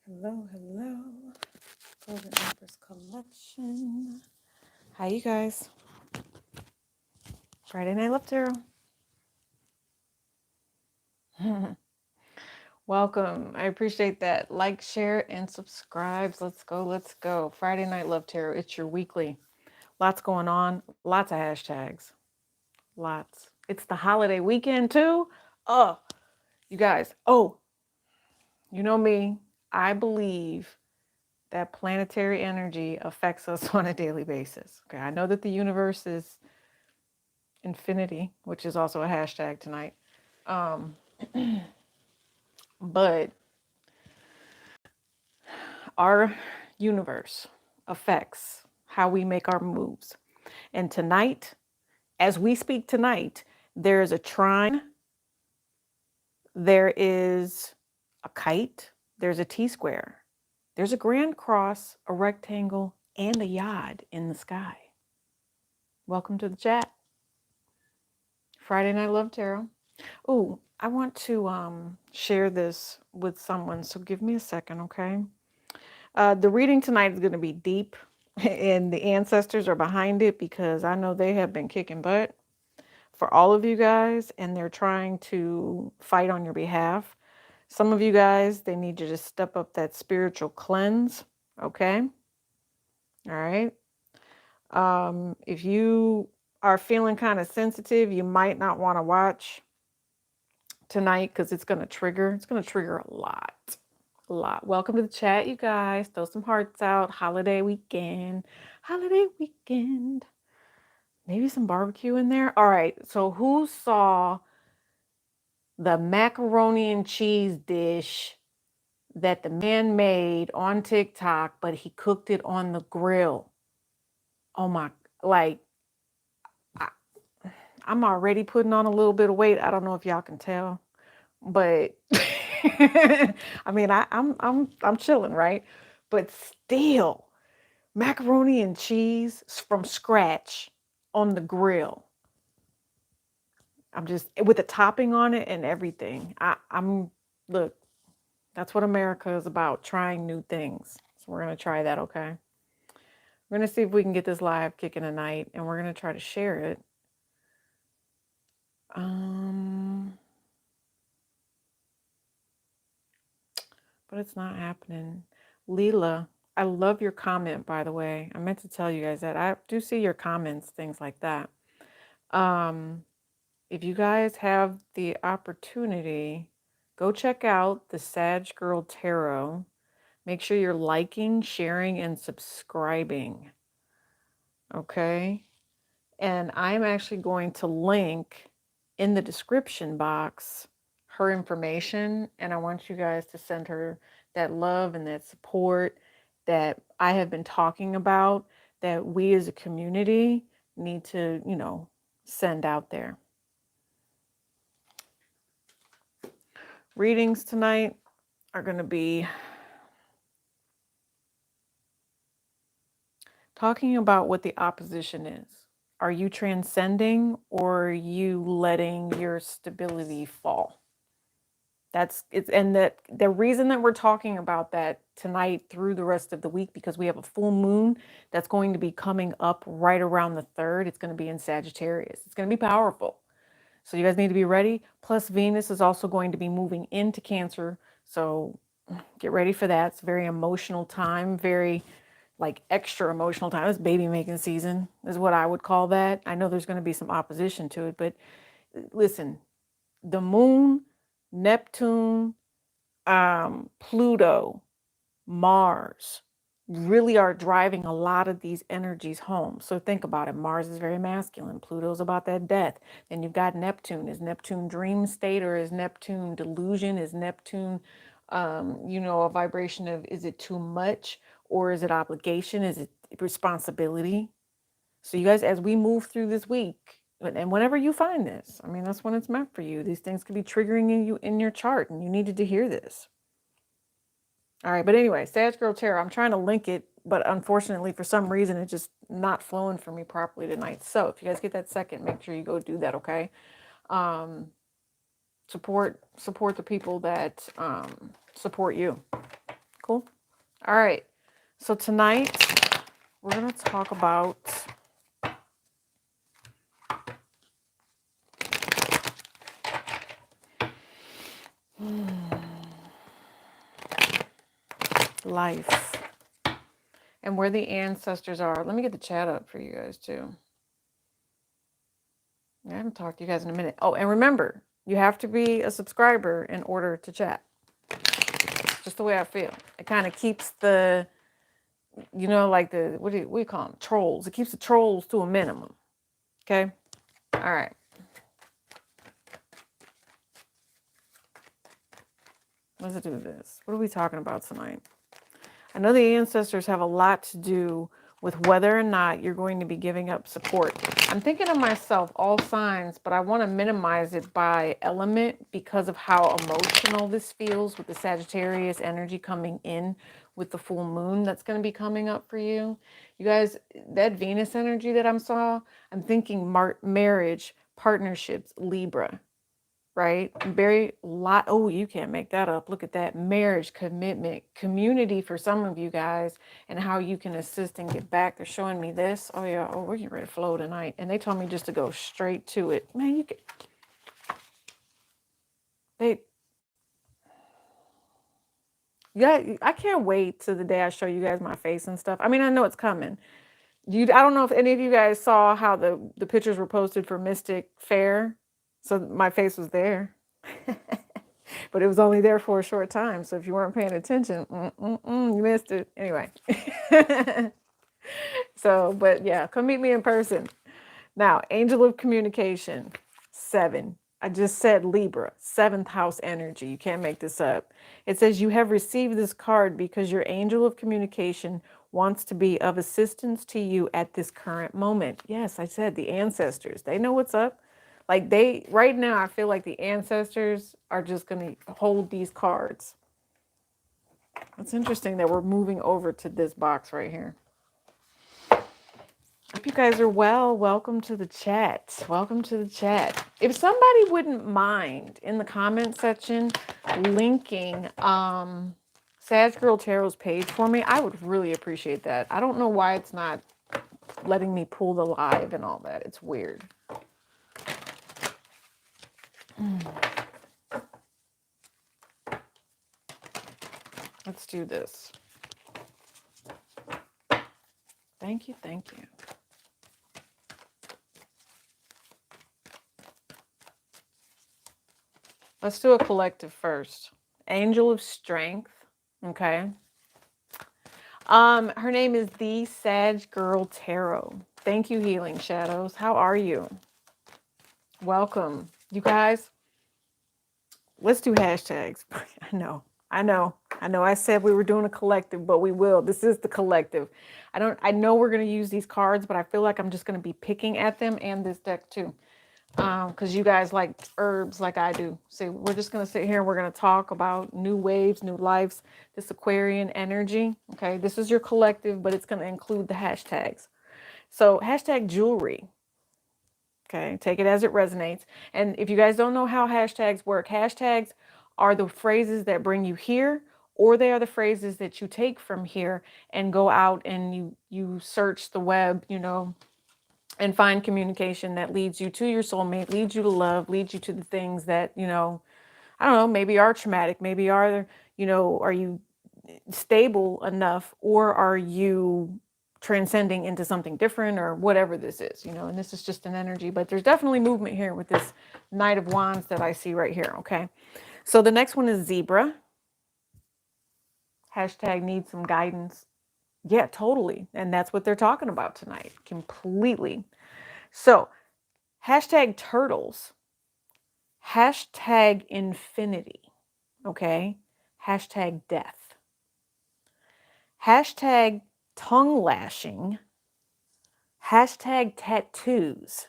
Hello, hello. Golden Empress Collection. Hi, you guys. Friday Night Love Tarot. Welcome. I appreciate that. Like, share, and subscribes. Let's go. Let's go. Friday Night Love Tarot. It's your weekly. Lots going on. Lots of hashtags. Lots. It's the holiday weekend, too. Oh, you guys. Oh, you know me. I believe that planetary energy affects us on a daily basis. Okay. I know that the universe is infinity, which is also a hashtag tonight. Um, but our universe affects how we make our moves. And tonight, as we speak tonight, there is a trine, there is a kite, there's a T square, there's a grand cross, a rectangle, and a yod in the sky. Welcome to the chat. Friday Night Love Tarot. Oh, I want to share this with someone, so give me a second, okay? The reading tonight is going to be deep, and the ancestors are behind it because I know they have been kicking butt for all of you guys, and they're trying to fight on your behalf. Some of you guys, they need you to step up that spiritual cleanse, okay? All right. If you are feeling kind of sensitive, you might not want to watch tonight because it's going to trigger. It's going to trigger a lot. A lot. Welcome to the chat, you guys. Throw some hearts out. Holiday weekend. Holiday weekend. Maybe some barbecue in there. All right. So who saw the macaroni and cheese dish that the man made on TikTok, but he cooked it on the grill? Oh my, like, I, I'm already putting on a little bit of weight. I don't know if y'all can tell, but I mean, I'm chilling, right? But still, macaroni and cheese from scratch on the grill. I'm just with the topping on it and everything. I'm look, that's what America is about, trying new things. So we're gonna try that, okay? We're gonna see if we can get this live kicking tonight, and we're gonna try to share it. But it's not happening. Leela, I love your comment, by the way. I meant to tell you guys that. I do see your comments, things like that. If you guys have the opportunity, go check out the Sag Girl Tarot. Make sure you're liking, sharing, and subscribing. Okay? And I'm actually going to link in the description box her information. And I want you guys to send her that love and that support that I have been talking about, that we as a community need to, send out there. Readings tonight are going to be talking about what the opposition is. Are you transcending, or are you letting your stability fall? That's it's and that the reason that we're talking about that tonight through the rest of the week, because we have a full moon that's going to be coming up right around the 3rd. It's going to be in Sagittarius. It's going to be powerful. So you guys need to be ready. Plus Venus is also going to be moving into Cancer. So get ready for that. It's a very emotional time, very like extra emotional time. It's baby making season is what I would call that. I know there's going to be some opposition to it, but listen, the moon, Neptune, Pluto, Mars really are driving a lot of these energies home. So think about it. Mars is very masculine. Pluto's about that death. Then you've got Neptune. Is Neptune dream state, or is Neptune delusion? Is Neptune, a vibration of, is it too much, or is it obligation? Is it responsibility? So you guys, as we move through this week, and whenever you find this, I mean, that's when it's meant for you. These things could be triggering in you in your chart, and you needed to hear this. All right, but anyway, Sag Girl Tarot, I'm trying to link it, but unfortunately, for some reason, it's just not flowing for me properly tonight. So if you guys get that second, make sure you go do that, okay? Support the people that support you. Cool. All right. So tonight we're going to talk about life and where the ancestors are. Let me get the chat up for you guys too. I haven't talked to you guys in a minute. Oh, and remember, you have to be a subscriber in order to chat. Just the way I feel. It kind of keeps the, like the, what do you call them? Trolls. It keeps the trolls to a minimum. Okay? All right. Let's do this. What are we talking about tonight? I know the ancestors have a lot to do with whether or not you're going to be giving up support. I'm thinking of myself, all signs, but I want to minimize it by element because of how emotional this feels with the Sagittarius energy coming in with the full moon that's going to be coming up for you. You guys, that Venus energy that I'm thinking marriage, partnerships, Libra. Right? Very lot. Oh, you can't make that up. Look at that. Marriage, commitment, community for some of you guys, and how you can assist and get back. They're showing me this. Oh, yeah. Oh, we're getting ready to flow tonight. And they told me just to go straight to it. Man, you can. I can't wait till the day I show you guys my face and stuff. I mean, I know it's coming. I don't know if any of you guys saw how the pictures were posted for Mystic Fair. So my face was there. But it was only there for a short time. So if you weren't paying attention, you missed it. Anyway. So, but yeah, come meet me in person. Now, Angel of Communication, 7. I just said Libra, 7th house energy. You can't make this up. It says you have received this card because your angel of communication wants to be of assistance to you at this current moment. Yes, I said the ancestors. They know what's up. Like right now, I feel like the ancestors are just going to hold these cards. It's interesting that we're moving over to this box right here. Hope you guys are well. Welcome to the chat. Welcome to the chat. If somebody wouldn't mind in the comment section linking Sag Girl Tarot's page for me, I would really appreciate that. I don't know why it's not letting me pull the live and all that. It's weird. Let's do this. Thank you, thank you. Let's do a collective first. Angel of Strength, okay? Her name is the Sag Girl Tarot. Thank you, Healing Shadows. How are you? Welcome. You guys, let's do hashtags. I know. I said we were doing a collective, but we will. This is the collective. I know we're going to use these cards, but I feel like I'm just going to be picking at them and this deck too. Because you guys like herbs like I do. So we're just going to sit here and we're going to talk about new waves, new lives, this Aquarian energy. Okay, this is your collective, but it's going to include the hashtags. So hashtag jewelry. Okay, take it as it resonates. And if you guys don't know how hashtags work, hashtags are the phrases that bring you here, or they are the phrases that you take from here and go out and you search the web, and find communication that leads you to your soulmate, leads you to love, leads you to the things that, I don't know, maybe are traumatic, maybe are you stable enough, or are you transcending into something different, or whatever this is, and this is just an energy, but there's definitely movement here with this Knight of Wands that I see right here. Okay. So the next one is Zebra. Hashtag need some guidance. Yeah, totally. And that's what they're talking about tonight. Completely. So hashtag turtles, hashtag infinity, okay? Hashtag death, hashtag tongue lashing, hashtag tattoos,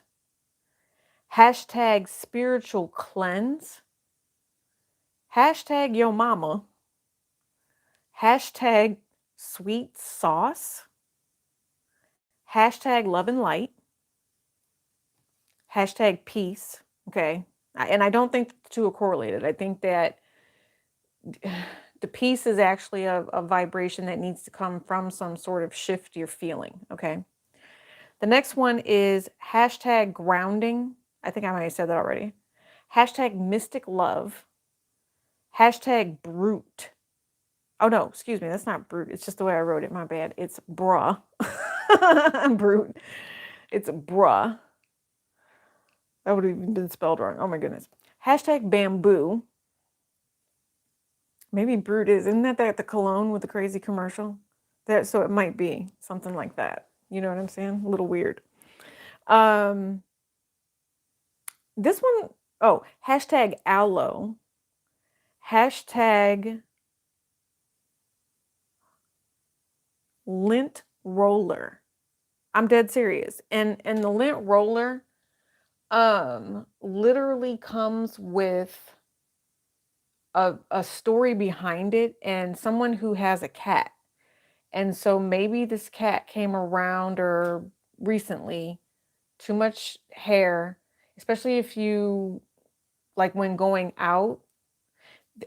hashtag spiritual cleanse, hashtag yo mama, hashtag sweet sauce, hashtag love and light, hashtag peace, okay? And I don't think the two are correlated. I think that The peace is actually a vibration that needs to come from some sort of shift you're feeling. Okay. The next one is hashtag grounding. I think I might have said that already. Hashtag mystic love. Hashtag brute. Oh no, excuse me. That's not brute. It's just the way I wrote it. My bad. It's bruh. Brute. It's bruh. That would have even been spelled wrong. Oh my goodness. Hashtag bamboo. Maybe brute is. Isn't that the cologne with the crazy commercial? That, so it might be something like that. You know what I'm saying? A little weird. This one, oh, hashtag aloe. Hashtag lint roller. I'm dead serious. And the lint roller literally comes with a story behind it, and someone who has a cat. And so maybe this cat came around or recently, too much hair, especially if you like when going out.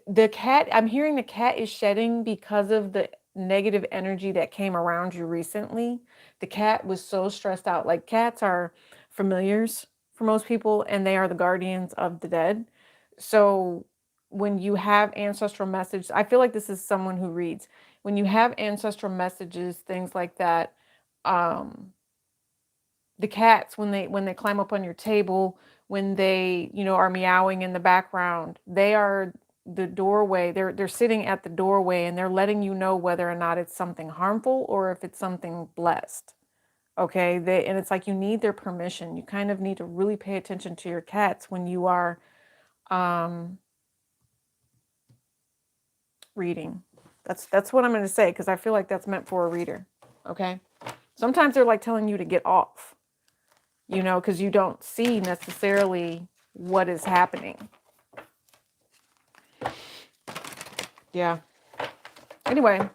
The cat, I'm hearing the cat is shedding because of the negative energy that came around you recently. The cat was so stressed out. Like cats are familiars for most people, and they are the guardians of the dead. So when you have ancestral messages, I feel like this is someone who reads. When you have ancestral messages, things like that, um, the cats when they climb up on your table, when they are meowing in the background, they are the doorway. They're sitting at the doorway, and they're letting you know whether or not it's something harmful or if it's something blessed. Okay, and it's like you need their permission. You kind of need to really pay attention to your cats when you are um reading. That's what I'm going to say, because I feel like that's meant for a reader. Okay, sometimes they're like telling you to get off, because you don't see necessarily what is happening. Yeah. Anyway,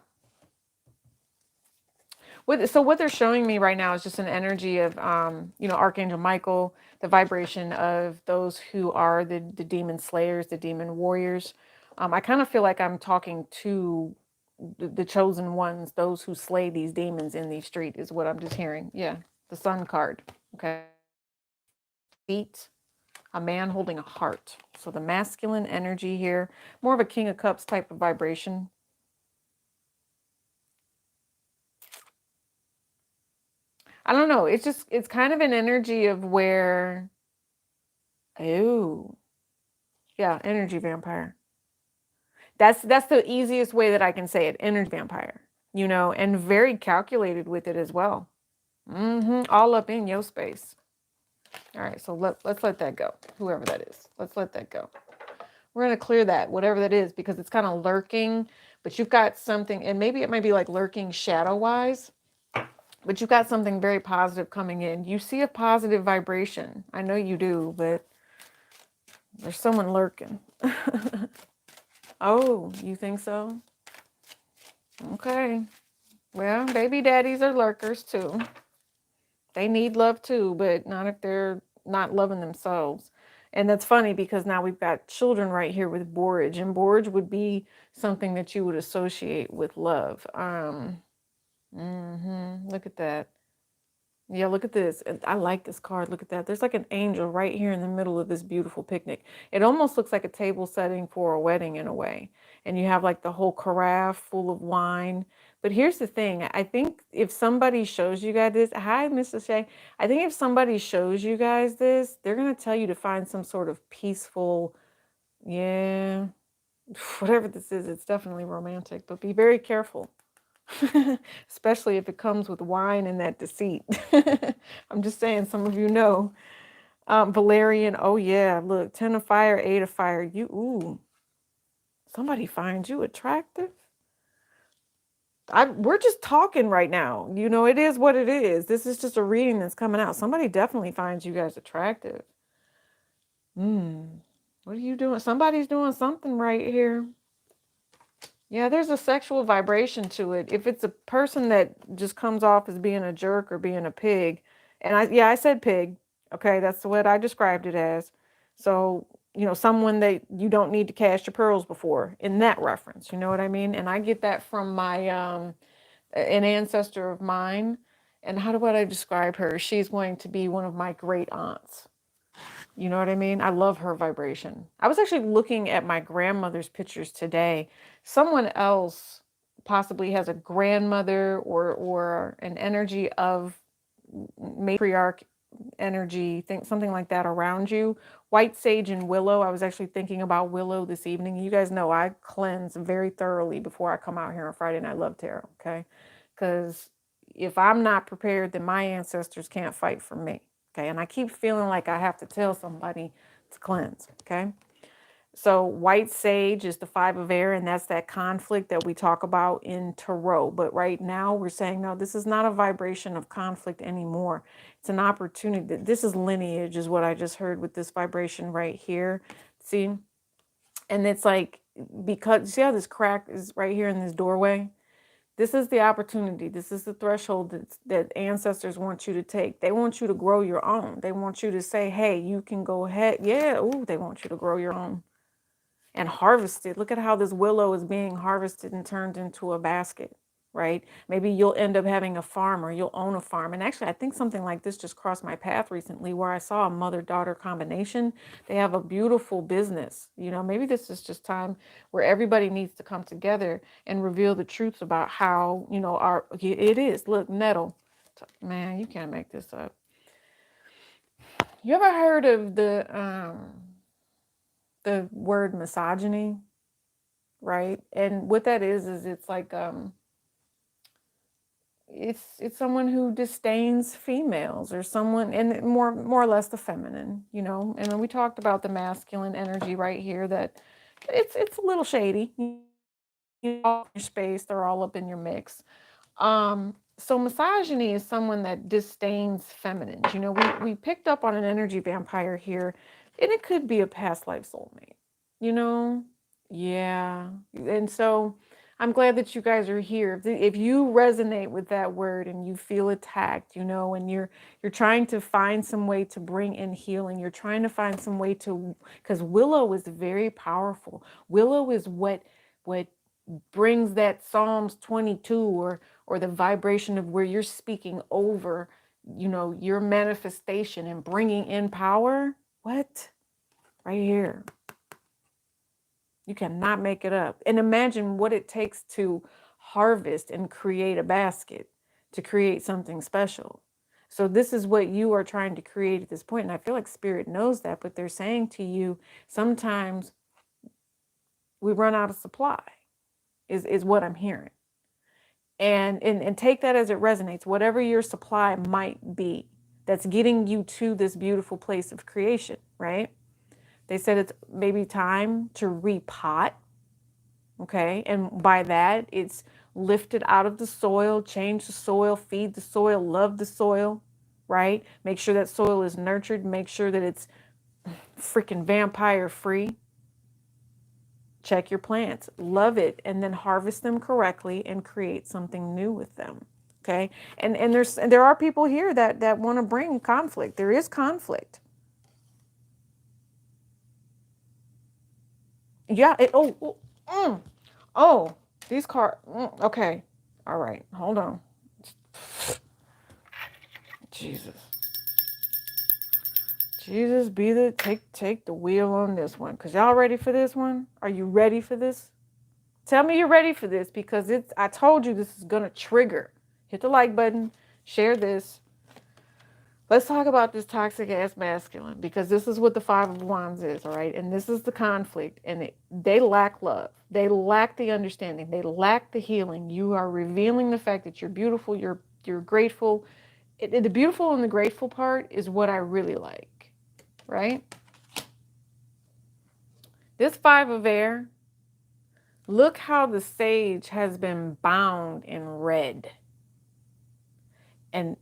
what they're showing me right now is just an energy of, Archangel Michael, the vibration of those who are the demon slayers, the demon warriors. I kind of feel like I'm talking to the chosen ones, those who slay these demons in the street, is what I'm just hearing. Yeah, the Sun card. Okay. Feet. A man holding a heart. So the masculine energy here, more of a King of Cups type of vibration. I don't know. It's kind of an energy of where, oh, yeah, energy vampire. That's the easiest way that I can say it. Energy vampire, and very calculated with it as well. All up in your space. All right, so let's let that go. Whoever that is, let's let that go. We're going to clear that, whatever that is, because it's kind of lurking, but you've got something, and maybe it might be like lurking shadow-wise, but you've got something very positive coming in. You see a positive vibration. I know you do, but there's someone lurking. Oh, you think so? Okay. Well, baby daddies are lurkers too. They need love too, but not if they're not loving themselves. And that's funny because now we've got children right here with borage, and borage would be something that you would associate with love. Look at that. Yeah, look at this. I like this card. Look at that. There's like an angel right here in the middle of this beautiful picnic. It almost looks like a table setting for a wedding in a way. And you have like the whole carafe full of wine. But here's the thing. I think if somebody shows you guys this, hi, Mrs. Shay. I think if somebody shows you guys this, they're going to tell you to find some sort of peaceful, yeah, whatever this is. It's definitely romantic, but be very careful. Especially if it comes with wine and that deceit. I'm just saying, some of you know. Valerian, oh yeah, look, 10 of fire, 8 of fire. Ooh, somebody finds you attractive. We're just talking right now. It is what it is. This is just a reading that's coming out. Somebody definitely finds you guys attractive. What are you doing? Somebody's doing something right here. Yeah, there's a sexual vibration to it. If it's a person that just comes off as being a jerk or being a pig, and I said pig. Okay, that's what I described it as. So someone that you don't need to cast your pearls before in that reference. You know what I mean? And I get that from my an ancestor of mine. And how do I describe her? She's going to be one of my great aunts. You know what I mean? I love her vibration. I was actually looking at my grandmother's pictures today. Someone else possibly has a grandmother or an energy of matriarch energy, think something like that around you. White sage and willow. I was actually thinking about willow this evening. You guys know I cleanse very thoroughly before I come out here on Friday Night Love Tarot, okay? Because if I'm not prepared, then my ancestors can't fight for me, okay? And I keep feeling like I have to tell somebody to cleanse, okay? So white sage is the 5 of air, and that's that conflict that we talk about in tarot. But right now we're saying, no, this is not a vibration of conflict anymore. It's an opportunity. This is lineage is what I just heard with this vibration right here. See? And it's like, because see how this crack is right here in this doorway? This is the opportunity. This is the threshold that ancestors want you to take. They want you to grow your own. They want you to say, hey, you can go ahead. Yeah, ooh, they want you to grow your own and harvested. Look at how this willow is being harvested and turned into a basket, right? Maybe you'll end up having a farm or you'll own a farm. And actually, I think something like this just crossed my path recently where I saw a mother-daughter combination. They have a beautiful business. Maybe this is just time where everybody needs to come together and reveal the truths about how, it is. Look, nettle. Man, you can't make this up. You ever heard of the word misogyny? Right? And what that is it's like it's someone who disdains females or someone, and more or less the feminine, And then we talked about the masculine energy right here, that it's a little shady. All in your space, they're all up in your mix. So misogyny is someone that disdains feminines. We picked up on an energy vampire here, and it could be a past life soulmate. You know, yeah. And so I'm glad that you guys are here. If you resonate with that word and you feel attacked, and you're trying to find some way to bring in healing, you're trying to find some way to, because willow is very powerful. Willow is what brings that Psalms 22 or the vibration of where you're speaking over, your manifestation and bringing in power. What? Right here. You cannot make it up. And imagine what it takes to harvest and create a basket, to create something special. So this is what you are trying to create at this point. And I feel like Spirit knows that, but they're saying to you, sometimes we run out of supply, is what I'm hearing. And take that as it resonates, whatever your supply might be, that's getting you to this beautiful place of creation, right? They said it's maybe time to repot, okay? And by that, it's lift it out of the soil, change the soil, feed the soil, love the soil, right? Make sure that soil is nurtured, make sure that it's freaking vampire free. Check your plants, love it, and then harvest them correctly and create something new with them, okay? And there are people here that want to bring conflict. There is conflict. Yeah. These cards. Okay. All right. Hold on. Jesus. Jesus, be the take the wheel on this one. Cause y'all ready for this one? Are you ready for this? Tell me you're ready for this, because I told you this is gonna trigger. Hit the like button. Share this. Let's talk about this toxic ass masculine, because this is what the 5 of Wands is, all right? And this is the conflict, and they lack love. They lack the understanding. They lack the healing. You are revealing the fact that you're beautiful, you're grateful. The beautiful and the grateful part is what I really like, right? This 5 of air, look how the sage has been bound in red. And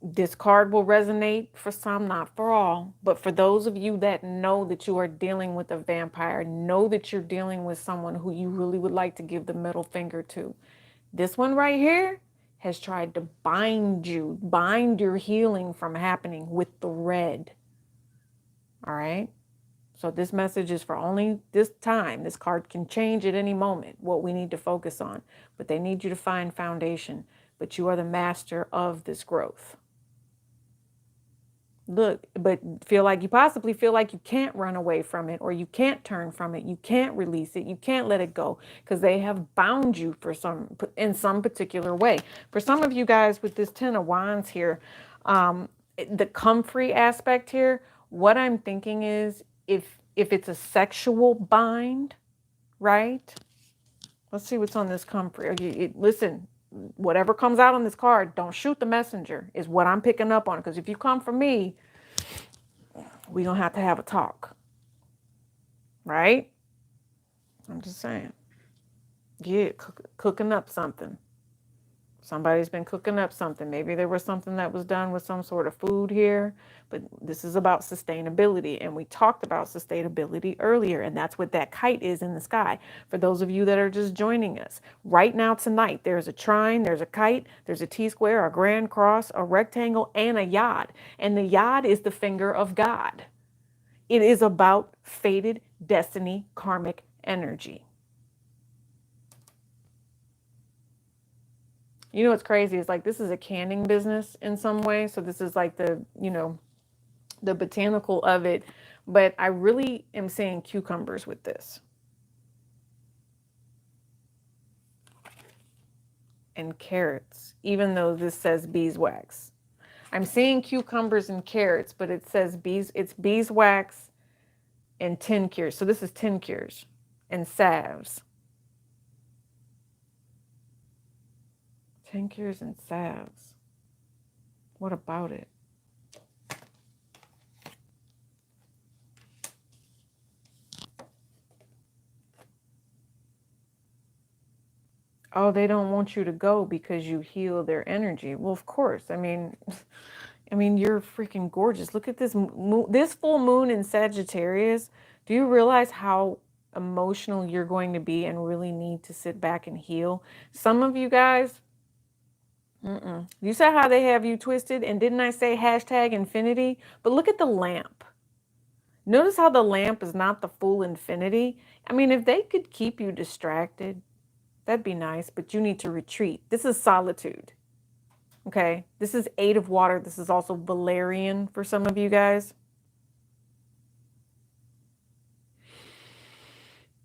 this card will resonate for some, not for all. But for those of you that know that you are dealing with a vampire, know that you're dealing with someone who you really would like to give the middle finger to. This one right here has tried to bind your healing from happening with the red. All right? So this message is for only this time. This card can change at any moment what we need to focus on, but they need you to find foundation. But you are the master of this growth. Look, but possibly feel like you can't run away from it, or you can't turn from it, you can't release it, you can't let it go, because they have bound you in some particular way. For some of you guys with this 10 of Wands here, the comfrey aspect here, what I'm thinking is if it's a sexual bind, right? Let's see what's on this comfrey. Listen, whatever comes out on this card, don't shoot the messenger, is what I'm picking up on. Because if you come for me, we're going to have a talk. Right? I'm just saying. Yeah, cooking up something. Somebody's been cooking up something. Maybe there was something that was done with some sort of food here, but this is about sustainability. And we talked about sustainability earlier, and that's what that kite is in the sky. For those of you that are just joining us, right now tonight, there's a trine, there's a kite, there's a T-square, a grand cross, a rectangle, and a yod. And the yod is the finger of God. It is about fated destiny, karmic energy. You know what's crazy is like this is a canning business in some way. So this is like the botanical of it. But I really am seeing cucumbers with this. And carrots, even though this says beeswax. I'm seeing cucumbers and carrots, but it says it's beeswax and tinctures. So this is tinctures and salves. Tinctures and salves. What about it? Oh, they don't want you to go because you heal their energy. Well, of course. I mean, you're freaking gorgeous. Look at this this full moon in Sagittarius. Do you realize how emotional you're going to be and really need to sit back and heal? Some of you guys, you saw how they have you twisted, and didn't I say hashtag infinity? But look at the lamp. Notice how the lamp is not the full infinity. I mean, if they could keep you distracted, that'd be nice, but you need to retreat. This is solitude. Okay, this is 8 of water. This is also Valerian for some of you guys.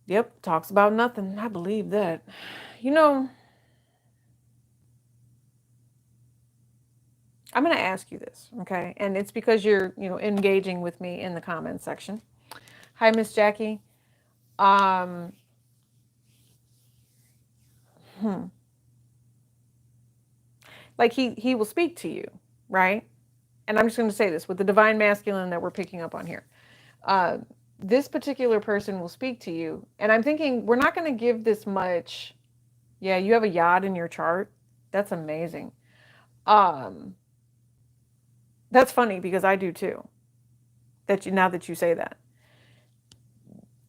Yep, talks about nothing. I believe that. You know, I'm going to ask you this, okay? And it's because you're, engaging with me in the comment section. Hi, Miss Jackie. Like he will speak to you, right? And I'm just going to say this with the divine masculine that we're picking up on here. This particular person will speak to you. And I'm thinking we're not going to give this much. Yeah, you have a yod in your chart. That's amazing. That's funny because I do too. Now that you say that.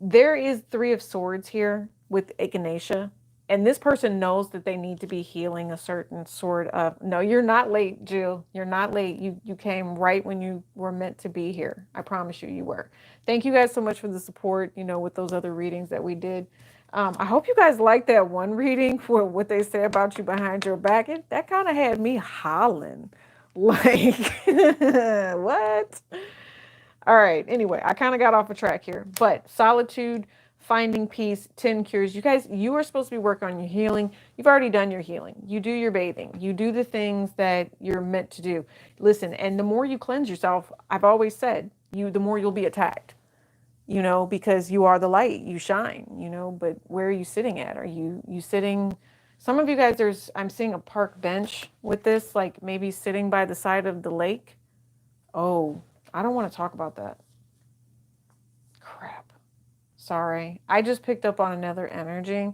There is 3 of swords here with echinacea. And this person knows that they need to be healing a certain sort of... No, you're not late, Jill. You're not late. You came right when you were meant to be here. I promise you were. Thank you guys so much for the support, with those other readings that we did. I hope you guys liked that one reading for what they say about you behind your back. That kind of had me hollering. Like, what? All right. Anyway, I kind of got off a track here. But solitude... finding peace, 10 cures. You guys, you are supposed to be working on your healing. You've already done your healing. You do your bathing. You do the things that you're meant to do. Listen, and the more you cleanse yourself, I've always said, the more you'll be attacked, because you are the light. You shine, but where are you sitting at? Are you sitting... Some of you guys, I'm seeing a park bench with this, like maybe sitting by the side of the lake. Oh, I don't want to talk about that. Crap. Sorry. I just picked up on another energy.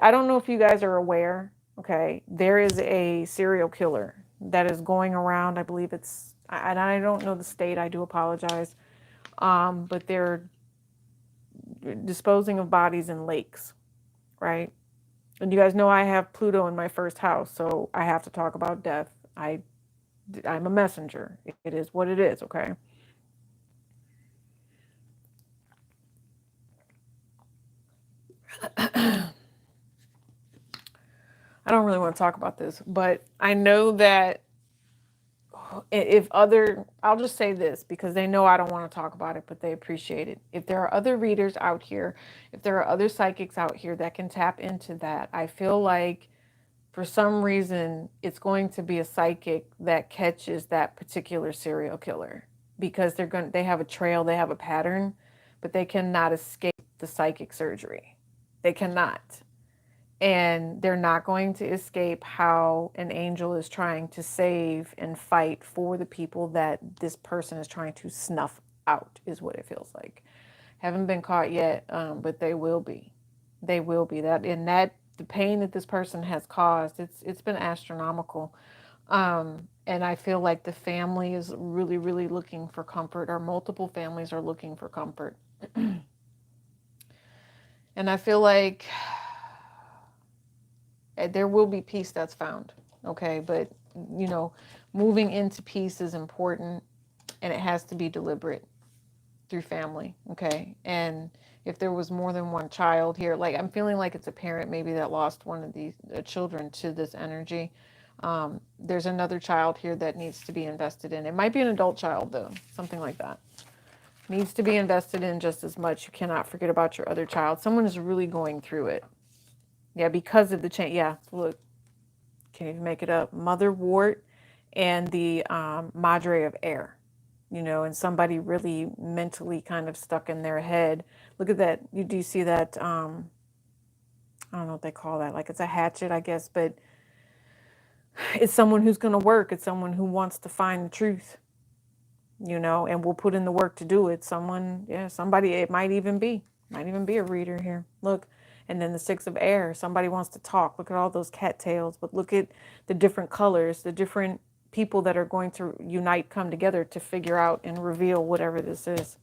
I don't know if you guys are aware. Okay. There is a serial killer that is going around. I believe and I don't know the state. I do apologize. But they're disposing of bodies in lakes, right? And you guys know I have Pluto in my first house, so I have to talk about death. I'm a messenger. It is what it is, okay? I don't really want to talk about this, but I know that if other, I'll just say this because they know I don't want to talk about it, but they appreciate it. If there are other readers out here, if there are other psychics out here that can tap into that, I feel like for some reason it's going to be a psychic that catches that particular serial killer because they have a trail, they have a pattern, but they cannot escape the psychic surgery. They cannot. And they're not going to escape how an angel is trying to save and fight for the people that this person is trying to snuff out, is what it feels like. Haven't been caught yet, but they will be. They will be. That the pain that this person has caused, it's been astronomical. And I feel like the family is really, really looking for comfort, or multiple families are looking for comfort. And I feel like there will be peace that's found. Okay. But, moving into peace is important, and it has to be deliberate through family. Okay. And if there was more than one child here, like I'm feeling like it's a parent maybe that lost one of these children to this energy. There's another child here that needs to be invested in. It might be an adult child though, something like that. Needs to be invested in just as much. You cannot forget about your other child. Someone is really going through it. Yeah, because of the change. Yeah, look, can't even make it up. Mother wart and the Madre of air. And somebody really mentally kind of stuck in their head. Look at that. Do you see that? I don't know what they call that. Like it's a hatchet, I guess, but it's someone who's going to work. It's someone who wants to find the truth, and will put in the work to do it. Somebody, it might even be a reader here. Look, and then the Six of Air, somebody wants to talk. Look at all those cattails, but look at the different colors, the different people that are going to unite, come together to figure out and reveal whatever this is.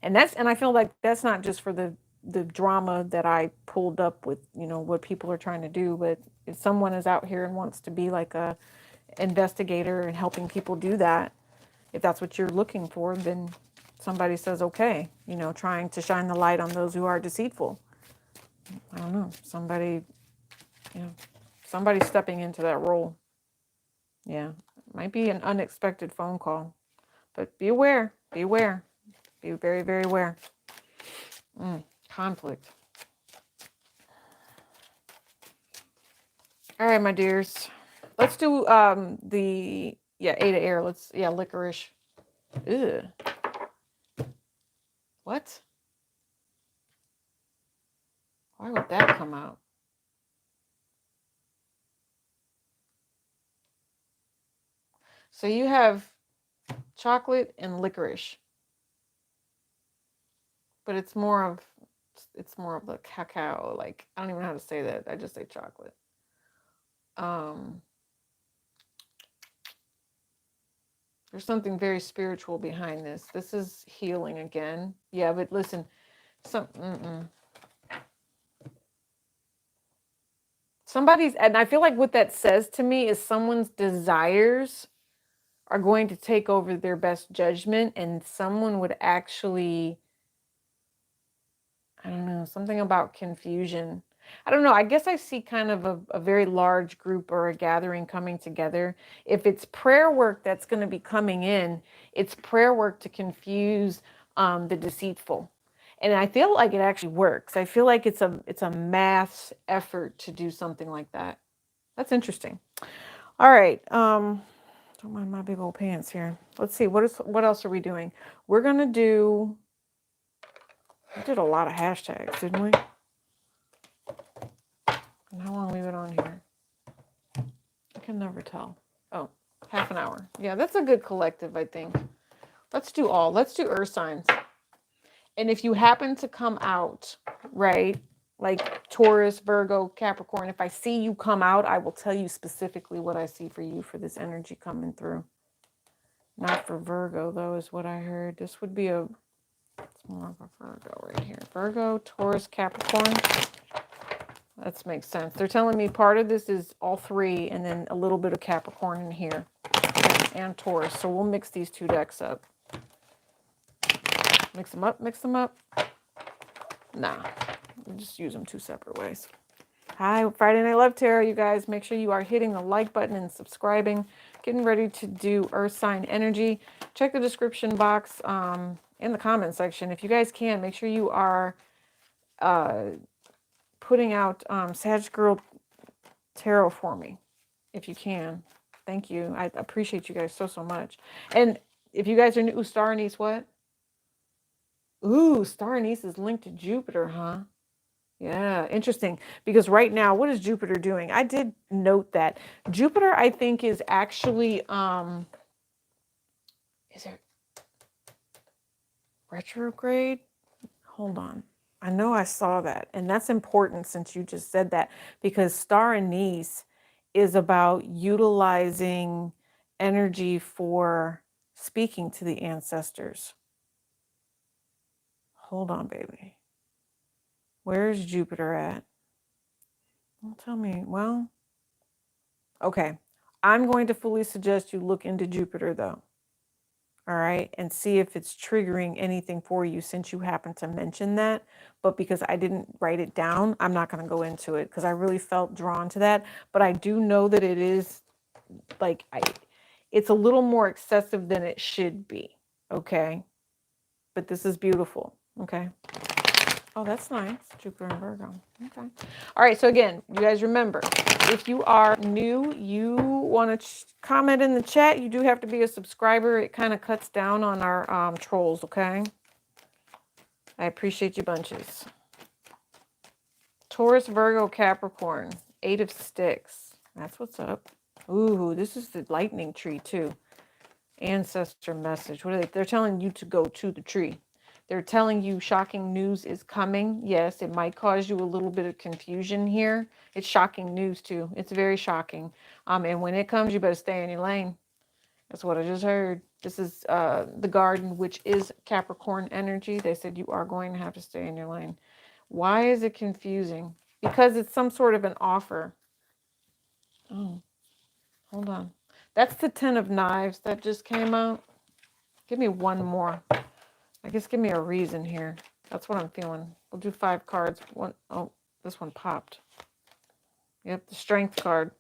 And I feel like that's not just for the drama that I pulled up with, what people are trying to do, but if someone is out here and wants to be like a investigator and helping people do that, if that's what you're looking for, then somebody says, okay, trying to shine the light on those who are deceitful. I don't know, somebody stepping into that role. Yeah, might be an unexpected phone call, but be aware, be very, very aware. Conflict. All right, my dears, let's do the Eight of Air. Licorice. Ugh. What? Why would that come out? So you have chocolate and licorice, but it's more of the cacao. Like, I don't even know how to say that. I just say chocolate. There's something very spiritual behind this. This is healing again. Yeah, but listen, somebody's, and I feel like what that says to me is someone's desires are going to take over their best judgment, and someone would actually, I don't know, something about confusion. I don't know. I guess I see kind of a very large group or a gathering coming together. If it's prayer work that's going to be coming in, it's prayer work to confuse the deceitful. And I feel like it actually works. I feel like it's a mass effort to do something like that. That's interesting. All right. Don't mind my big old pants here. Let's see. What else are we doing? We're gonna do. We did a lot of hashtags, didn't we? And how long have we been on here? I can never tell. Oh, half an hour. Yeah, that's a good collective, I think. Let's do Earth signs. And if you happen to come out, right, like Taurus, Virgo, Capricorn, if I see you come out, I will tell you specifically what I see for you for this energy coming through. Not for Virgo, though, is what I heard. This would be it's more of a Virgo right here. Virgo, Taurus, Capricorn. That makes sense. They're telling me part of this is all three and then a little bit of Capricorn in here and Taurus. So we'll mix these two decks up. Mix them up. Nah. just use them two separate ways. Hi, Friday Night Love Tarot, you guys. Make sure you are hitting the like button and subscribing. Getting ready to do Earth Sign Energy. Check the description box in the comment section. If you guys can, make sure you are putting out Sag Girl Tarot for me, if you can. Thank you. I appreciate you guys so, so much. And if you guys are new, Star Anise, what? Ooh, Star Anise is linked to Jupiter, huh? Yeah, interesting. Because right now, what is Jupiter doing? I did note that Jupiter, I think, is actually is it retrograde? Hold on. I know I saw that. And that's important since you just said that, because Star Anise is about utilizing energy for speaking to the ancestors. Hold on, baby. Where's Jupiter at? Don't tell me. Well, okay. I'm going to fully suggest you look into Jupiter, though. All right. And see if it's triggering anything for you since you happen to mention that. But because I didn't write it down, I'm not going to go into it because I really felt drawn to that. But I do know that it is like, it's a little more excessive than it should be. Okay. But this is beautiful. Okay. Oh, that's nice. Jupiter and Virgo. Okay. All right. So again, you guys remember, if you are new, you want to comment in the chat. You do have to be a subscriber. It kind of cuts down on our trolls. Okay. I appreciate you bunches. Taurus, Virgo, Capricorn. 8 of Sticks. That's what's up. Ooh, this is the lightning tree too. Ancestor message. What are they? They're telling you to go to the tree. They're telling you shocking news is coming. Yes, it might cause you a little bit of confusion here. It's shocking news too. It's very shocking. And when it comes, you better stay in your lane. That's what I just heard. This is the garden, which is Capricorn energy. They said you are going to have to stay in your lane. Why is it confusing? Because it's some sort of an offer. Oh, hold on. That's the 10 of Knives that just came out. Give me one more. I guess give me a reason here. That's what I'm feeling. We'll do 5 cards. Oh, this one popped. Yep, the Strength card.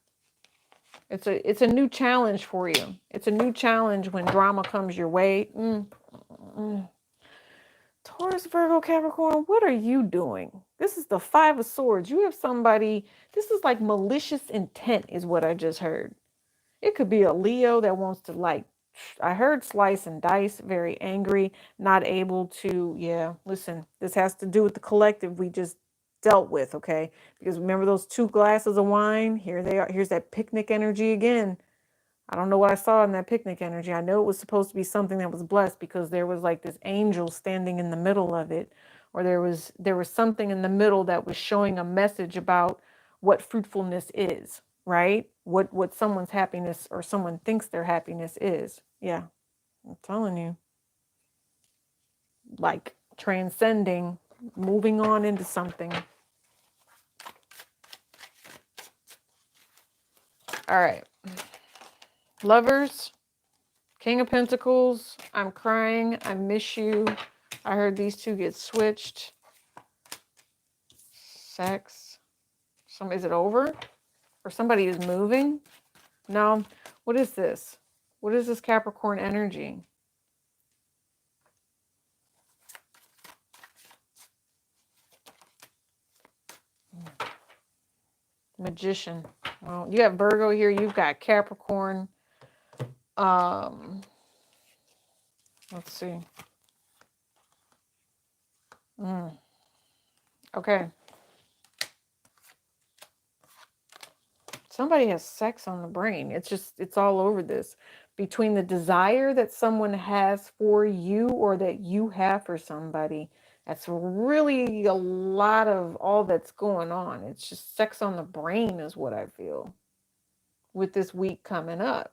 It's a new challenge for you. It's a new challenge when drama comes your way. Taurus, Virgo, Capricorn, what are you doing? This is the 5 of Swords. You have somebody, this is like malicious intent is what I just heard. It could be a Leo that wants to, like, I heard slice and dice, very angry, not able to, yeah, listen, this has to do with the collective we just dealt with, okay? Because remember those 2 glasses of wine? Here they are. Here's that picnic energy again. I don't know what I saw in that picnic energy. I know it was supposed to be something that was blessed because there was like this angel standing in the middle of it, or there was something in the middle that was showing a message about what fruitfulness is, right? What someone's happiness or someone thinks their happiness is. Yeah, I'm telling you. Like transcending, moving on into something. All right. Lovers, King of Pentacles, I'm crying, I miss you. I heard these 2 get switched. Sex. Is it over? Or somebody is moving? No. What is this? What is this Capricorn energy? Magician. Well, you got Virgo here. You've got Capricorn. Let's see. Okay. Somebody has sex on the brain. It's all over this. Between the desire that someone has for you or that you have for somebody, that's really a lot of all that's going on. It's just sex on the brain is what I feel with this week coming up.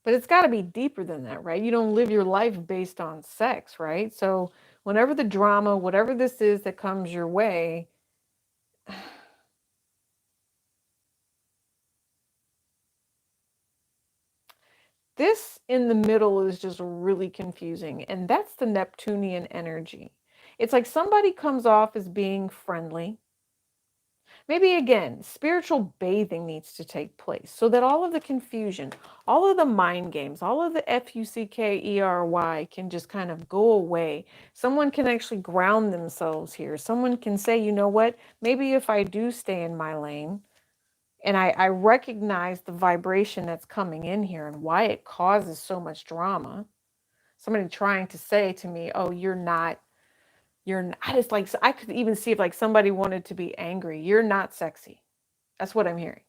But it's got to be deeper than that, right? You don't live your life based on sex, right? So whenever the drama, whatever this is that comes your way, this in the middle is just really confusing. And that's the Neptunian energy. It's like somebody comes off as being friendly. Maybe again, spiritual bathing needs to take place so that all of the confusion, all of the mind games, all of the FUCKERY can just kind of go away. Someone can actually ground themselves here. Someone can say, you know what, maybe if I do stay in my lane and I recognize the vibration that's coming in here and why it causes so much drama. Somebody trying to say to me, oh, I just like, I could even see if like somebody wanted to be angry. You're not sexy. That's what I'm hearing.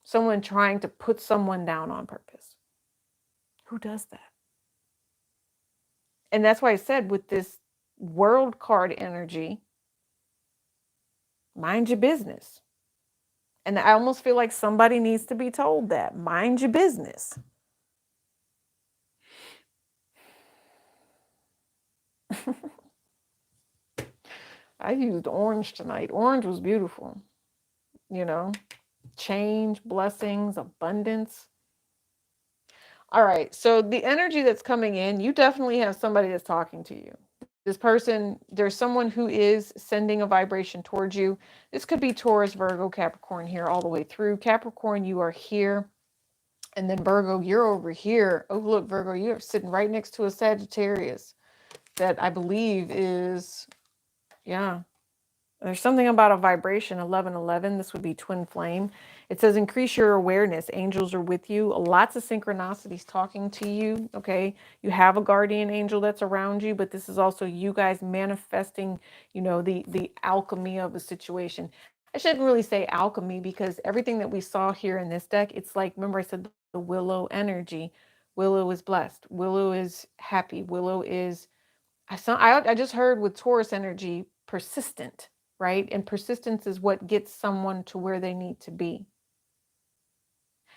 Someone trying to put someone down on purpose. Who does that? And that's why I said with this world card energy, mind your business. And I almost feel like somebody needs to be told that. Mind your business. I used orange tonight. Orange was beautiful. You know, change, blessings, abundance. All right. So the energy that's coming in, you definitely have somebody that's talking to you. This person, there's someone who is sending a vibration towards you. This could be Taurus, Virgo, Capricorn here all the way through. Capricorn, you are here. And then Virgo, you're over here. Oh, look, Virgo, you're sitting right next to a Sagittarius that I believe is, yeah, there's something about a vibration, 1111. This would be twin flame. It says increase your awareness. Angels are with you. Lots of synchronicities talking to you. Okay. You have a guardian angel that's around you, but this is also you guys manifesting, the alchemy of a situation. I shouldn't really say alchemy because everything that we saw here in this deck, it's like, remember I said the willow energy. Willow is blessed. Willow is happy. Willow is I just heard with Taurus energy, persistent, right? And persistence is what gets someone to where they need to be.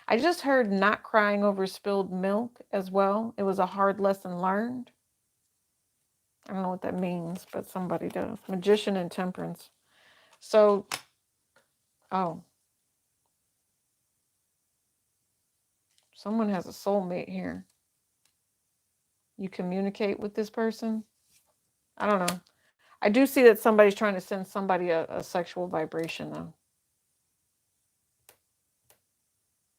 I just heard not crying over spilled milk as well. It was a hard lesson learned. I don't know what that means, but somebody does. Magician and temperance. So, oh, someone has a soulmate here. You communicate with this person. I don't know. I do see that somebody's trying to send somebody a sexual vibration, though.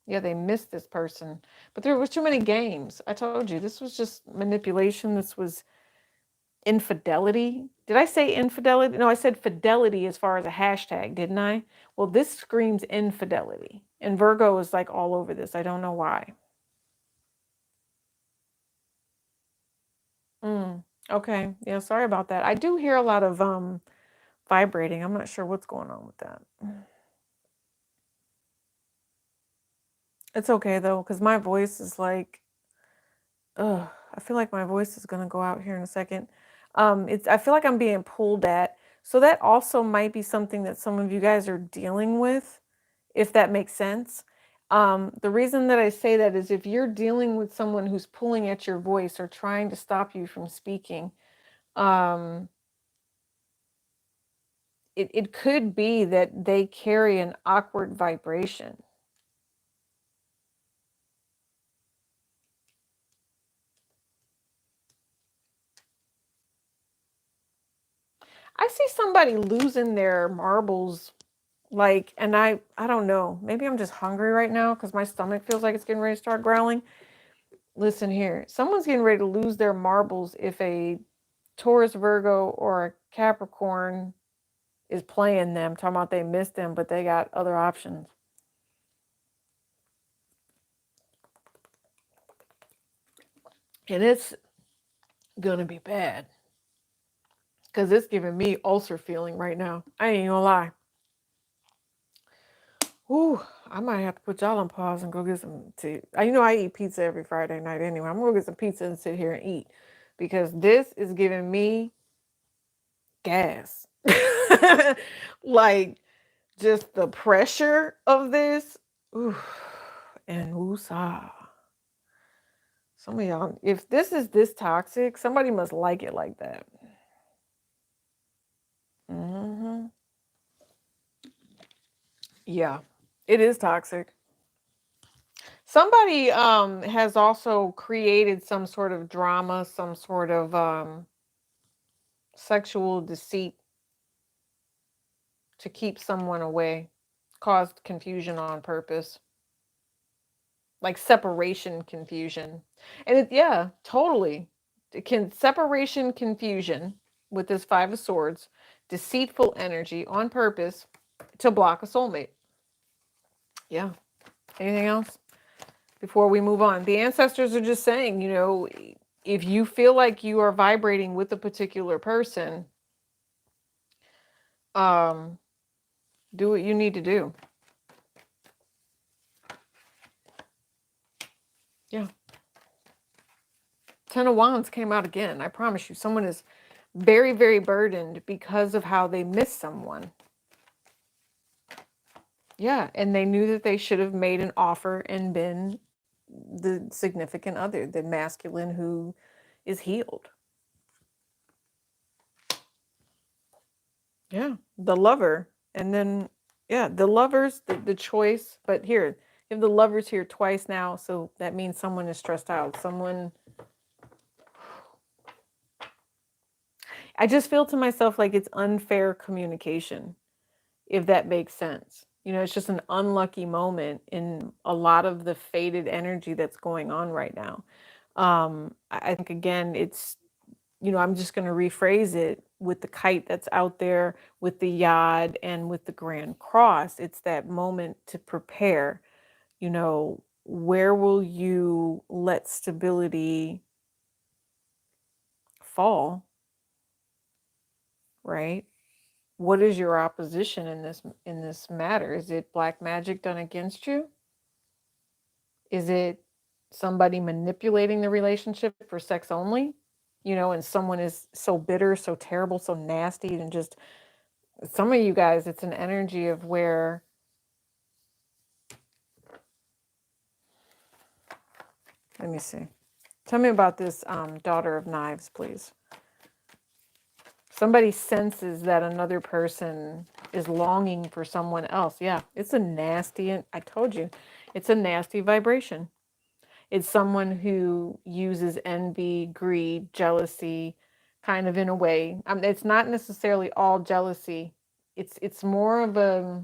Yeah, they missed this person. But there was too many games. I told you, this was just manipulation. This was infidelity. Did I say infidelity? No, I said fidelity as far as a hashtag, didn't I? Well, this screams infidelity. And Virgo is like all over this. I don't know why. Okay. Yeah, sorry about that. I do hear a lot of vibrating. I'm not sure what's going on with that. It's okay though, because my voice is like, ugh, I feel like my voice is gonna go out here in a second. I feel like I'm being pulled at. So that also might be something that some of you guys are dealing with, if that makes sense. The reason that I say that is if you're dealing with someone who's pulling at your voice or trying to stop you from speaking, it could be that they carry an awkward vibration. I see somebody losing their marbles, like, and I don't know, maybe I'm just hungry right now because my stomach feels like it's getting ready to start growling. Listen here, someone's getting ready to lose their marbles if a Taurus, Virgo, or a Capricorn is playing them, talking about they missed them, but they got other options. And it's gonna be bad because it's giving me ulcer feeling right now. I ain't gonna lie. Ooh, I might have to put y'all on pause and go get some tea. I eat pizza every Friday night anyway. I'm gonna get some pizza and sit here and eat because this is giving me gas. Like just the pressure of this. Ooh, and woosah. Some of y'all, if this is this toxic, somebody must like it like that. Hmm. Yeah, it is toxic. Somebody has also created some sort of drama, some sort of sexual deceit to keep someone away, caused confusion on purpose, like separation confusion. And yeah, totally. It can separation confusion with this Five of Swords, deceitful energy on purpose to block a soulmate. Yeah. Anything else before we move on? The ancestors are just saying, if you feel like you are vibrating with a particular person, do what you need to do. Yeah. Ten of Wands came out again. I promise you, someone is very, very burdened because of how they missed someone. Yeah, and they knew that they should have made an offer and been the significant other, the masculine who is healed. Yeah, the lover. And then, yeah, the lovers, the choice. But here, you have the lovers here twice now. So that means someone is stressed out. Someone, I just feel to myself like it's unfair communication, if that makes sense. It's just an unlucky moment in a lot of the faded energy that's going on right now. I think, again, it's, I'm just going to rephrase it with the kite that's out there, with the yod, and with the Grand Cross. It's that moment to prepare. Where will you let stability fall, right? What is your opposition in this matter? Is it black magic done against you? Is it somebody manipulating the relationship for sex only? And someone is so bitter, so terrible, so nasty, and just, some of you guys, it's an energy of where, let me see. Tell me about this Daughter of Knives, please. Somebody senses that another person is longing for someone else. Yeah, it's a nasty, I told you, it's a nasty vibration. It's someone who uses envy, greed, jealousy, kind of, in a way. It's not necessarily all jealousy. It's more of a,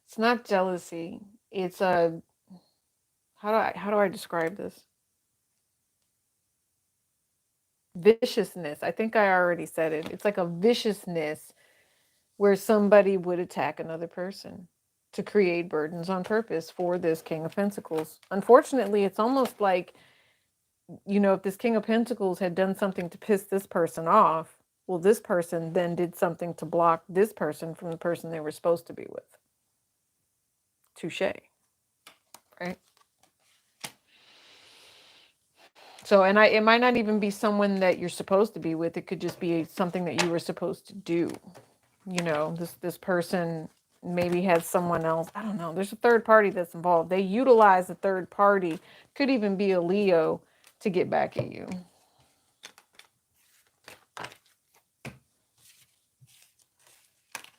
it's not jealousy. It's a, how do I describe this? Viciousness. I think I already said it. It's like a viciousness where somebody would attack another person to create burdens on purpose for this King of Pentacles. Unfortunately, it's almost like, if this King of Pentacles had done something to piss this person off, well, this person then did something to block this person from the person they were supposed to be with. Touche. Right? So, and it might not even be someone that you're supposed to be with. It could just be something that you were supposed to do. This person maybe has someone else. I don't know. There's a third party that's involved. They utilize a third party. Could even be a Leo to get back at you.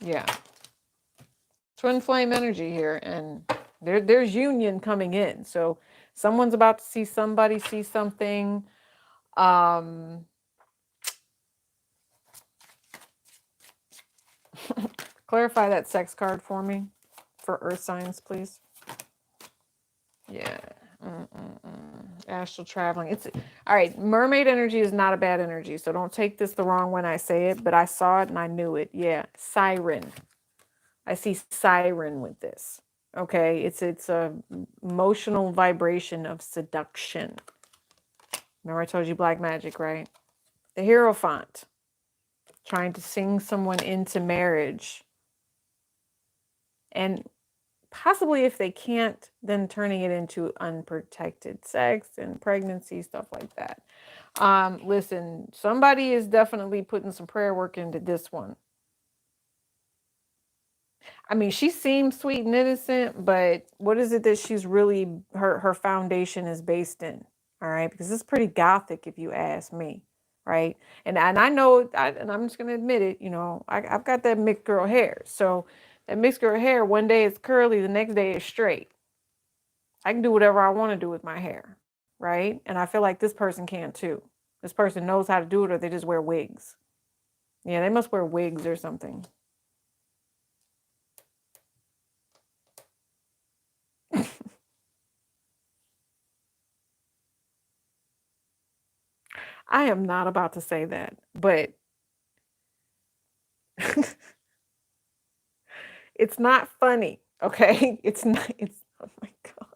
Yeah. Twin flame energy here, and there's union coming in. So someone's about to see somebody see something. Clarify that sex card for me for earth signs, please. Yeah. Astral traveling. It's all right. Mermaid energy is not a bad energy, so don't take this the wrong when I say it, but I saw it and I knew it. Yeah. Siren. I see siren with this. Okay. It's a emotional vibration of seduction. Remember I told you black magic, right? The Hierophant. Trying to sing someone into marriage. And possibly, if they can't, then turning it into unprotected sex and pregnancy, stuff like that. Listen, somebody is definitely putting some prayer work into this one. I mean, she seems sweet and innocent, but what is it that she's really, her foundation is based in? All right, because it's pretty gothic, if you ask me, right? And I know, and I'm just gonna admit it. I've got that mixed girl hair, so that mixed girl hair, one day it's curly, the next day it's straight. I can do whatever I want to do with my hair, right? And I feel like this person can too. This person knows how to do it, or they just wear wigs. Yeah, they must wear wigs or something. I am not about to say that, but it's not funny, okay? It's not, oh my God.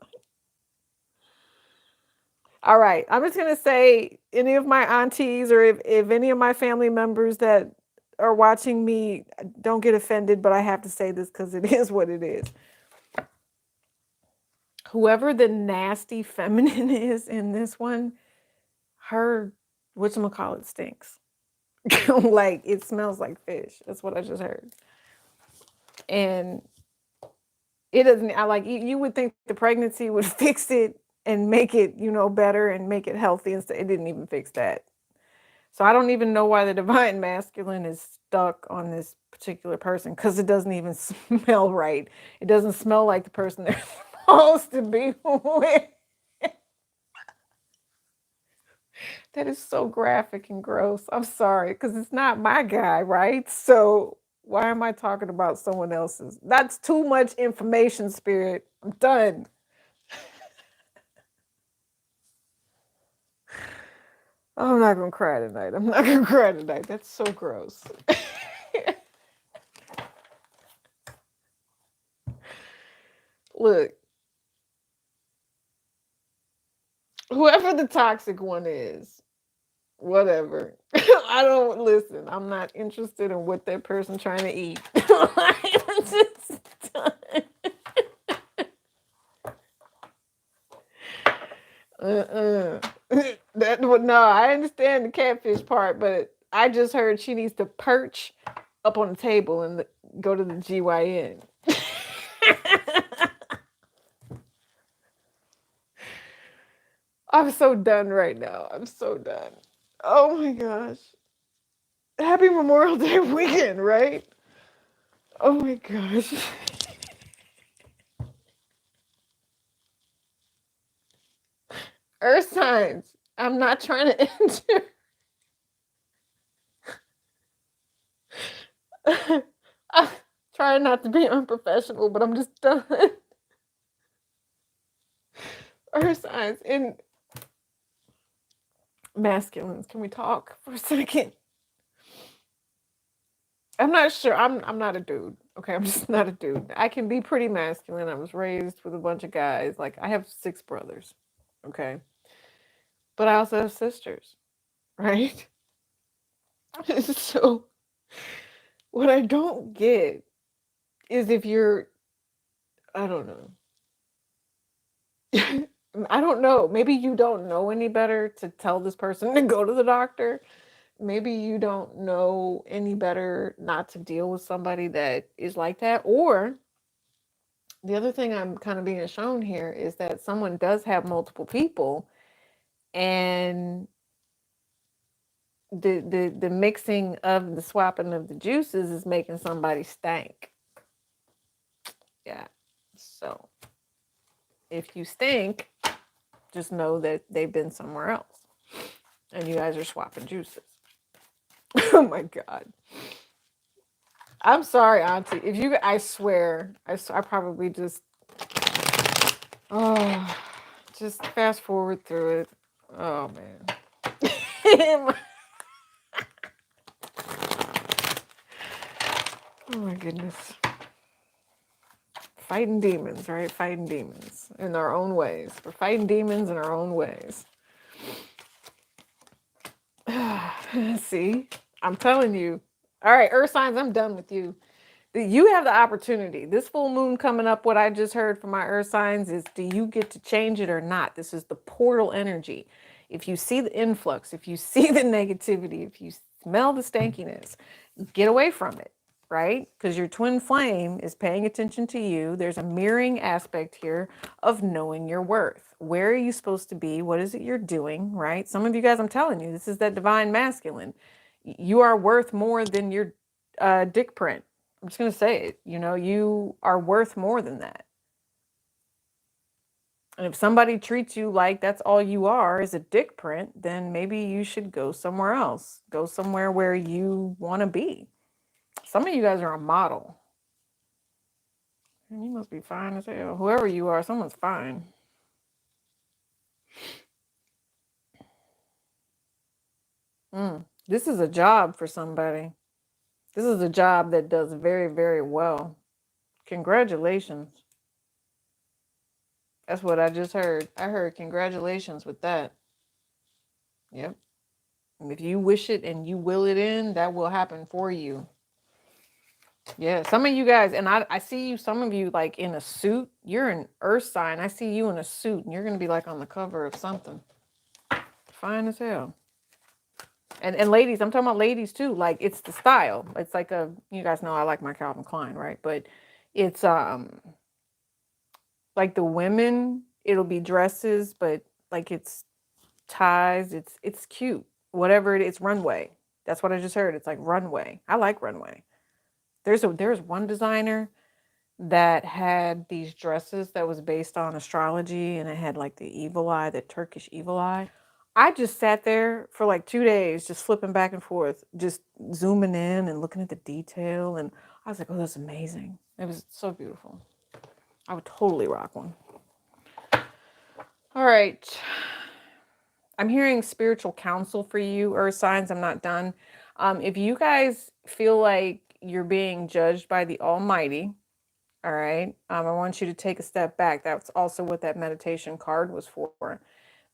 All right, I'm just gonna say any of my aunties or if any of my family members that are watching me, don't get offended, but I have to say this because it is what it is. Whoever the nasty feminine is in this one, her whatchamacallit stinks. Like it smells like fish. That's what I just heard. And it doesn't, I like you would think the pregnancy would fix it and make it, better and make it healthy, and it didn't even fix that. So I don't even know why the divine masculine is stuck on this particular person, because it doesn't even smell right. It doesn't smell like the person they're supposed to be with. That is so graphic and gross. I'm sorry, because it's not my guy, right? So why am I talking about someone else's? That's too much information, spirit. I'm done. I'm not gonna cry tonight. I'm not gonna cry tonight. That's so gross. Look, whoever the toxic one is, whatever. I don't listen. I'm not interested in what that person's trying to eat. I'm just done. No, I understand the catfish part, but I just heard she needs to perch up on the table and go to the GYN. I'm so done right now. I'm so done. Oh my gosh. Happy Memorial Day weekend, right? Oh my gosh. Earth signs. I'm not trying to enter. I'm trying not to be unprofessional, but I'm just done. Earth signs and masculines. Can we talk for a second? I'm not sure. I'm not a dude. Okay, I'm just not a dude. I can be pretty masculine. I was raised with a bunch of guys. Like I have 6 brothers. Okay. But I also have sisters, right? So what I don't get is if you're, I don't know. I don't know. Maybe you don't know any better to tell this person to go to the doctor. Maybe you don't know any better not to deal with somebody that is like that. Or the other thing I'm kind of being shown here is that someone does have multiple people, and the mixing of the swapping of the juices is making somebody stank. Yeah. So if you stink, just know that they've been somewhere else and you guys are swapping juices. Oh my God. I'm sorry, Auntie. If you, I swear, I probably just, oh, just fast forward through it. Oh man. Oh my goodness. Fighting demons, right? Fighting demons in our own ways. We're fighting demons in our own ways. See, I'm telling you. All right, Earth signs, I'm done with you. You have the opportunity. This full moon coming up, what I just heard from my Earth signs is, do you get to change it or not? This is the portal energy. If you see the influx, if you see the negativity, if you smell the stankiness, get away from it, right? Because your twin flame is paying attention to you. There's a mirroring aspect here of knowing your worth. Where are you supposed to be? What is it you're doing, right? Some of you guys, I'm telling you, this is that divine masculine. You are worth more than your dick print. I'm just going to say it. You are worth more than that. And if somebody treats you like that's all you are is a dick print, then maybe you should go somewhere else. Go somewhere where you want to be. Some of you guys are a model. And you must be fine as hell. Whoever you are, someone's fine. This is a job for somebody. This is a job that does very, very well. Congratulations. That's what I just heard. I heard congratulations with that. Yep. And if you wish it and you will it in, that will happen for you. Yeah, some of you guys, and I see you, some of you like in a suit. You're an earth sign. I see you in a suit, and you're going to be like on the cover of something. Fine as hell. And ladies, I'm talking about ladies too. Like it's the style. It's like you guys know I like my Calvin Klein, right? But it's like the women, it'll be dresses, but like it's ties. It's cute. Whatever it is, runway. That's what I just heard. It's like runway. I like runway. There's one designer that had these dresses that was based on astrology, and it had like the evil eye, the Turkish evil eye. I just sat there for like 2 days, just flipping back and forth, just zooming in and looking at the detail. And I was like, oh, that's amazing. It was so beautiful. I would totally rock one. All right. I'm hearing spiritual counsel for you, Earth signs. I'm not done. If you guys feel like you're being judged by the Almighty, all right, I want you to take a step back. That's also what that meditation card was for.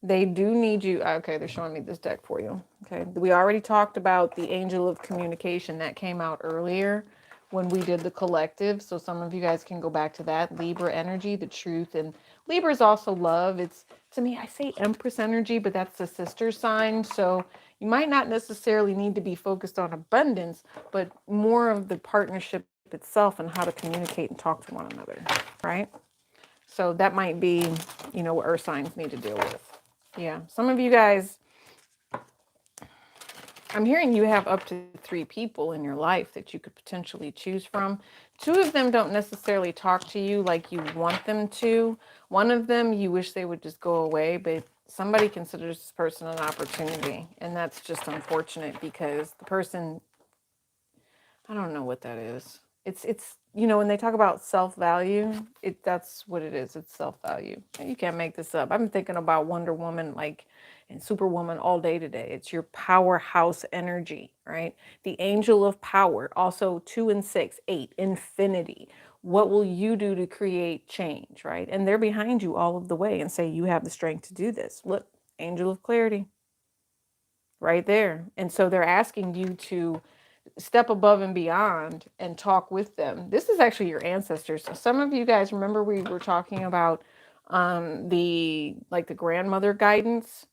They do need you. Okay, they're showing me this deck for you. Okay, we already talked about the angel of communication that came out earlier when we did the collective. So some of you guys can go back to that. Libra energy, the truth. And Libra is also love. It's, to me, I say Empress energy, but that's the sister sign. So you might not necessarily need to be focused on abundance, but more of the partnership itself and how to communicate and talk to one another, right? So that might be, what earth signs need to deal with. Yeah, some of you guys, I'm hearing you have up to 3 people in your life that you could potentially choose from. 2 of them don't necessarily talk to you like you want them to. One of them, you wish they would just go away, but somebody considers this person an opportunity. And that's just unfortunate because the person, I don't know what that is. It's when they talk about self-value, that's what it is. It's self-value. You can't make this up. I've been thinking about Wonder Woman and Superwoman all day today. It's your powerhouse energy, right? The angel of power, also 2 and 6, 8, infinity. What will you do to create change, right? And they're behind you all of the way and say you have the strength to do this. Look, angel of clarity right there. And so they're asking you to step above and beyond and talk with them. This is actually your ancestors. So some of you guys remember we were talking about the grandmother guidance.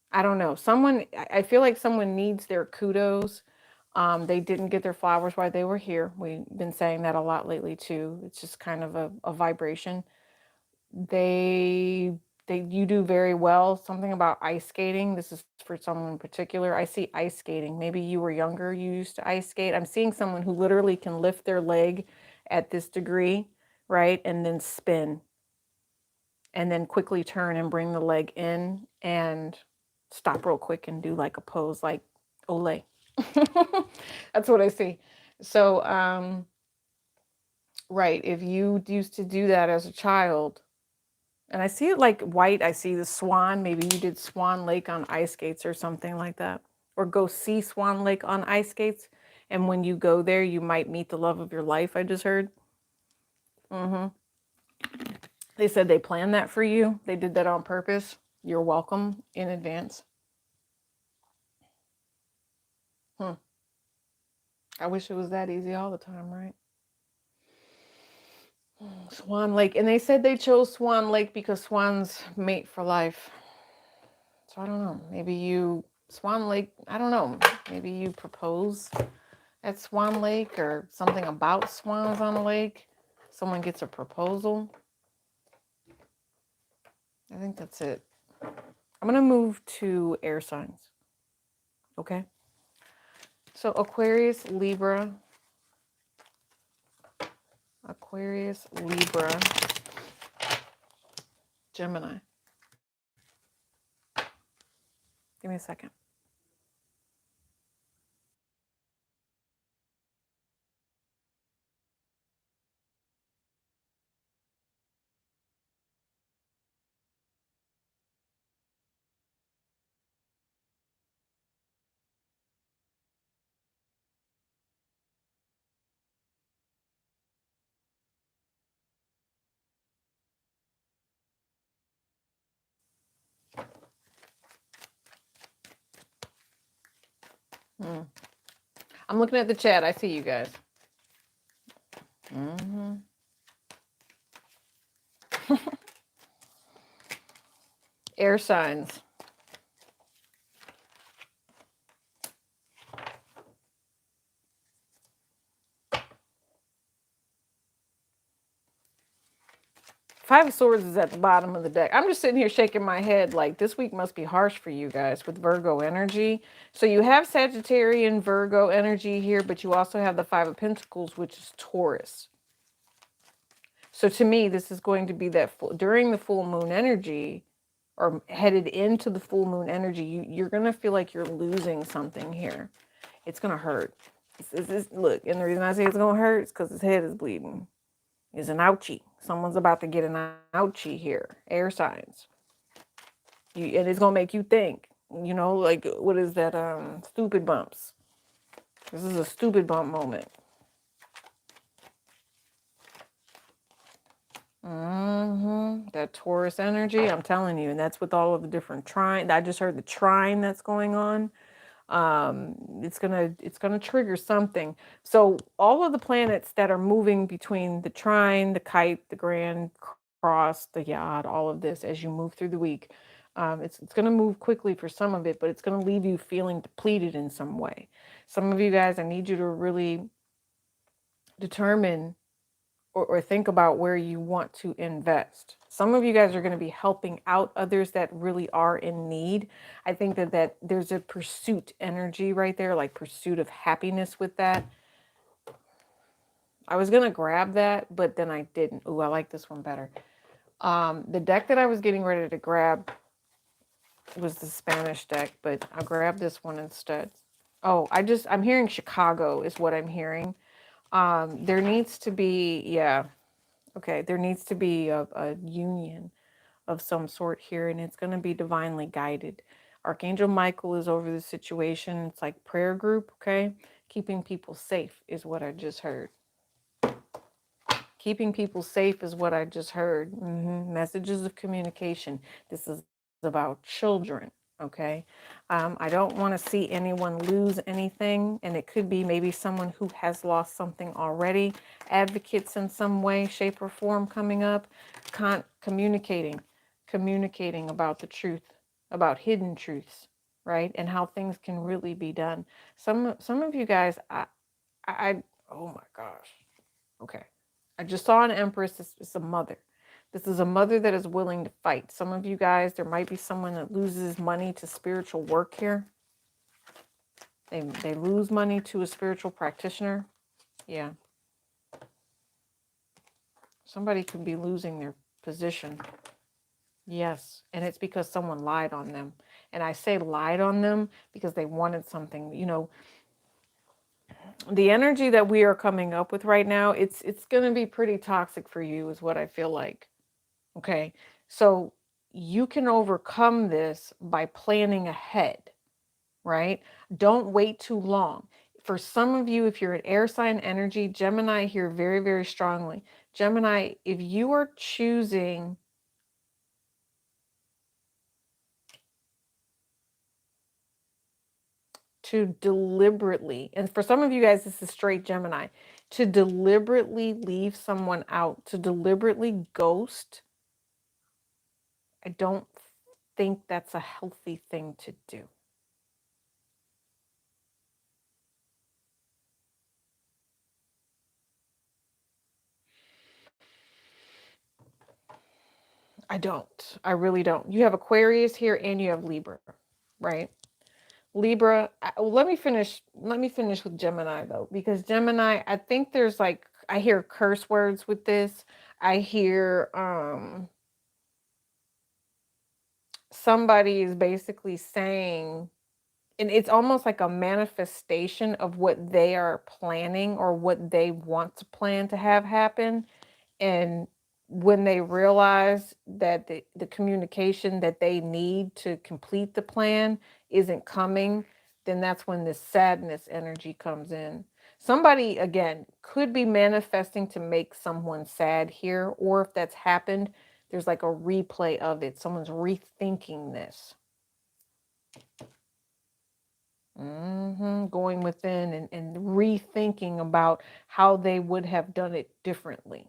I don't know. I feel like someone needs their kudos. They didn't get their flowers while they were here. We've been saying that a lot lately too. It's just kind of a vibration. They you do very well. Something about ice skating. This is for someone in particular. I see ice skating. Maybe you were younger, you used to ice skate. I'm seeing someone who literally can lift their leg at this degree, right? And then spin. And then quickly turn and bring the leg in and stop real quick and do like a pose like Olay. That's what I see. So, right, if you used to do that as a child, and I see it like white. I see the swan. Maybe you did Swan Lake on ice skates or something like that. Or go see Swan Lake on ice skates. And when you go there, you might meet the love of your life, I just heard. They said they planned that for you. They did that on purpose. You're welcome in advance. I wish it was that easy all the time, right? Swan Lake. And they said they chose Swan Lake because swans mate for life. So I don't know. Maybe Swan Lake, I don't know. Maybe you propose at Swan Lake or something about swans on a lake. Someone gets a proposal. I think that's it. I'm going to move to air signs. Okay. So Aquarius, Libra. Aquarius, Libra. Gemini. Give me a second. Mm. I'm looking at the chat. I see you guys. Mm-hmm. Air signs. Five of Swords is at the bottom of the deck. I'm just sitting here shaking my head like this week must be harsh for you guys with Virgo energy. So you have Sagittarian Virgo energy here, but you also have the Five of Pentacles, which is Taurus. So to me, this is going to be that during the full moon energy or headed into the full moon energy, you're going to feel like you're losing something here. It's going to hurt. Look, and the reason I say it's going to hurt is because his head is bleeding. It's an ouchie. Someone's about to get an ouchie here. Air signs. And it's going to make you think, you know, like, what is that? Stupid bumps. This is a stupid bump moment. That Taurus energy, I'm telling you, and that's with all of the different trine. I just heard the trine that's going on. It's gonna trigger something. So all of the planets that are moving between the trine, the kite, the grand cross, the yod, all of this as you move through the week, it's gonna move quickly for some of it, but it's gonna leave you feeling depleted in some way. Some of you guys, I need you to really determine or think about where you want to invest. Some of you guys are going to be helping out others that really are in need. I think that there's a pursuit energy right there, like pursuit of happiness with that. I was going to grab that, but then I didn't. Ooh, I like this one better. The deck that I was getting ready to grab was the Spanish deck, but I'll grab this one instead. Oh, I'm hearing Chicago is what I'm hearing. There needs to be, yeah. Okay, there needs to be a union of some sort here, and it's going to be divinely guided. Archangel Michael is over the situation. It's like prayer group, okay? Keeping people safe is what I just heard. Keeping people safe is what I just heard. Messages of communication. This is about children, okay? I don't want to see anyone lose anything, and it could be maybe someone who has lost something already. Advocates in some way, shape, or form coming up. Communicating about the truth, about hidden truths, right? And how things can really be done. Some of you guys, oh my gosh. Okay. I just saw an Empress. It's a mother. This is a mother that is willing to fight. Some of you guys, there might be someone that loses money to spiritual work here. They lose money to a spiritual practitioner. Yeah. Somebody could be losing their position. Yes. And it's because someone lied on them. And I say lied on them because they wanted something. You know, the energy that we are coming up with right now, it's going to be pretty toxic for you is what I feel like. Okay, so you can overcome this by planning ahead, right? Don't wait too long. For some of you, if you're an air sign energy, Gemini here very, very strongly. Gemini, if you are choosing to deliberately, and for some of you guys, this is straight Gemini, to deliberately leave someone out, to deliberately ghost, I don't think that's a healthy thing to do. I don't. I really don't. You have Aquarius here and you have Libra, right? Libra, let me finish. Let me finish with Gemini though, because Gemini, I think there's like I hear curse words with this. I hear somebody is basically saying, and it's almost like a manifestation of what they are planning or what they want to plan to have happen. And when they realize that the communication that they need to complete the plan isn't coming, then that's when this sadness energy comes in. Somebody, again, could be manifesting to make someone sad here, or if that's happened, there's like a replay of it. Someone's rethinking this. Going within and rethinking about how they would have done it differently.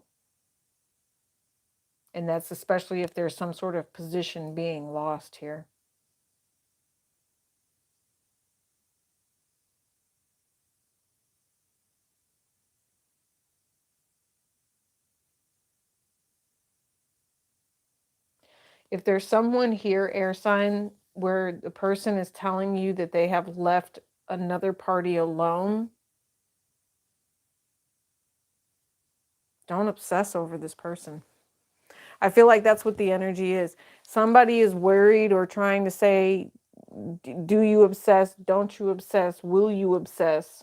And that's especially if there's some sort of position being lost here. If there's someone here, air sign, where the person is telling you that they have left another party alone, don't obsess over this person. I feel like that's what the energy is. Somebody is worried or trying to say, do you obsess? Don't you obsess? Will you obsess?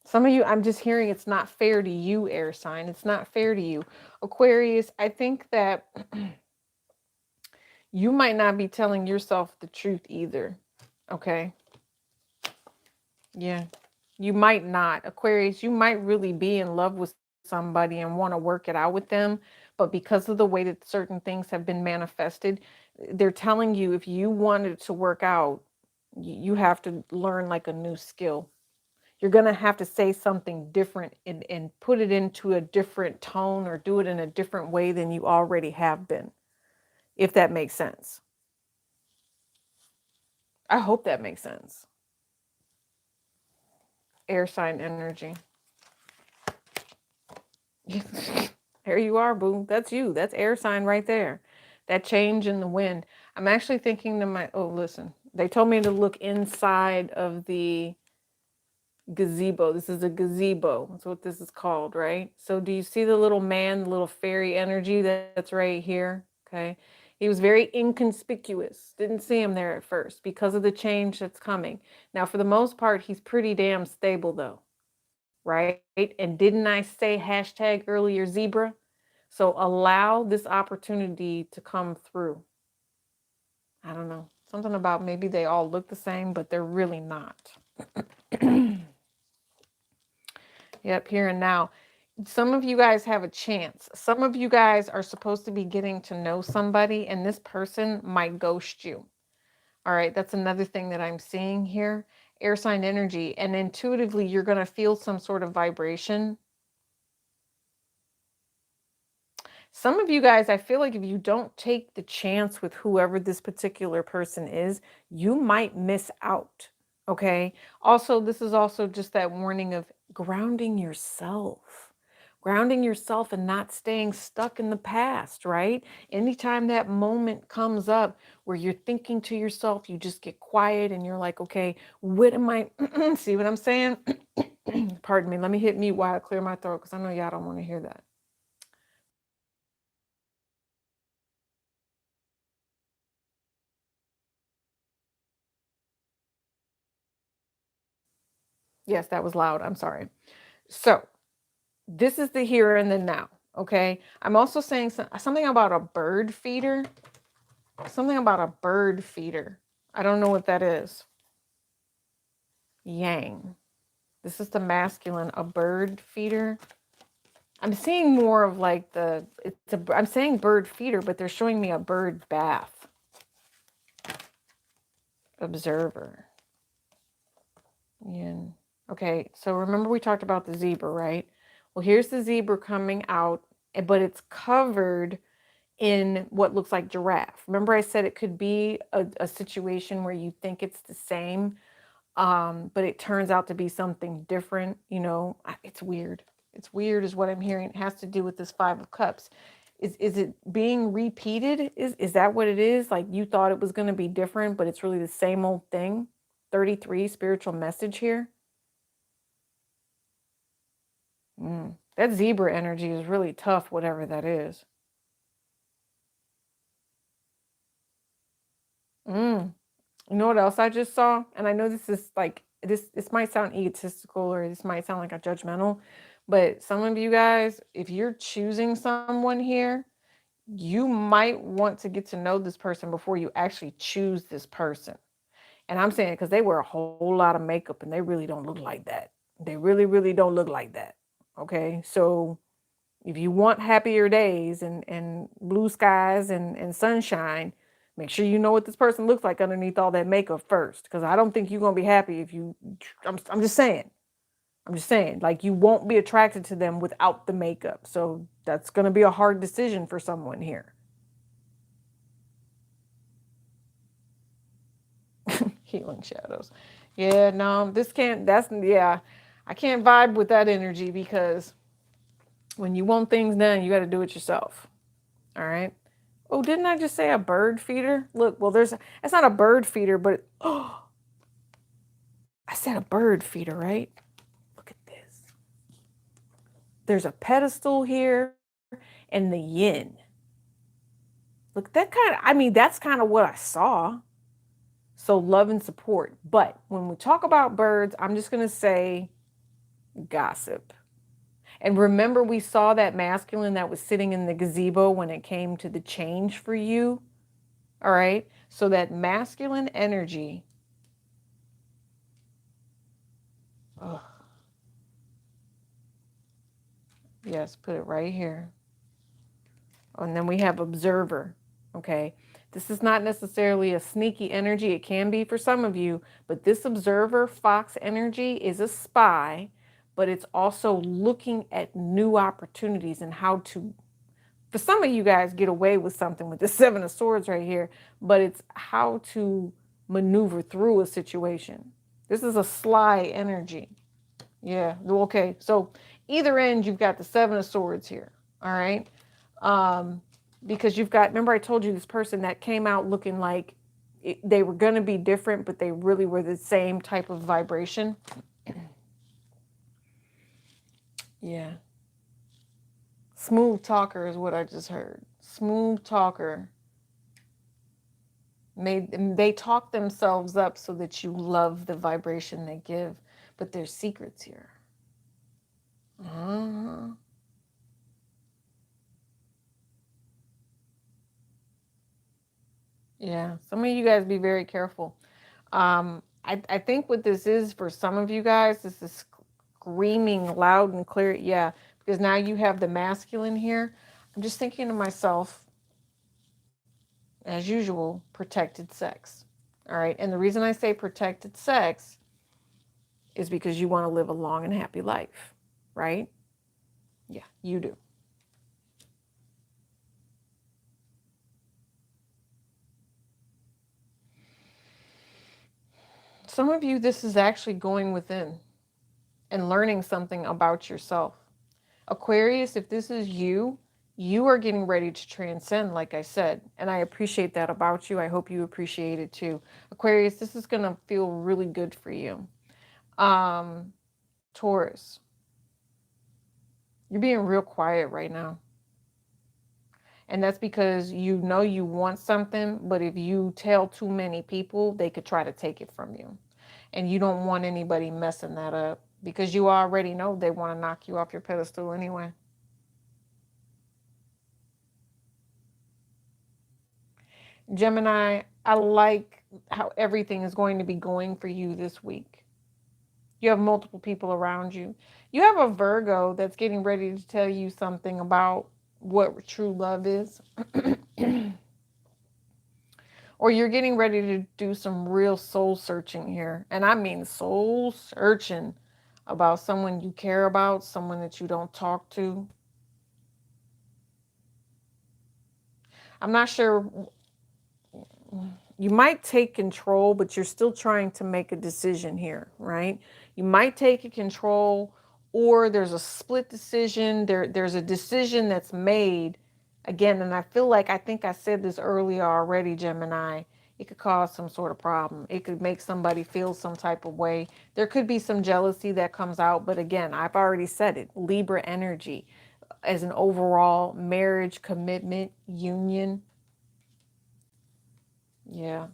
Some of you, I'm just hearing it's not fair to you, air sign. It's not fair to you. Aquarius, I think that you might not be telling yourself the truth either. Okay. Yeah. You might not. Aquarius, you might really be in love with somebody and want to work it out with them. But because of the way that certain things have been manifested, they're telling you if you want it to work out, you have to learn like a new skill. You're going to have to say something different and put it into a different tone or do it in a different way than you already have been, if that makes sense. I hope that makes sense. Air sign energy. There you are, boo. That's you. That's air sign right there. That change in the wind. I'm actually thinking to listen, they told me to look inside of the gazebo. This is a gazebo. That's what this is called, right? So do you see the little man, the little fairy energy that's right here? Okay. He was very inconspicuous. Didn't see him there at first because of the change that's coming. Now, for the most part, he's pretty damn stable though, right? And didn't I say hashtag earlier zebra? So allow this opportunity to come through. I don't know. Something about maybe they all look the same, but they're really not. Yep, here and now. Some of you guys have a chance. Some of you guys are supposed to be getting to know somebody, and this person might ghost you. All right, that's another thing that I'm seeing here. Air sign energy, and intuitively, you're going to feel some sort of vibration. Some of you guys, I feel like if you don't take the chance with whoever this particular person is, you might miss out. Okay. Also, this is also just that warning of grounding yourself. Grounding yourself and not staying stuck in the past, right? Anytime that moment comes up where you're thinking to yourself, you just get quiet and you're like, okay, what am I? See what I'm saying? Pardon me. Let me hit mute while I clear my throat because I know y'all don't want to hear that. Yes, that was loud. I'm sorry. So this is the here and the now. Okay. I'm also saying something about a bird feeder. Something about a bird feeder. I don't know what that is. Yang. This is the masculine, a bird feeder. I'm seeing more of like I'm saying bird feeder, but they're showing me a bird bath. Observer. Yin. Okay, so remember we talked about the zebra, right? Well, here's the zebra coming out, but it's covered in what looks like giraffe. Remember I said it could be a situation where you think it's the same, but it turns out to be something different. You know, it's weird. It's weird is what I'm hearing. It has to do with this Five of Cups. Is it being repeated? Is that what it is? Like you thought it was going to be different, but it's really the same old thing? 33, spiritual message here. That zebra energy is really tough, whatever that is. Mm. You know what else I just saw? And I know this is like this might sound egotistical or this might sound like a judgmental, but some of you guys, if you're choosing someone here, you might want to get to know this person before you actually choose this person. And I'm saying because they wear a whole lot of makeup and they really don't look like that. They really, really don't look like that. Okay. So if you want happier days and blue skies and sunshine, make sure you know what this person looks like underneath all that makeup first. Because I don't think you're going to be happy if you, I'm just saying. I'm just saying, like, you won't be attracted to them without the makeup. So that's going to be a hard decision for someone here. Healing shadows. Yeah, no, this can't, yeah, I can't vibe with that energy because when you want things done, you got to do it yourself. All right. Oh, didn't I just say a bird feeder? Look, well, it's not a bird feeder, but oh, I said a bird feeder, right? Look at this. There's a pedestal here and the yin. Look, that's kind of what I saw. So love and support. But when we talk about birds, I'm just going to say gossip. And remember, we saw that masculine that was sitting in the gazebo when it came to the change for you. All right. So that masculine energy. Oh, yes, put it right here. And then we have observer. Okay. This is not necessarily a sneaky energy. It can be for some of you, but this observer fox energy is a spy, but it's also looking at new opportunities and how to, for some of you guys, get away with something with the Seven of Swords right here, but it's how to maneuver through a situation. This is a sly energy. Yeah. Okay. So either end, you've got the Seven of Swords here. All right. Because you've got, remember I told you this person that came out looking like they were going to be different, but they really were the same type of vibration. Yeah. Smooth talker is what I just heard. Smooth talker. They talk themselves up so that you love the vibration they give, but there's secrets here. Uh-huh. Yeah, some of you guys be very careful. I think what this is for some of you guys, this is screaming loud and clear. Yeah, because now you have the masculine here. I'm just thinking to myself, as usual, protected sex. All right. And the reason I say protected sex is because you want to live a long and happy life, right? Yeah, you do. Some of you, this is actually going within and learning something about yourself. Aquarius, if this is you, you are getting ready to transcend, like I said. And I appreciate that about you. I hope you appreciate it too. Aquarius, this is going to feel really good for you. Um, Taurus, you're being real quiet right now. And that's because you know you want something, but if you tell too many people, they could try to take it from you. And you don't want anybody messing that up because you already know they want to knock you off your pedestal anyway. Gemini, I like how everything is going to be going for you this week. You have multiple people around you. You have a Virgo that's getting ready to tell you something about what true love is. Or you're getting ready to do some real soul searching here. And I mean soul searching about someone you care about, someone that you don't talk to. I'm not sure. You might take control, but you're still trying to make a decision here, right? You might take a control, or there's a split decision. There's a decision that's made again, and I think I said this earlier already, Gemini. It could cause some sort of problem. It could make somebody feel some type of way. There could be some jealousy that comes out, but again, I've already said it. Libra energy as an overall marriage, commitment, union. Yeah.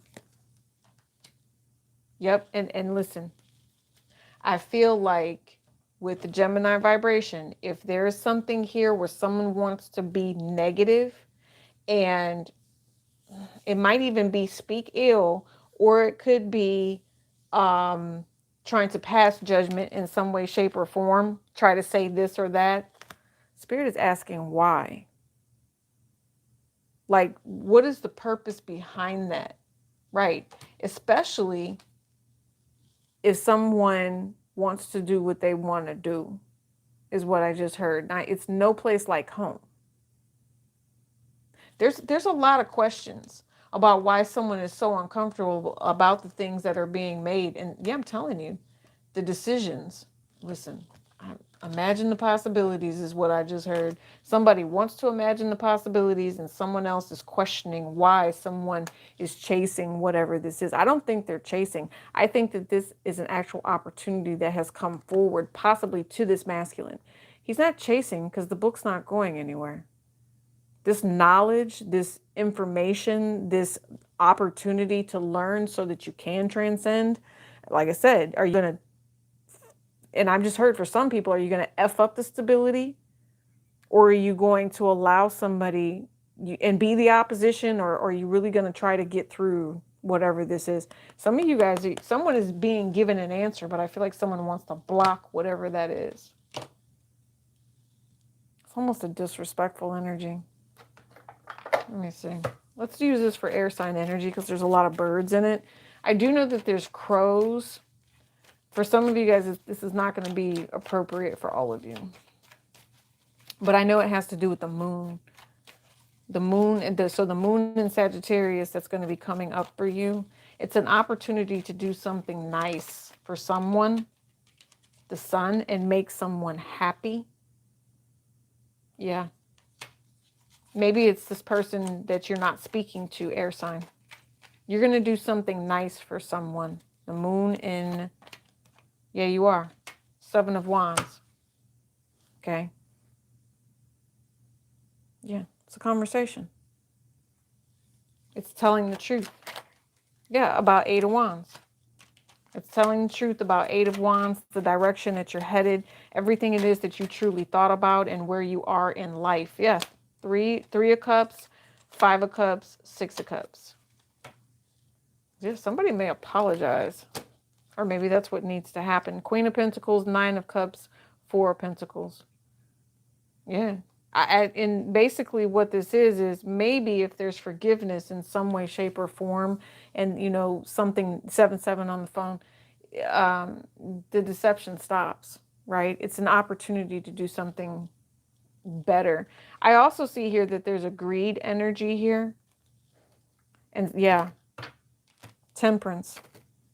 Yep. And listen, I feel like with the Gemini vibration, if there is something here where someone wants to be negative, and it might even be speak ill, or it could be trying to pass judgment in some way, shape, or form, try to say this or that. Spirit is asking why. Like, what is the purpose behind that? Right. Especially if someone wants to do what they want to do, is what I just heard. Now, it's no place like home. There's a lot of questions about why someone is so uncomfortable about the things that are being made. And yeah, I'm telling you, the decisions. Listen, imagine the possibilities is what I just heard. Somebody wants to imagine the possibilities, and someone else is questioning why someone is chasing whatever this is. I don't think they're chasing. I think that this is an actual opportunity that has come forward, possibly to this masculine. He's not chasing because the book's not going anywhere. This knowledge, this information, this opportunity to learn so that you can transcend. Like I said, are you going to, and I've just heard for some people, are you going to F up the stability, or are you going to allow somebody and be the opposition, or are you really going to try to get through whatever this is? Some of you guys, someone is being given an answer, but I feel like someone wants to block whatever that is. It's almost a disrespectful energy. Let me see. Let's use this for air sign energy because there's a lot of birds in it. I do know that there's crows. For some of you guys, this is not going to be appropriate for all of you. But I know it has to do with the moon. The moon, so the moon in Sagittarius that's going to be coming up for you. It's an opportunity to do something nice for someone, the sun, and make someone happy. Yeah. Maybe it's this person that you're not speaking to, air sign. You're going to do something nice for someone. The moon in, yeah, you are. 7 of Wands. Okay. Yeah, it's a conversation. It's telling the truth. Yeah, about 8 of Wands. It's telling the truth about 8 of Wands, the direction that you're headed, everything it is that you truly thought about and where you are in life. Yeah, 3 of Cups, 5 of Cups, 6 of Cups. Yeah, somebody may apologize. Or maybe that's what needs to happen. Queen of Pentacles, 9 of Cups, 4 of Pentacles. Yeah. And basically what this is maybe if there's forgiveness in some way, shape, or form, and, you know, something, 7-7 on the phone, the deception stops, right? It's an opportunity to do something better. I also see here that there's a greed energy here. And yeah, Temperance.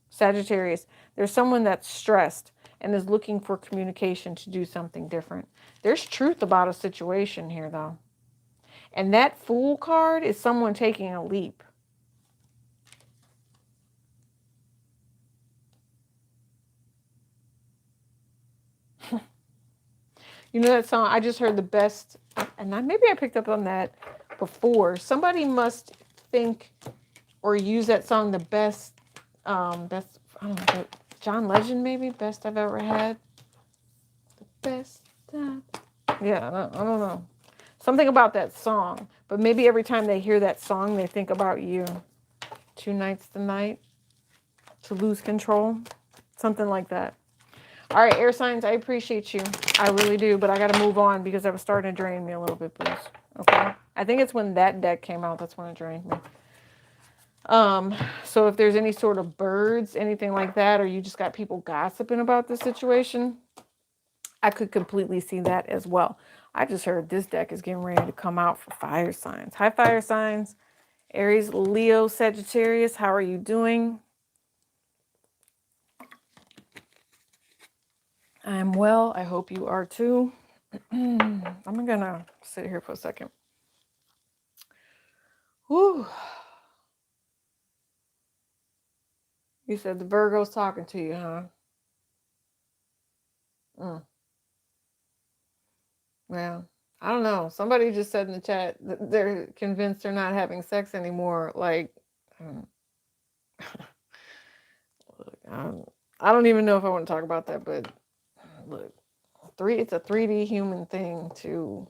Sagittarius, there's someone that's stressed and is looking for communication to do something different. There's truth about a situation here, though. And that Fool card is someone taking a leap. You know that song? I just heard the best, and maybe I picked up on that before. Somebody must think or use that song, the best, best, I don't know, John Legend maybe, best I've ever had. The best time. Yeah, I don't know. Something about that song. But maybe every time they hear that song, they think about you. 2 nights the night. To lose control. Something like that. All right, air signs, I appreciate you. I really do. But I got to move on because it was starting to drain me a little bit, please. Okay? I think it's when that deck came out. That's when it drained me. So if there's any sort of birds, anything like that, or you just got people gossiping about the situation, I could completely see that as well. I just heard this deck is getting ready to come out for fire signs. Hi, fire signs. Aries, Leo, Sagittarius, how are you doing? I'm well. I hope you are too. I'm going to sit here for a second. Whew. You said the Virgo's talking to you, huh? Well, I don't know. Somebody just said in the chat that they're convinced they're not having sex anymore. Like, look, I don't even know if I want to talk about that, but look, it's a 3D human thing to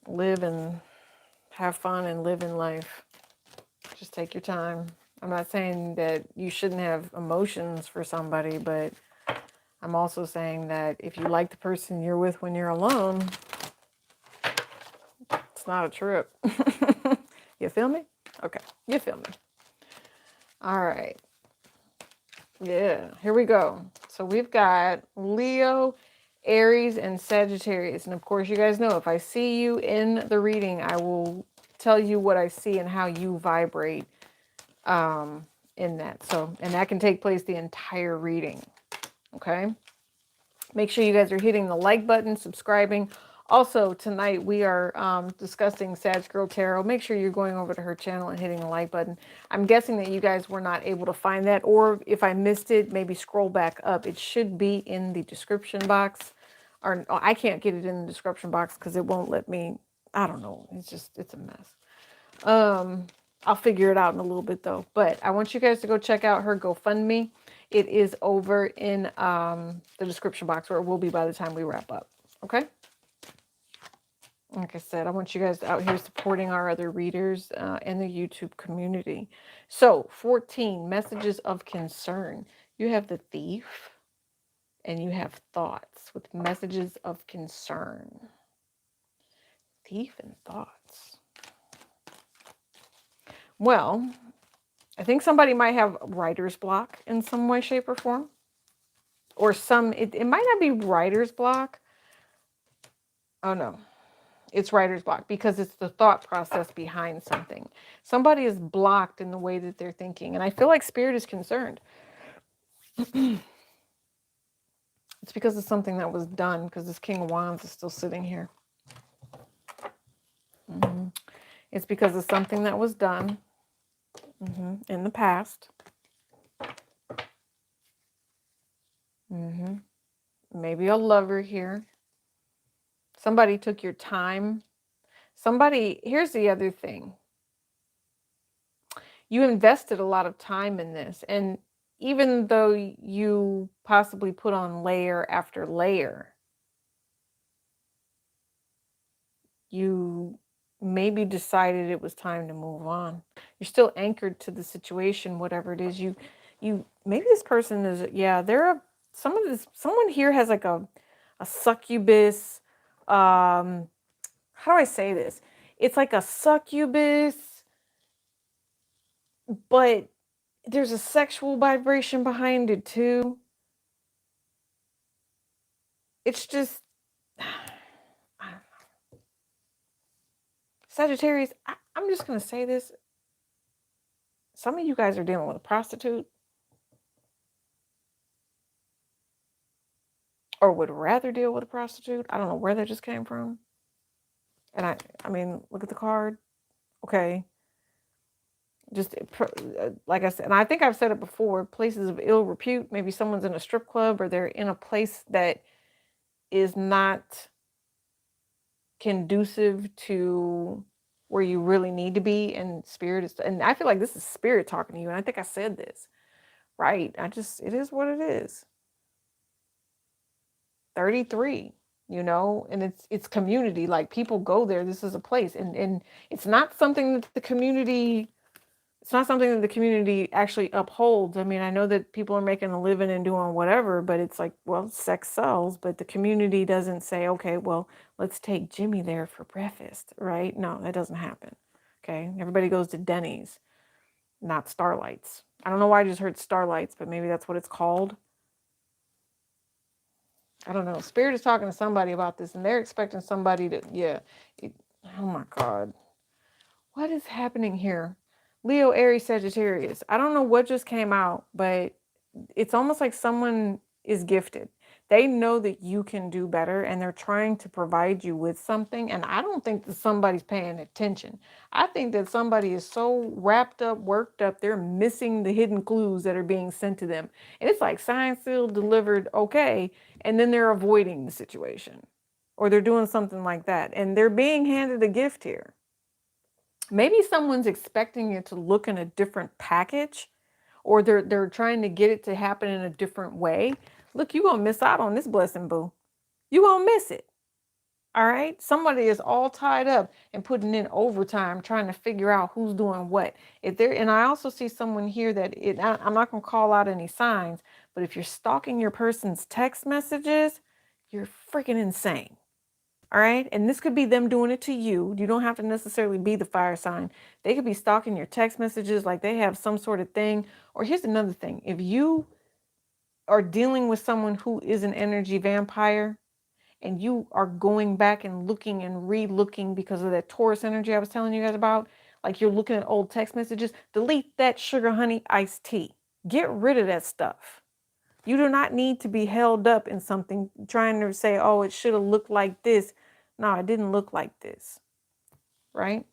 live and have fun and live in life. Just take your time. I'm not saying that you shouldn't have emotions for somebody, but I'm also saying that if you like the person you're with when you're alone, it's not a trip. You feel me? Okay, you feel me. All right. Yeah, here we go. So we've got Leo, Aries, and Sagittarius. And of course, you guys know if I see you in the reading, I will tell you what I see and how you vibrate in that. So, and that can take place the entire reading. Okay. Make sure you guys are hitting the like button, subscribing. Also, tonight we are discussing Sag Girl Tarot. Make sure you're going over to her channel and hitting the like button. I'm guessing that you guys were not able to find that, or if I missed it, maybe scroll back up. It should be in the description box. Or I can't get it in the description box because it won't let me. I don't know. It's a mess. I'll figure it out in a little bit though. But I want you guys to go check out her GoFundMe. It is over in the description box, where it will be by the time we wrap up. Okay? Like I said, I want you guys out here supporting our other readers and the YouTube community. So, 14, messages of concern. You have the Thief and you have Thoughts with messages of concern. Thief and Thoughts. Well, I think somebody might have writer's block in some way, shape, or form. Or it might not be writer's block. Oh no, it's writer's block because it's the thought process behind something. Somebody is blocked in the way that they're thinking. And I feel like Spirit is concerned. It's because of something that was done, because this King of Wands is still sitting here. It's because of something that was done in the past. Maybe a lover here. Somebody took your time. Here's the other thing. You invested a lot of time in this. And even though you possibly put on layer after layer, you maybe decided it was time to move on. You're still anchored to the situation, whatever it is. Maybe this person is, someone here has like a succubus. How do I say this? It's like a succubus, but there's a sexual vibration behind it too. It's just, I don't know. Sagittarius, I'm just going to say this. Some of you guys are dealing with a prostitute, or would rather deal with a prostitute. I don't know where that just came from. And I mean, look at the card. Okay. Just like I said, and I think I've said it before, places of ill repute. Maybe someone's in a strip club, or they're in a place that is not conducive to where you really need to be. And Spirit is, and I feel like this is Spirit talking to you. And I think I said this, right? It is what it is. 33, and it's community. Like, people go there. This is a place, and it's not something that the community actually upholds. I mean, I know that people are making a living and doing whatever, but it's like, well, sex sells, but the community doesn't say, okay, well, let's take Jimmy there for breakfast, right? No, that doesn't happen. Okay, everybody goes to Denny's, not Starlights. I don't know why I just heard Starlights, but maybe that's what it's called. I don't know. Spirit is talking to somebody about this, and they're expecting somebody to, oh my God. What is happening here? Leo, Aries, Sagittarius. I don't know what just came out, but it's almost like someone is gifted. They know that you can do better, and they're trying to provide you with something. And I don't think that somebody's paying attention. I think that somebody is so wrapped up, worked up, they're missing the hidden clues that are being sent to them. And it's like signed, sealed, delivered, okay. And then they're avoiding the situation, or they're doing something like that. And they're being handed a gift here. Maybe someone's expecting it to look in a different package, or they're trying to get it to happen in a different way, look, you're gonna miss out on this blessing, boo. You gonna miss it. All right. Somebody is all tied up and putting in overtime trying to figure out who's doing what. If there, and I also see someone here that I'm not going to call out any signs, but if you're stalking your person's text messages, you're freaking insane. All right. And this could be them doing it to you. You don't have to necessarily be the fire sign. They could be stalking your text messages like they have some sort of thing. Or here's another thing. If you are dealing with someone who is an energy vampire, and you are going back and looking and re-looking because of that Taurus energy I was telling you guys about, like you're looking at old text messages, delete that sugar honey iced tea. Get rid of that stuff. You do not need to be held up in something trying to say, oh, it should have looked like this. No, it didn't look like this, right?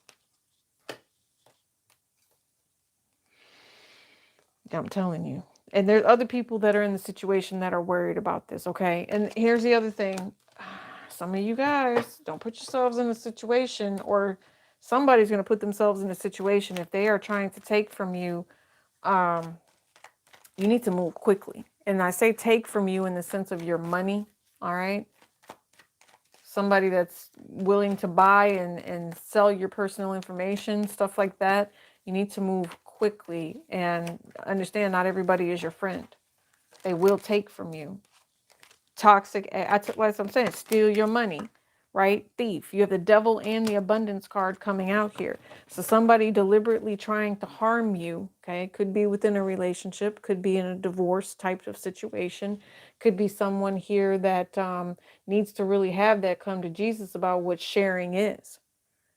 I'm telling you. And there's other people that are in the situation that are worried about this, okay? And here's the other thing. Some of you guys, don't put yourselves in a situation, or somebody's going to put themselves in a situation if they are trying to take from you. You need to move quickly. And I say take from you in the sense of your money, all right? Somebody that's willing to buy and sell your personal information, stuff like that. You need to move quickly and understand not everybody is your friend. They will take from you. Toxic, like I'm saying, steal your money, right? Thief. You have the devil and the abundance card coming out here. So somebody deliberately trying to harm you, okay? Could be within a relationship, could be in a divorce type of situation, could be someone here that needs to really have that come to Jesus about what sharing is.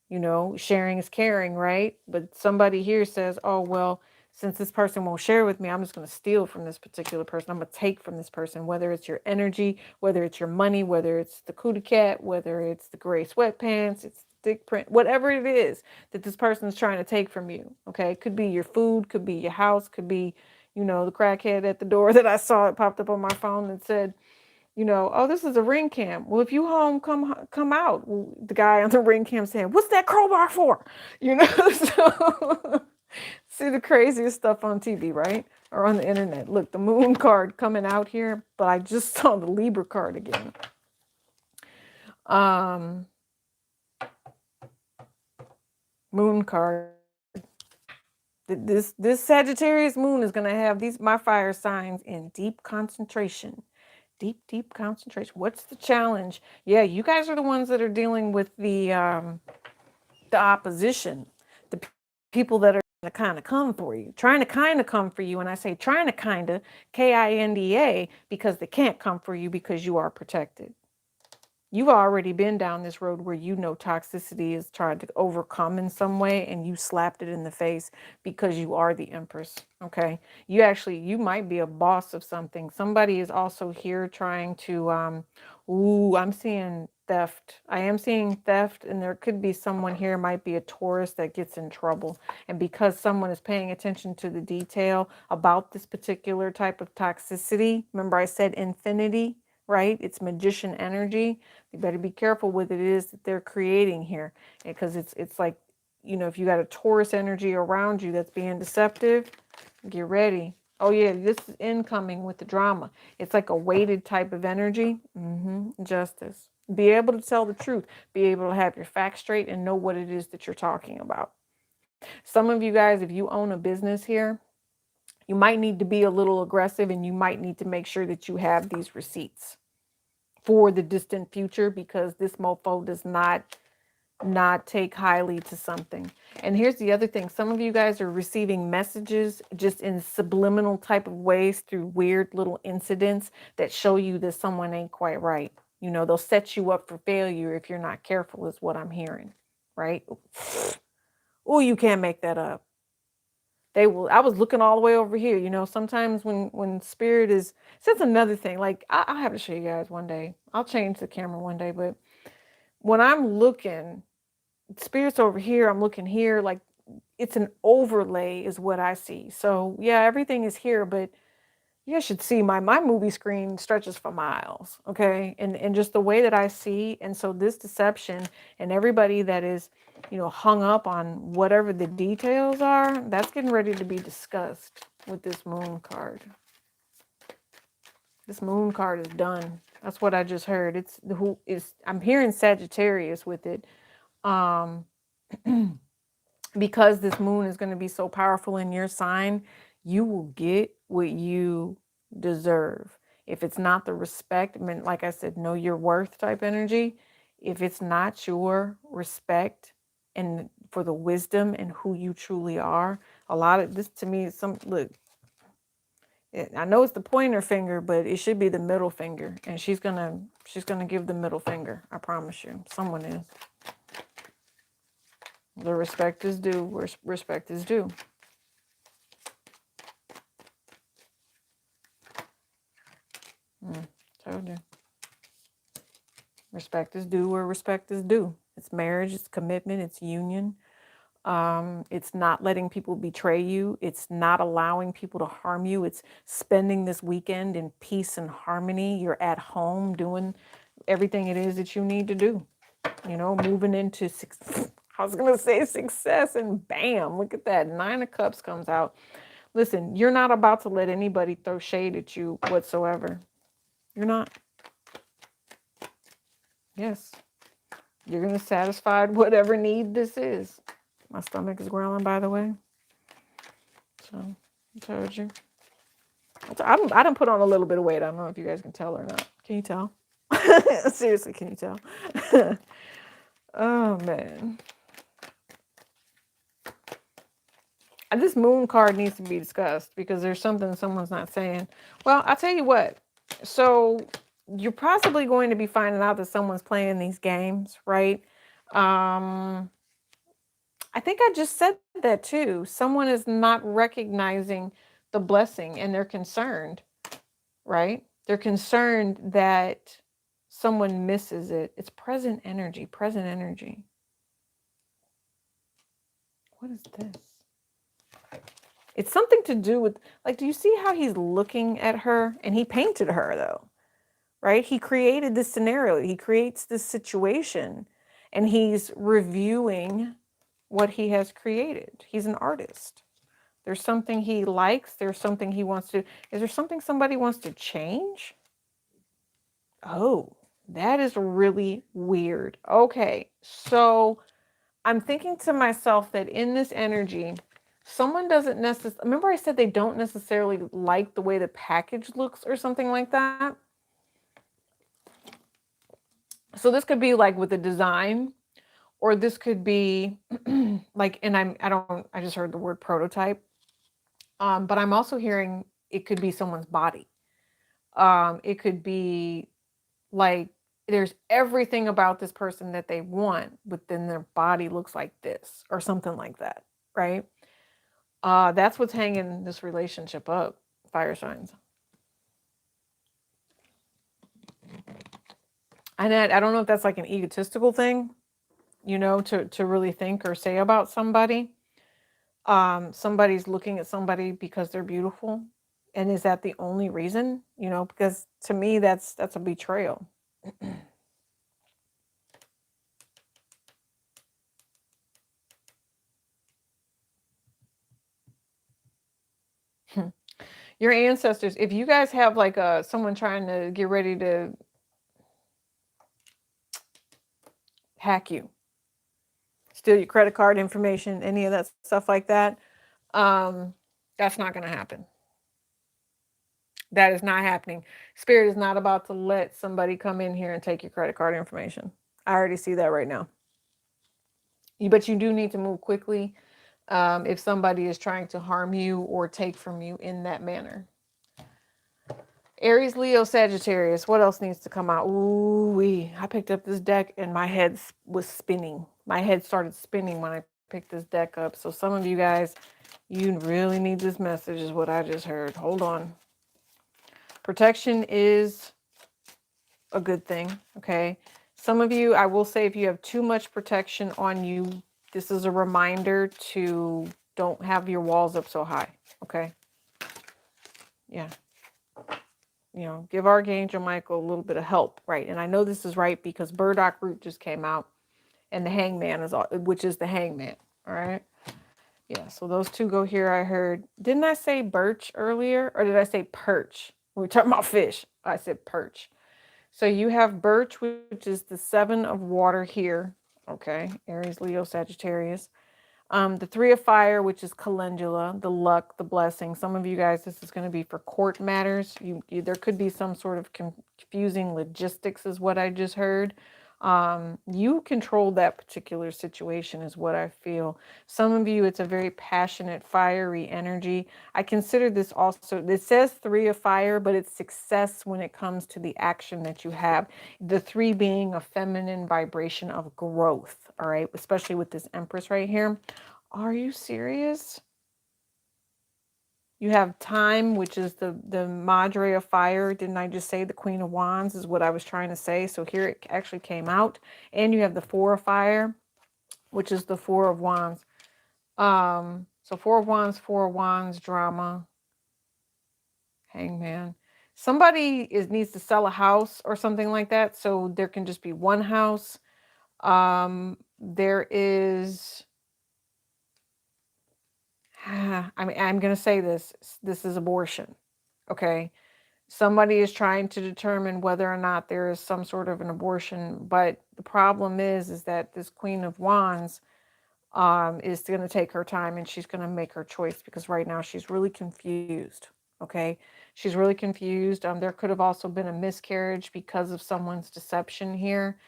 You know, sharing is caring, right? But somebody here says, oh, well, since this person won't share with me, I'm just going to steal from this particular person. I'm going to take from this person, whether it's your energy, whether it's your money, whether it's the cootie cat, whether it's the gray sweatpants, it's thick print, whatever it is that this person is trying to take from you. Okay. Could be your food, could be your house, could be, you know, the crackhead at the door that I saw, it popped up on my phone and said, you know, oh, this is a ring cam. Well, if you home, come out. Well, the guy on the ring cam saying, what's that crowbar for? You know, so see the craziest stuff on TV, right? Or on the internet. Look, the moon card coming out here, but I just saw the Libra card again. Moon card. This Sagittarius moon is going to have my fire signs in deep concentration. Deep concentration. What's the challenge? Yeah, you guys are the ones that are dealing with the opposition, the people that are kind of come for you, trying to kind of come for you. And I say trying to kind of, KINDA, because they can't come for you because you are protected. You've already been down this road where you know toxicity is tried to overcome in some way, and you slapped it in the face because you are the Empress. Okay. You might be a boss of something. Somebody is also here trying to, I'm seeing theft. I am seeing theft, and there could be someone here, might be a Taurus, that gets in trouble. And because someone is paying attention to the detail about this particular type of toxicity, remember I said infinity, right? It's magician energy. You better be careful what it is that they're creating here, because it's like, you know, if you got a Taurus energy around you that's being deceptive, get ready. Oh yeah, this is incoming with the drama. It's like a weighted type of energy. Justice. Be able to tell the truth. Be able to have your facts straight and know what it is that you're talking about. Some of you guys, if you own a business here, you might need to be a little aggressive, and you might need to make sure that you have these receipts for the distant future, because this mofo does not take highly to something. And here's the other thing. Some of you guys are receiving messages just in subliminal type of ways through weird little incidents that show you that someone ain't quite right. You know, they'll set you up for failure if you're not careful, is what I'm hearing, right? Oh, you can't make that up. They will. I was looking all the way over here. You know, sometimes when spirit is, so that's another thing. Like I'll have to show you guys one day. I'll change the camera one day. But when I'm looking, spirit's over here, I'm looking here. Like it's an overlay is what I see. So yeah, everything is here, but you guys should see my movie screen stretches for miles. Okay, and just the way that I see, and so this deception and everybody that is, you know, hung up on whatever the details are, that's getting ready to be discussed. with this moon card. This moon card is done. That's what I just heard. It's who is, I'm hearing Sagittarius with it. Um, because this moon is going to be so powerful in your sign, you will get what you deserve. If it's not the respect, I mean, like I said, know your worth type energy. If it's not your respect and for the wisdom and who you truly are, a lot of this to me is some, look, I know it's the pointer finger, but it should be the middle finger. And she's gonna give the middle finger. I promise you. Someone is. The respect is due where respect is due. Told you. Respect is due where respect is due. It's marriage, it's commitment, it's union. It's not letting people betray you. It's not allowing people to harm you. It's spending this weekend in peace and harmony. You're at home doing everything it is that you need to do. You know, moving into I was going to say success, and bam, look at that. 9 of Cups comes out. Listen, you're not about to let anybody throw shade at you whatsoever. You're not. Yes. You're going to satisfy whatever need this is. My stomach is growling, by the way. So, I told you. I done put on a little bit of weight. I don't know if you guys can tell or not. Can you tell? Seriously, can you tell? Oh, man. This moon card needs to be discussed because there's something someone's not saying. Well, I'll tell you what. So you're possibly going to be finding out that someone's playing these games, right? I think I just said that too. Someone is not recognizing the blessing and they're concerned, right? They're concerned that someone misses it. It's present energy, present energy. What is this? It's something to do with, like, do you see how he's looking at her? And he painted her, though, right? He created this scenario. He creates this situation, and he's reviewing what he has created. He's an artist. There's something he likes. There's something he wants to. Is there something somebody wants to change? Oh, that is really weird. Okay, so I'm thinking to myself that in this energy, someone doesn't necessarily, remember I said they don't necessarily like the way the package looks or something like that? So this could be like with the design, or this could be like, and I just heard the word prototype. But I'm also hearing it could be someone's body. It could be like there's everything about this person that they want, but then their body looks like this or something like that, right? That's what's hanging this relationship up, fire signs. And I don't know if that's like an egotistical thing, you know, to really think or say about somebody. Somebody's looking at somebody because they're beautiful. And is that the only reason? You know, because to me, that's a betrayal. Your ancestors, if you guys have like someone trying to get ready to hack you, steal your credit card information, any of that stuff like that, that's not going to happen. That is not happening. Spirit is not about to let somebody come in here and take your credit card information. I already see that right now. But you do need to move quickly if somebody is trying to harm you or take from you in that manner. Aries, Leo, Sagittarius. What else needs to come out? Ooh-wee. I picked up this deck and my head was spinning. My head started spinning when I picked this deck up. So some of you guys, you really need this message is what I just heard. Hold on. Protection is a good thing, okay? Some of you, I will say, if you have too much protection on you, this is a reminder to don't have your walls up so high, okay? Yeah. You know, give Archangel Michael a little bit of help, right? And I know this is right because burdock root just came out and the hangman is, which is the hangman, all right? Yeah, so those two go here. I heard, didn't I say birch earlier? Or did I say perch? We were talking about fish. I said perch. So you have birch, which is the 7 of water here. Okay, Aries, Leo, Sagittarius. The 3 of fire, which is calendula, the luck, the blessing. Some of you guys, this is going to be for court matters. There could be some sort of confusing logistics, is what I just heard. You control that particular situation, is what I feel. Some of you, it's a very passionate, fiery energy. I consider this also, it says 3 of fire, but it's success when it comes to the action that you have. The 3 being a feminine vibration of growth, all right, especially with this Empress right here. Are you serious? You have time, which is the Madre of fire. Didn't I just say the Queen of Wands is what I was trying to say? So here it actually came out. And you have the 4 of fire, which is the 4 of wands. So 4 of wands, 4 of wands, drama, hangman. Somebody needs to sell a house or something like that. So there can just be one house. There is, I mean, I'm going to say this. This is abortion. Okay. Somebody is trying to determine whether or not there is some sort of an abortion. But the problem is that this Queen of Wands is going to take her time and she's going to make her choice because right now she's really confused. Okay. She's really confused. There could have also been a miscarriage because of someone's deception here.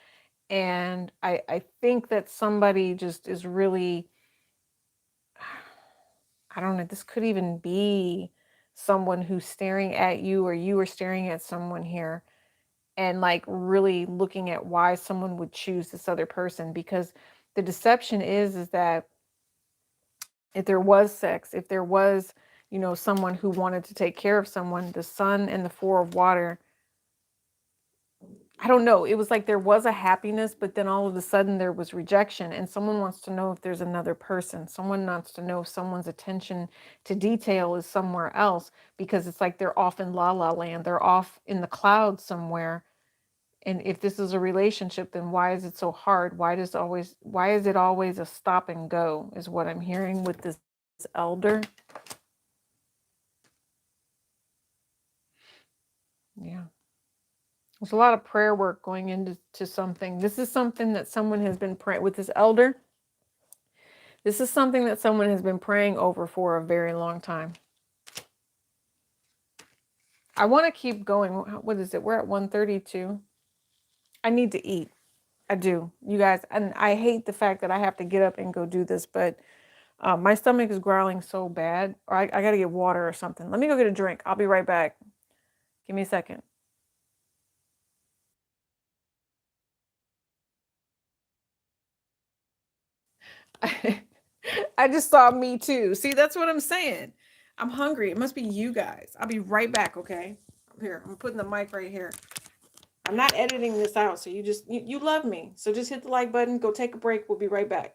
And I think that somebody just is really, I don't know, this could even be someone who's staring at you or you are staring at someone here and like really looking at why someone would choose this other person, because the deception is that if there was sex, if there was, someone who wanted to take care of someone, the sun and the 4 of water, I don't know. It was like there was a happiness, but then all of a sudden there was rejection. And someone wants to know if there's another person. Someone wants to know if someone's attention to detail is somewhere else, because it's like they're off in la la land. They're off in the clouds somewhere. And if this is a relationship, then why is it so hard? Why is it always a stop and go, is what I'm hearing with this elder. Yeah. There's a lot of prayer work going into something. This is something that someone has been praying with this elder. This is something that someone has been praying over for a very long time. I want to keep going. What is it? We're at 132. I need to eat. I do, you guys. And I hate the fact that I have to get up and go do this, but my stomach is growling so bad. Or I got to get water or something. Let me go get a drink. I'll be right back. Give me a second. I just saw me too. See, that's what I'm saying. I'm hungry. It must be you guys. I'll be right back, okay? Here, I'm putting the mic right here. I'm not editing this out, so you love me. So just hit the like button, go take a break. We'll be right back.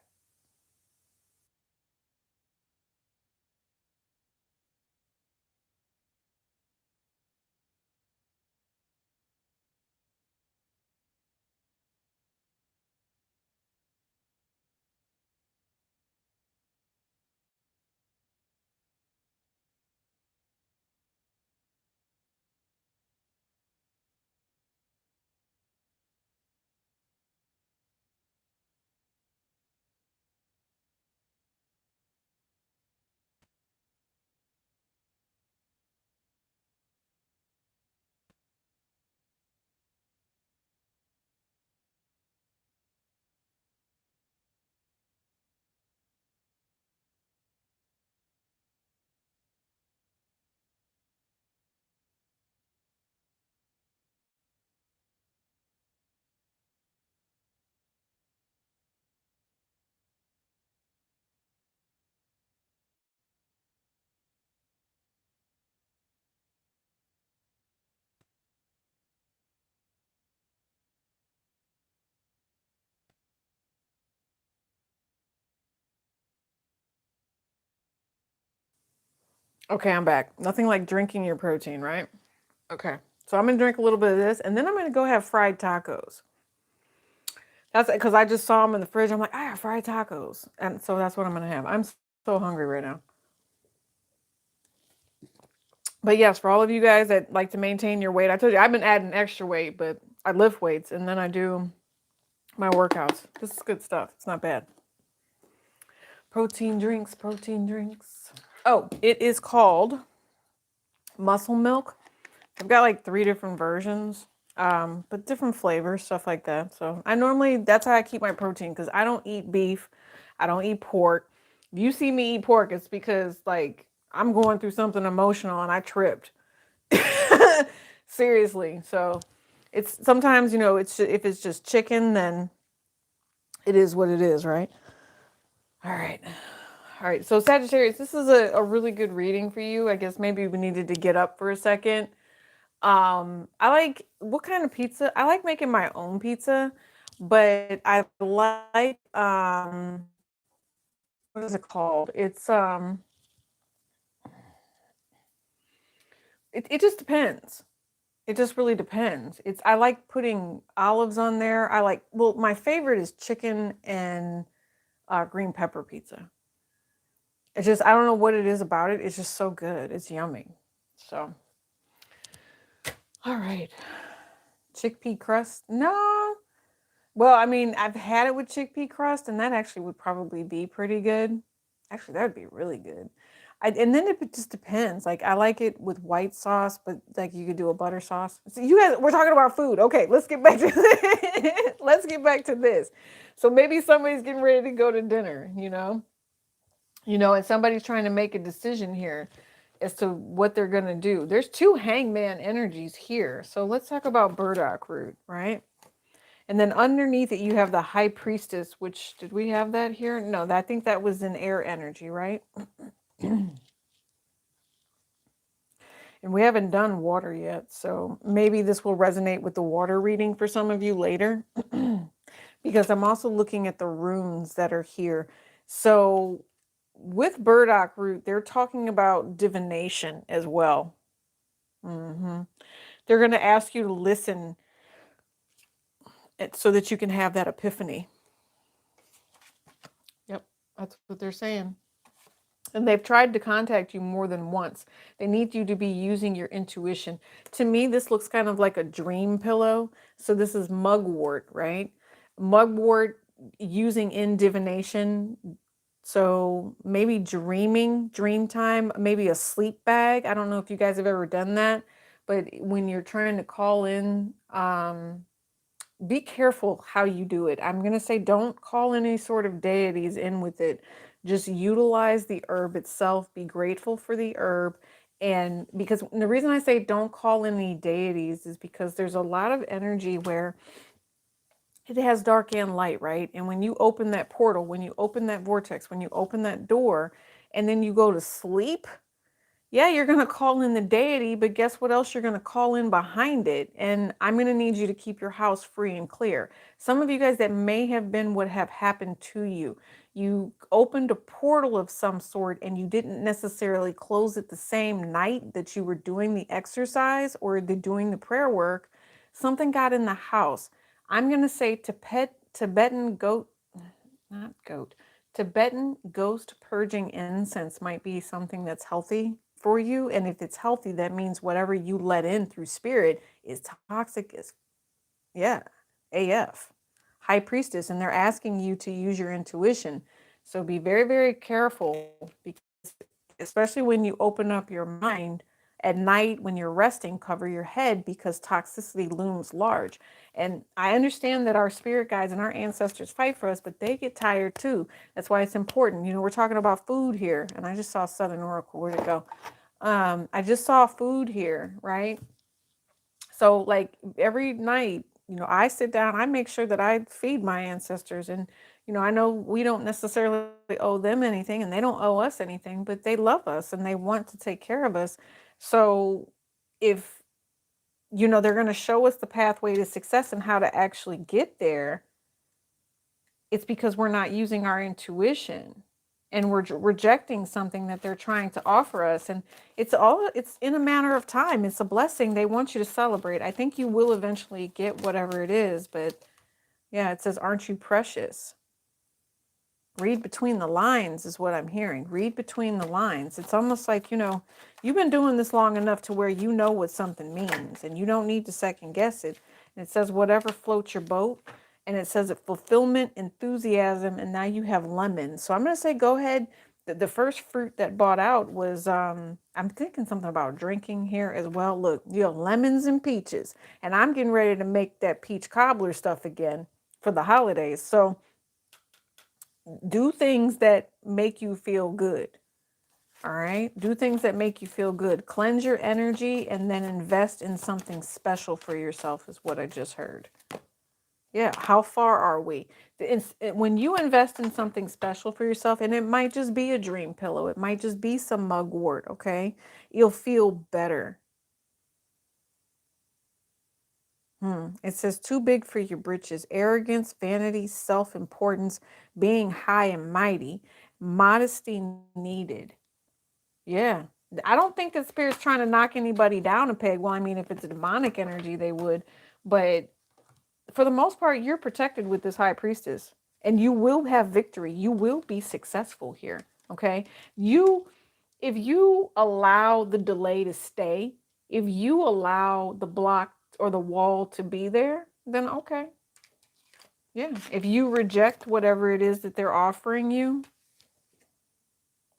Okay, I'm back. Nothing like drinking your protein, right? Okay. So I'm gonna drink a little bit of this, and then I'm gonna go have fried tacos. That's because I just saw them in the fridge. I'm like, I have fried tacos, and so that's what I'm gonna have. I'm so hungry right now. But yes, for all of you guys that like to maintain your weight, I told you I've been adding extra weight, but I lift weights and then I do my workouts. This is good stuff. It's not bad. Protein drinks, protein drinks. Oh, it is called Muscle Milk. I've got like 3 different versions, but different flavors, stuff like that. So that's how I keep my protein, because I don't eat beef. I don't eat pork. If you see me eat pork, it's because like I'm going through something emotional and I tripped. Seriously. So it's sometimes, if it's just chicken, then it is what it is, right? All right. All right. So Sagittarius, this is a really good reading for you. I guess maybe we needed to get up for a second. I like, what kind of pizza? I like making my own pizza, but I like, what is it called? It just depends. It just really depends. I like putting olives on there. My favorite is chicken and green pepper pizza. It's just, I don't know what it is about it. It's just so good. It's yummy. So, all right. Chickpea crust? No. Well, I mean, I've had it with chickpea crust, and that actually would probably be pretty good. Actually, that would be really good. And then it just depends. Like, I like it with white sauce, but like you could do a butter sauce. So you guys, we're talking about food. Okay, let's get back to let's get back to this. So maybe somebody's getting ready to go to dinner, and somebody's trying to make a decision here as to what they're gonna do. There's 2 hangman energies here. So let's talk about burdock root, right? And then underneath it, you have the high priestess, which, did we have that here? No, I think that was an air energy, right? And we haven't done water yet. So maybe this will resonate with the water reading for some of you later, because I'm also looking at the runes that are here. So with burdock root, they're talking about divination as well. They're going to ask you to listen so that you can have that epiphany. Yep, that's what they're saying. And they've tried to contact you more than once. They need you to be using your intuition. To me, this looks kind of like a dream pillow. So this is mugwort, right? Mugwort using in divination. So maybe dreaming, dream time, maybe a sleep bag. I don't know if you guys have ever done that, but when you're trying to call in, be careful how you do it. I'm going to say don't call any sort of deities in with it. Just utilize the herb itself. Be grateful for the herb. And because the reason I say don't call any deities is because there's a lot of energy where it has dark and light, right? And when you open that portal, when you open that vortex, when you open that door, and then you go to sleep, yeah, you're going to call in the deity, but guess what else you're going to call in behind it? And I'm going to need you to keep your house free and clear. Some of you guys, that may have been what have happened to you. You opened a portal of some sort and you didn't necessarily close it the same night that you were doing the exercise or doing the prayer work. Something got in the house. I'm going to say Tibetan ghost purging incense might be something that's healthy for you. And if it's healthy, that means whatever you let in through spirit is toxic as, yeah, AF. High priestess, and they're asking you to use your intuition. So be very, very careful, because especially when you open up your mind at night when you're resting, cover your head, because toxicity looms large. And I understand that our spirit guides and our ancestors fight for us, but they get tired too. That's why it's important. We're talking about food here. And I just saw Southern Oracle. Where'd it go? I just saw food here, right? So like every night, I sit down, I make sure that I feed my ancestors. And, I know we don't necessarily owe them anything and they don't owe us anything, but they love us and they want to take care of us. So if, they're going to show us the pathway to success and how to actually get there, it's because we're not using our intuition and we're rejecting something that they're trying to offer us. And it's in a matter of time. It's a blessing. They want you to celebrate. I think you will eventually get whatever it is, but yeah, it says, aren't you precious? Read between the lines is what I'm hearing. Read between the lines. It's almost like, you've been doing this long enough to where you know what something means and you don't need to second guess it. And it says whatever floats your boat. And it says it fulfillment, enthusiasm, and now you have lemons. So I'm going to say go ahead. The first fruit that bought out was, I'm thinking something about drinking here as well. Look, you have lemons and peaches. And I'm getting ready to make that peach cobbler stuff again for the holidays. So do things that make you feel good. All right. Do things that make you feel good. Cleanse your energy and then invest in something special for yourself is what I just heard. Yeah. How far are we? When you invest in something special for yourself, and it might just be a dream pillow, it might just be some mugwort. Okay. You'll feel better. It says too big for your britches. Arrogance, vanity, self-importance, being high and mighty, modesty needed. Yeah. I don't think that spirit's trying to knock anybody down a peg. Well, I mean, if it's a demonic energy, they would. But for the most part, you're protected with this high priestess. And you will have victory. You will be successful here. Okay? If you allow the delay to stay, if you allow the block or the wall to be there, then okay. Yeah. If you reject whatever it is that they're offering you,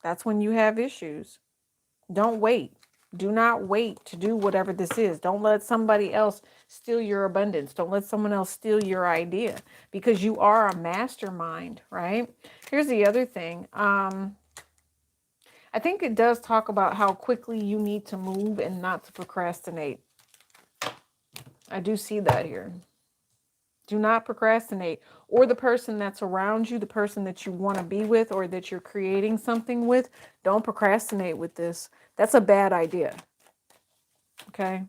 that's when you have issues. Don't wait. Do not wait to do whatever this is. Don't let somebody else steal your abundance. Don't let someone else steal your idea because you are a mastermind, right? Here's the other thing. I think it does talk about how quickly you need to move and not to procrastinate. I do see that here. Do not procrastinate. Or the person that's around you, the person that you want to be with or that you're creating something with, don't procrastinate with this. That's a bad idea. Okay.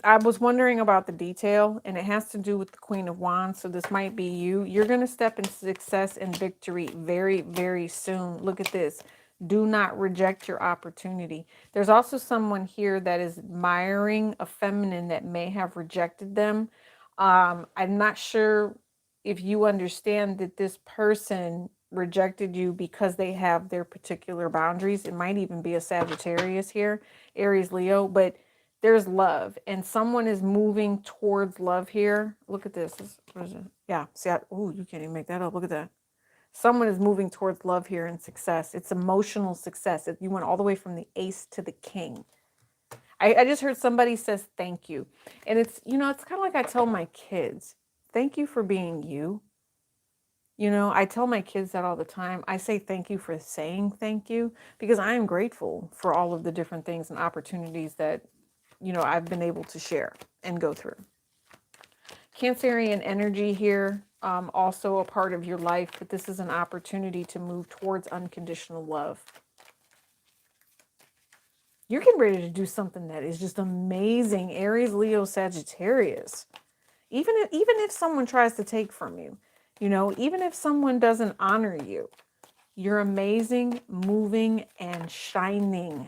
I was wondering about the detail, and it has to do with the Queen of Wands. So this might be you. You're going to step into success and victory very, very soon. Look at this. Do not reject your opportunity. There's also someone here that is admiring a feminine that may have rejected them. I'm not sure if you understand that this person rejected you because they have their particular boundaries. It might even be a Sagittarius here, Aries, Leo, but there's love and someone is moving towards love here. Look at this. What is it? Yeah. See, oh, you can't even make that up. Look at that. Someone is moving towards love here and success. It's emotional success. You went all the way from the ace to the king. I just heard somebody says thank you. And it's kind of like I tell my kids, thank you for being you. I tell my kids that all the time. I say thank you for saying thank you because I am grateful for all of the different things and opportunities that I've been able to share and go through. Cancerian energy here, also a part of your life, but this is an opportunity to move towards unconditional love. You're getting ready to do something that is just amazing. Aries, Leo, Sagittarius. Even if someone tries to take from you, even if someone doesn't honor you, you're amazing, moving, and shining.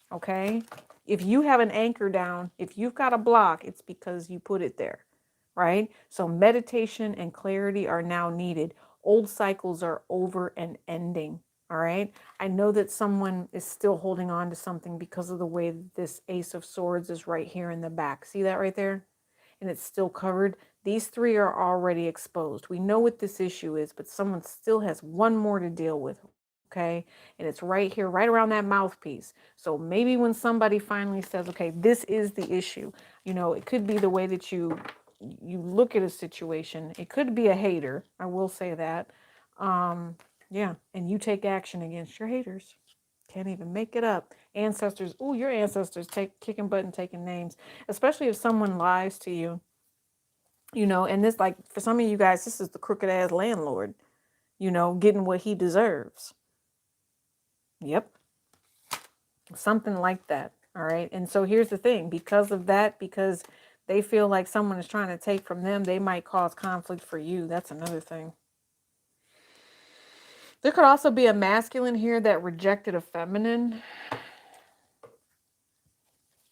Okay? If you have an anchor down, if you've got a block, it's because you put it there, right? So meditation and clarity are now needed. Old cycles are over and ending, all right? I know that someone is still holding on to something because of the way that this Ace of Swords is right here in the back. See that right there? And it's still covered. These three are already exposed. We know what this issue is, but someone still has one more to deal with. Okay. And it's right here, right around that mouthpiece. So maybe when somebody finally says, okay, this is the issue, it could be the way that you look at a situation. It could be a hater. I will say that. Yeah. And you take action against your haters. Can't even make it up. Ancestors. Oh, your ancestors kicking butt and taking names, especially if someone lies to you, and this, like, for some of you guys, this is the crooked ass landlord, getting what he deserves. Yep. Something like that. All right. And so here's the thing. Because of that, because they feel like someone is trying to take from them, they might cause conflict for you. That's another thing. There could also be a masculine here that rejected a feminine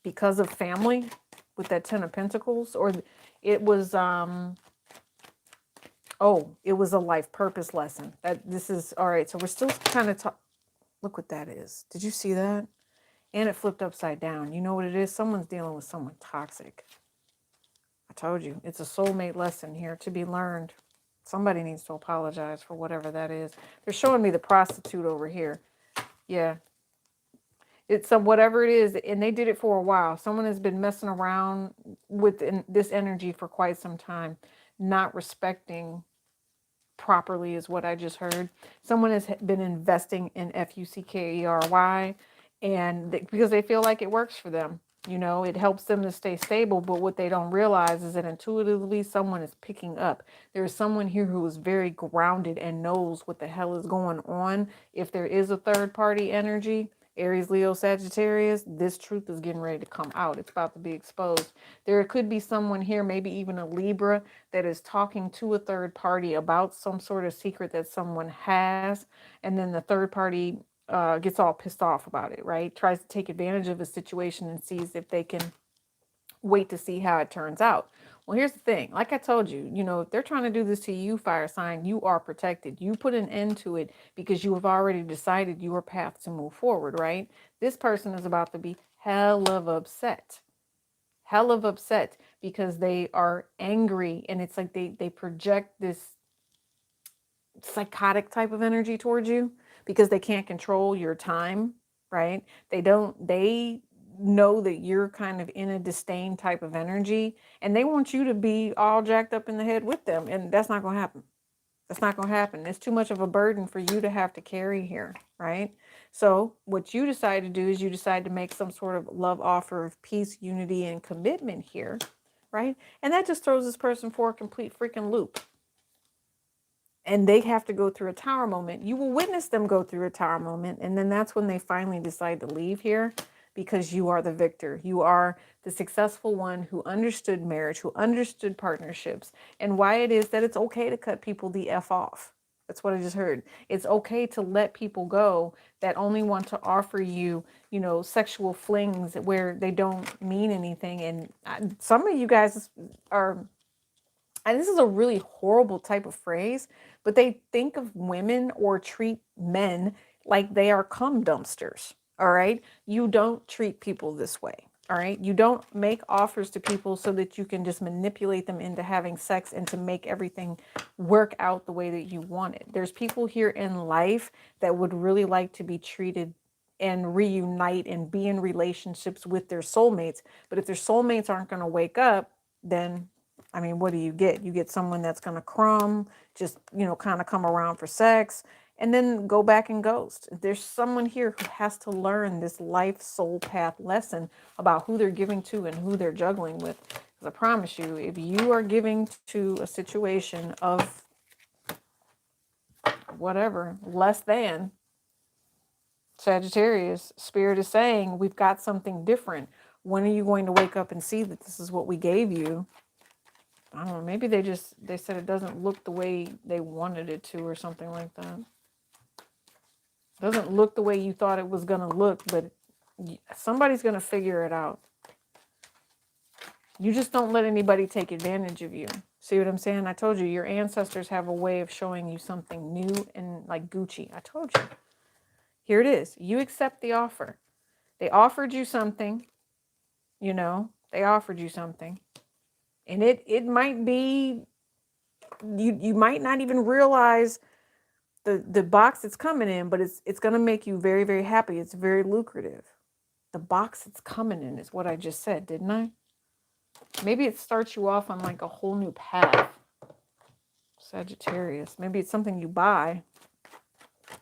because of family with that 10 of Pentacles. Or it was, Oh, it was a life purpose lesson. That this is all right. So we're still kind of look what that is. Did you see that? And it flipped upside down. You know what it is? Someone's dealing with someone toxic. I told you, it's a soulmate lesson here to be learned. Somebody needs to apologize for whatever that is. They're showing me the prostitute over here. Yeah, it's a whatever it is, and they did it for a while. Someone has been messing around with this energy for quite some time, not respecting properly is what I just heard. Someone has been investing in FUCKERY, and because they feel like it works for them. You know, it helps them to stay stable, but what they don't realize is that intuitively someone is picking up. There is someone here who is very grounded and knows what the hell is going on. If there is a third party energy, Aries, Leo, Sagittarius, this truth is getting ready to come out. It's about to be exposed. There could be someone here, maybe even a Libra, that is talking to a third party about some sort of secret that someone has. And then the third party gets all pissed off about it, right? Tries to take advantage of a situation and sees if they can wait to see how it turns out. Well, here's the thing. Like I told you, you know, if they're trying to do this to you, fire sign, you are protected. You put an end to it because you have already decided your path to move forward, right? This person is about to be hell of upset. Hell of upset because they are angry, and it's like they project this psychotic type of energy towards you because they can't control your time, right? They know that you're kind of in a disdain type of energy, and they want you to be all jacked up in the head with them, and that's not going to happen. That's not going to happen. It's too much of a burden for you to have to carry here, right? So what you decide to do is you decide to make some sort of love offer of peace, unity, and commitment here, right? And that just throws this person for a complete freaking loop, and they have to go through a tower moment. You will witness them go through a tower moment, and then that's when they finally decide to leave here, because you are the victor. You are the successful one who understood marriage, who understood partnerships, and why it is that it's okay to cut people the F off. That's what I just heard. It's okay to let people go that only want to offer you, you know, sexual flings where they don't mean anything. And some of you guys are, and this is a really horrible type of phrase, but they think of women or treat men like they are cum dumpsters. All right. You don't treat people this way. All right. You don't make offers to people so that you can just manipulate them into having sex and to make everything work out the way that you want it. There's people here in life that would really like to be treated and reunite and be in relationships with their soulmates. But if their soulmates aren't going to wake up, then I mean, what do you get? You get someone that's going to crumb, just, you know, kind of come around for sex and then go back and ghost. There's someone here who has to learn this life soul path lesson about who they're giving to and who they're juggling with. Because I promise you, if you are giving to a situation of whatever, less than Sagittarius, Spirit is saying, we've got something different. When are you going to wake up and see that this is what we gave you? I don't know, maybe they said it doesn't look the way they wanted it to or something like that. Doesn't look the way you thought it was going to look, but somebody's going to figure it out. You just don't let anybody take advantage of you. See what I'm saying? I told you, your ancestors have a way of showing you something new and like Gucci. I told you. Here it is. You accept the offer. They offered you something, you know, they offered you something. And it might be, you might not even realize the box it's coming in, but it's going to make you very, very happy. It's very lucrative. The box it's coming in is what I just said, didn't I? Maybe it starts you off on like a whole new path. Sagittarius. Maybe it's something you buy.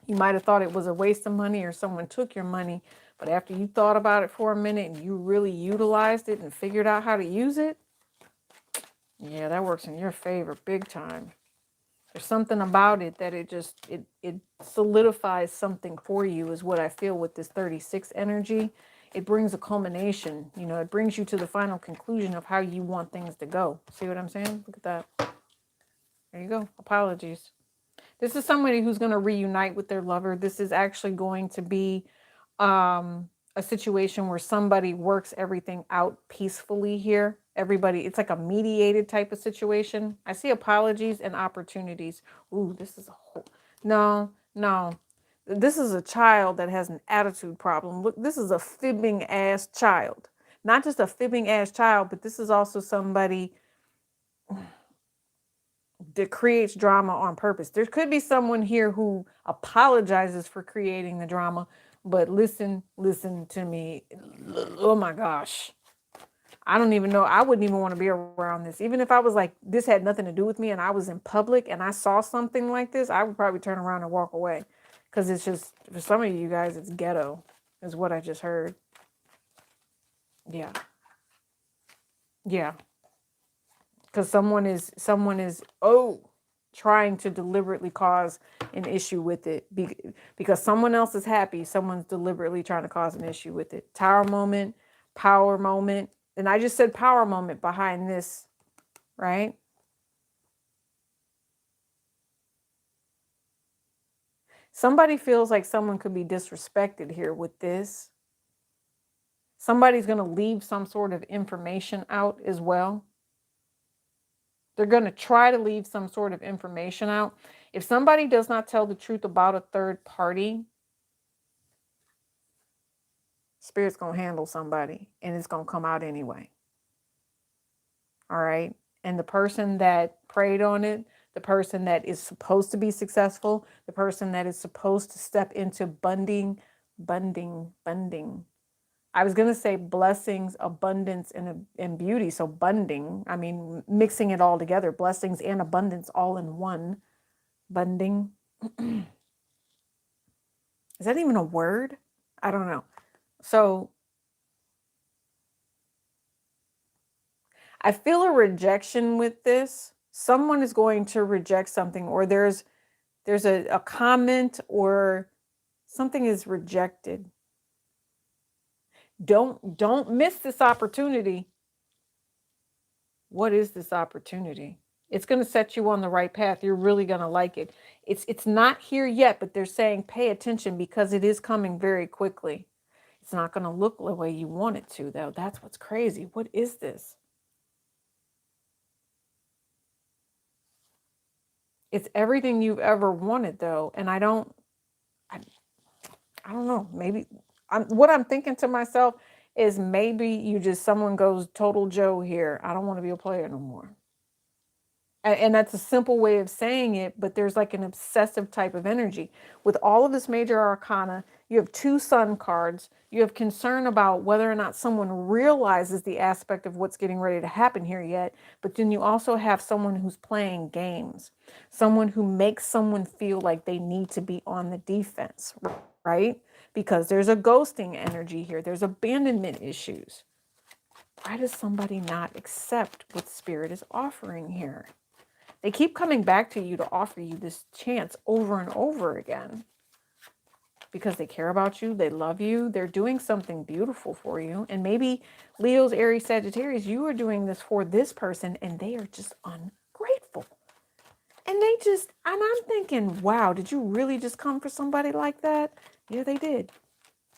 You might have thought it was a waste of money or someone took your money, but after you thought about it for a minute and you really utilized it and figured out how to use it, yeah, that works in your favor big time. There's something about it that it solidifies something for you, is what I feel with this 36 energy. It brings a culmination, you know, it brings you to the final conclusion of how you want things to go. See what I'm saying? Look at that. There you go. Apologies. This is somebody who's going to reunite with their lover. This is actually going to be a situation where somebody works everything out peacefully here. Everybody, it's like a mediated type of situation. I see apologies and opportunities. Ooh, this is a whole, no, no. This is a child that has an attitude problem. Look, this is a fibbing ass child. Not just a fibbing ass child, but this is also somebody that creates drama on purpose. There could be someone here who apologizes for creating the drama, but listen to me. Oh my gosh. I don't even know. I wouldn't even want to be around this. Even if I was like, this had nothing to do with me and I was in public and I saw something like this, I would probably turn around and walk away. Because it's just, for some of you guys, it's ghetto, is what I just heard. Yeah. Yeah. Because someone is trying to deliberately cause an issue with it. Because someone else is happy, someone's deliberately trying to cause an issue with it. Tower moment, power moment. And I just said power moment behind this, right? Somebody feels like someone could be disrespected here with this. Somebody's going to leave some sort of information out as well. They're going to try to leave some sort of information out. If somebody does not tell the truth about a third party, Spirit's going to handle somebody and it's going to come out anyway. All right. And the person that preyed on it, the person that is supposed to be successful, the person that is supposed to step into bunding. I was going to say blessings, abundance, and beauty. So bunding, I mean, mixing it all together, blessings and abundance all in one. Bunding. Is that even a word? I don't know. So I feel a rejection with this. Someone is going to reject something, or there's a comment, or something is rejected. Don't miss this opportunity. What is this opportunity? It's going to set you on the right path. You're really going to like it. It's not here yet, but they're saying pay attention because it is coming very quickly. It's not going to look the way you want it to, though. That's what's crazy. What is this? It's everything you've ever wanted, though. And I don't know. Maybe what I'm thinking to myself is maybe someone goes total Joe here. I don't want to be a player no more. And that's a simple way of saying it, but there's like an obsessive type of energy. With all of this major arcana, you have two sun cards. You have concern about whether or not someone realizes the aspect of what's getting ready to happen here yet. But then you also have someone who's playing games, someone who makes someone feel like they need to be on the defense, right? Because there's a ghosting energy here. There's abandonment issues. Why does somebody not accept what Spirit is offering here? They keep coming back to you to offer you this chance over and over again because they care about you. They love you. They're doing something beautiful for you. And maybe Leo's, Aries, Sagittarius, you are doing this for this person and they are just ungrateful. And I'm thinking, wow, did you really just come for somebody like that? Yeah, they did.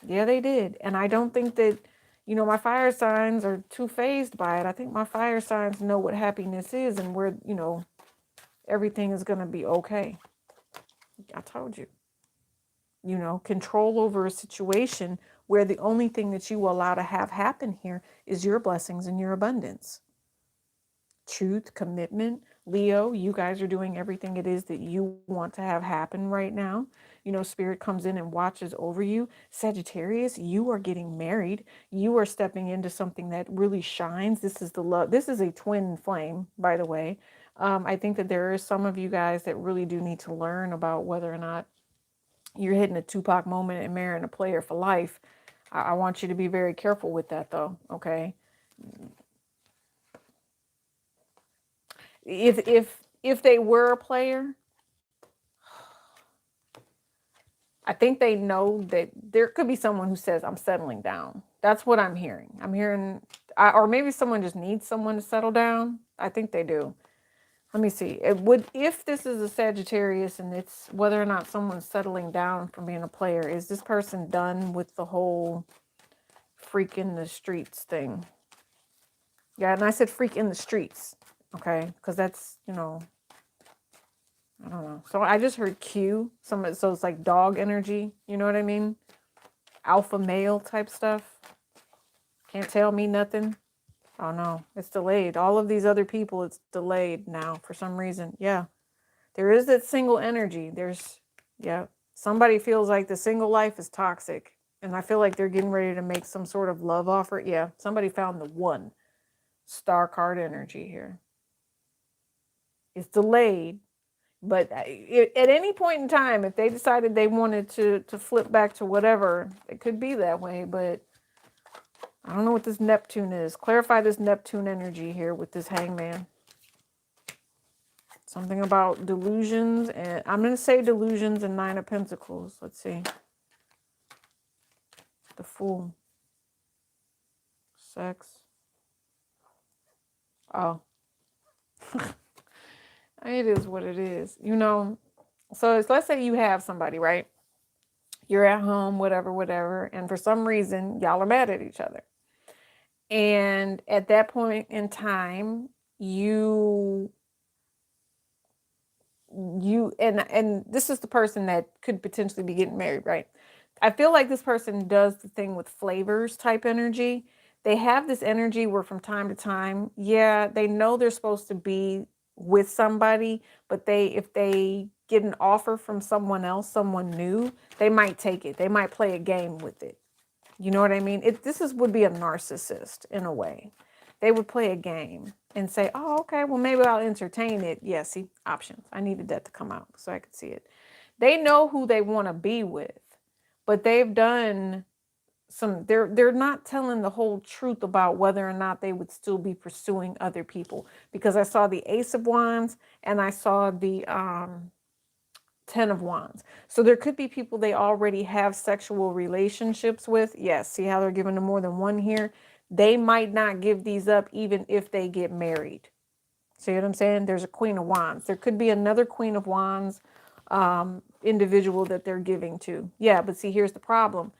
Yeah, they did. And I don't think that, my fire signs are too phased by it. I think my fire signs know what happiness is and where, everything is going to be okay. I told you. Control over a situation where the only thing that you will allow to have happen here is your blessings and your abundance. Truth, commitment. Leo, you guys are doing everything it is that you want to have happen right now. Spirit comes in and watches over you. Sagittarius, you are getting married. You are stepping into something that really shines. This is the love. This is a twin flame, by the way. I think that there are some of you guys that really do need to learn about whether or not you're hitting a Tupac moment and marrying a player for life. I want you to be very careful with that, though. Okay. If they were a player, I think they know that there could be someone who says, I'm settling down. That's what I'm hearing. I'm hearing, or maybe someone just needs someone to settle down. I think they do. Let me see. If this is a Sagittarius and it's whether or not someone's settling down from being a player, is this person done with the whole freak in the streets thing? Yeah, and I said freak in the streets, okay? Because that's, you know, I don't know. So I just heard Q. So it's like dog energy. You know what I mean? Alpha male type stuff. Can't tell me nothing. Oh no, it's delayed. All of these other people, it's delayed now for some reason. Yeah, there is that single energy. Yeah, somebody feels like the single life is toxic. And I feel like they're getting ready to make some sort of love offer. Yeah, somebody found the one. Star card energy here. It's delayed. But at any point in time, if they decided they wanted to flip back to whatever, it could be that way. But I don't know what this Neptune is. Clarify this Neptune energy here with this hangman. Something about delusions. And I'm going to say delusions and Nine of Pentacles. Let's see. The Fool. Sex. Oh. It is what it is. You know, so let's say you have somebody, right? You're at home, whatever. And for some reason, y'all are mad at each other. And at that point in time, you and this is the person that could potentially be getting married, right? I feel like this person does the thing with flavors type energy. They have this energy where from time to time, yeah, they know they're supposed to be with somebody, but if they get an offer from someone else, someone new, they might take it. They might play a game with it. You know what I mean? Would be a narcissist in a way. They would play a game and say, oh, okay, well, maybe I'll entertain it. Yeah, see, options. I needed that to come out so I could see it. They know who they want to be with, but they've done they're not telling the whole truth about whether or not they would still be pursuing other people. Because I saw the Ace of Wands and I saw the 10 of Wands. So there could be people they already have sexual relationships with. Yes, see how they're giving them more than one here? They might not give these up even if they get married. See what I'm saying? There's a Queen of Wands. There could be another Queen of Wands individual that they're giving to. Yeah, but see, here's the problem.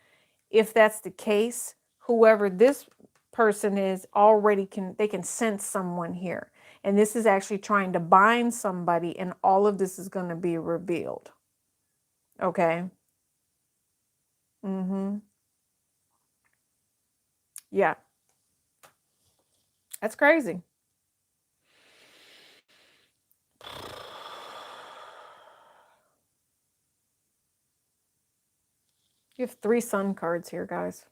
If that's the case, whoever this person is already they can sense someone here. And this is actually trying to bind somebody, and all of this is going to be revealed. Okay. Yeah. That's crazy. You have 3 sun cards here, guys.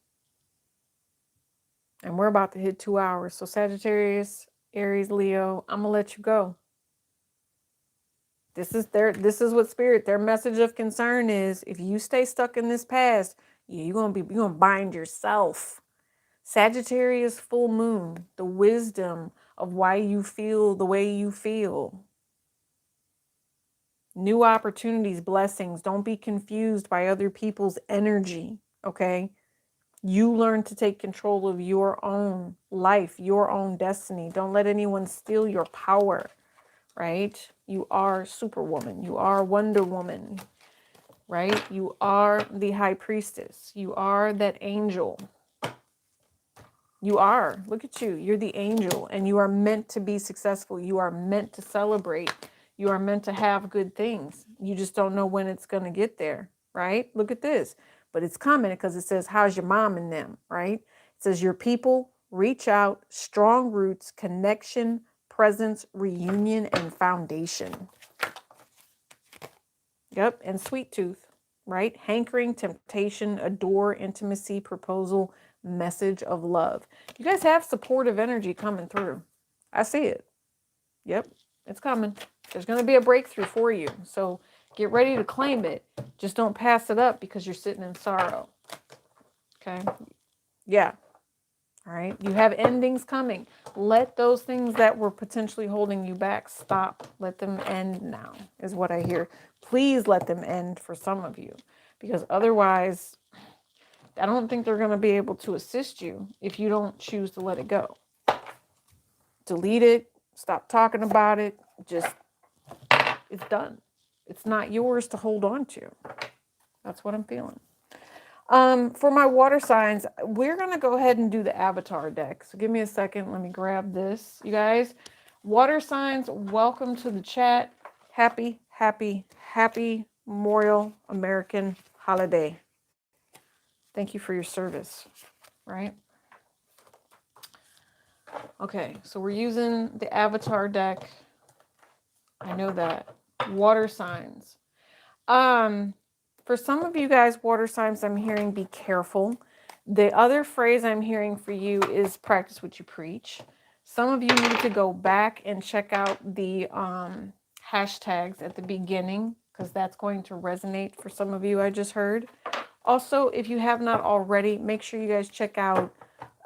And we're about to hit 2 hours. So Sagittarius, Aries, Leo, I'm going to let you go. This is what spirit, their message of concern is. If you stay stuck in this past, you're going to bind yourself. Sagittarius full moon, the wisdom of why you feel the way you feel. New opportunities, blessings. Don't be confused by other people's energy, okay? You learn to take control of your own life, your own destiny. Don't let anyone steal your power, right? You are Superwoman. You are Wonder Woman, right? You are the High Priestess. You are that angel. You are. Look at you. You're the angel, and you are meant to be successful. You are meant to celebrate. You are meant to have good things. You just don't know when it's going to get there, right? Look at this. But it's coming because it says, how's your mom and them, right? It says, your people reach out, strong roots, connection, presence, reunion, and foundation. Yep. And sweet tooth, right? Hankering, temptation, adore, intimacy, proposal, message of love. You guys have supportive energy coming through. I see it. Yep. It's coming. There's going to be a breakthrough for you. So get ready to claim it. Just don't pass it up because you're sitting in sorrow. Okay. Yeah. All right. You have endings coming. Let those things that were potentially holding you back stop. Let them end now, is what I hear. Please let them end for some of you, because otherwise, I don't think they're going to be able to assist you if you don't choose to let it go. Delete it. Stop talking about it. Just, it's done. It's not yours to hold on to. That's what I'm feeling. For my water signs, we're going to go ahead and do the avatar deck. So give me a second. Let me grab this. You guys, water signs, welcome to the chat. Happy, happy, happy Memorial American holiday. Thank you for your service, right? Okay, so we're using the avatar deck. I know that. Water signs. For some of you guys, water signs, I'm hearing be careful. The other phrase I'm hearing for you is practice what you preach. Some of you need to go back and check out the hashtags at the beginning, because that's going to resonate for some of you, I just heard. Also, if you have not already, make sure you guys check out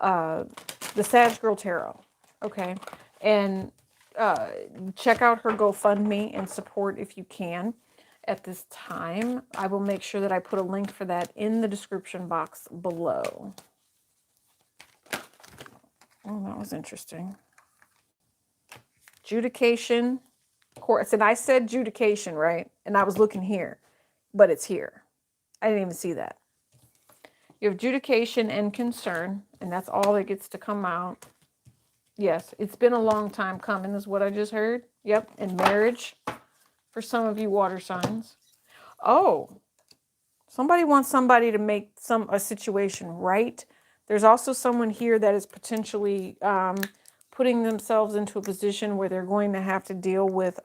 the Sag Girl Tarot, okay? And check out her GoFundMe and support if you can. At this time, I will make sure that I put a link for that in the description box below. Oh, that was interesting. Judication. And I said judication, right? And I was looking here, but it's here. I didn't even see that. You have judication and concern, and that's all that gets to come out. Yes, it's been a long time coming, is what I just heard. Yep, and marriage for some of you water signs. Oh, somebody wants somebody to make a situation right. There's also someone here that is potentially putting themselves into a position where they're going to have to deal with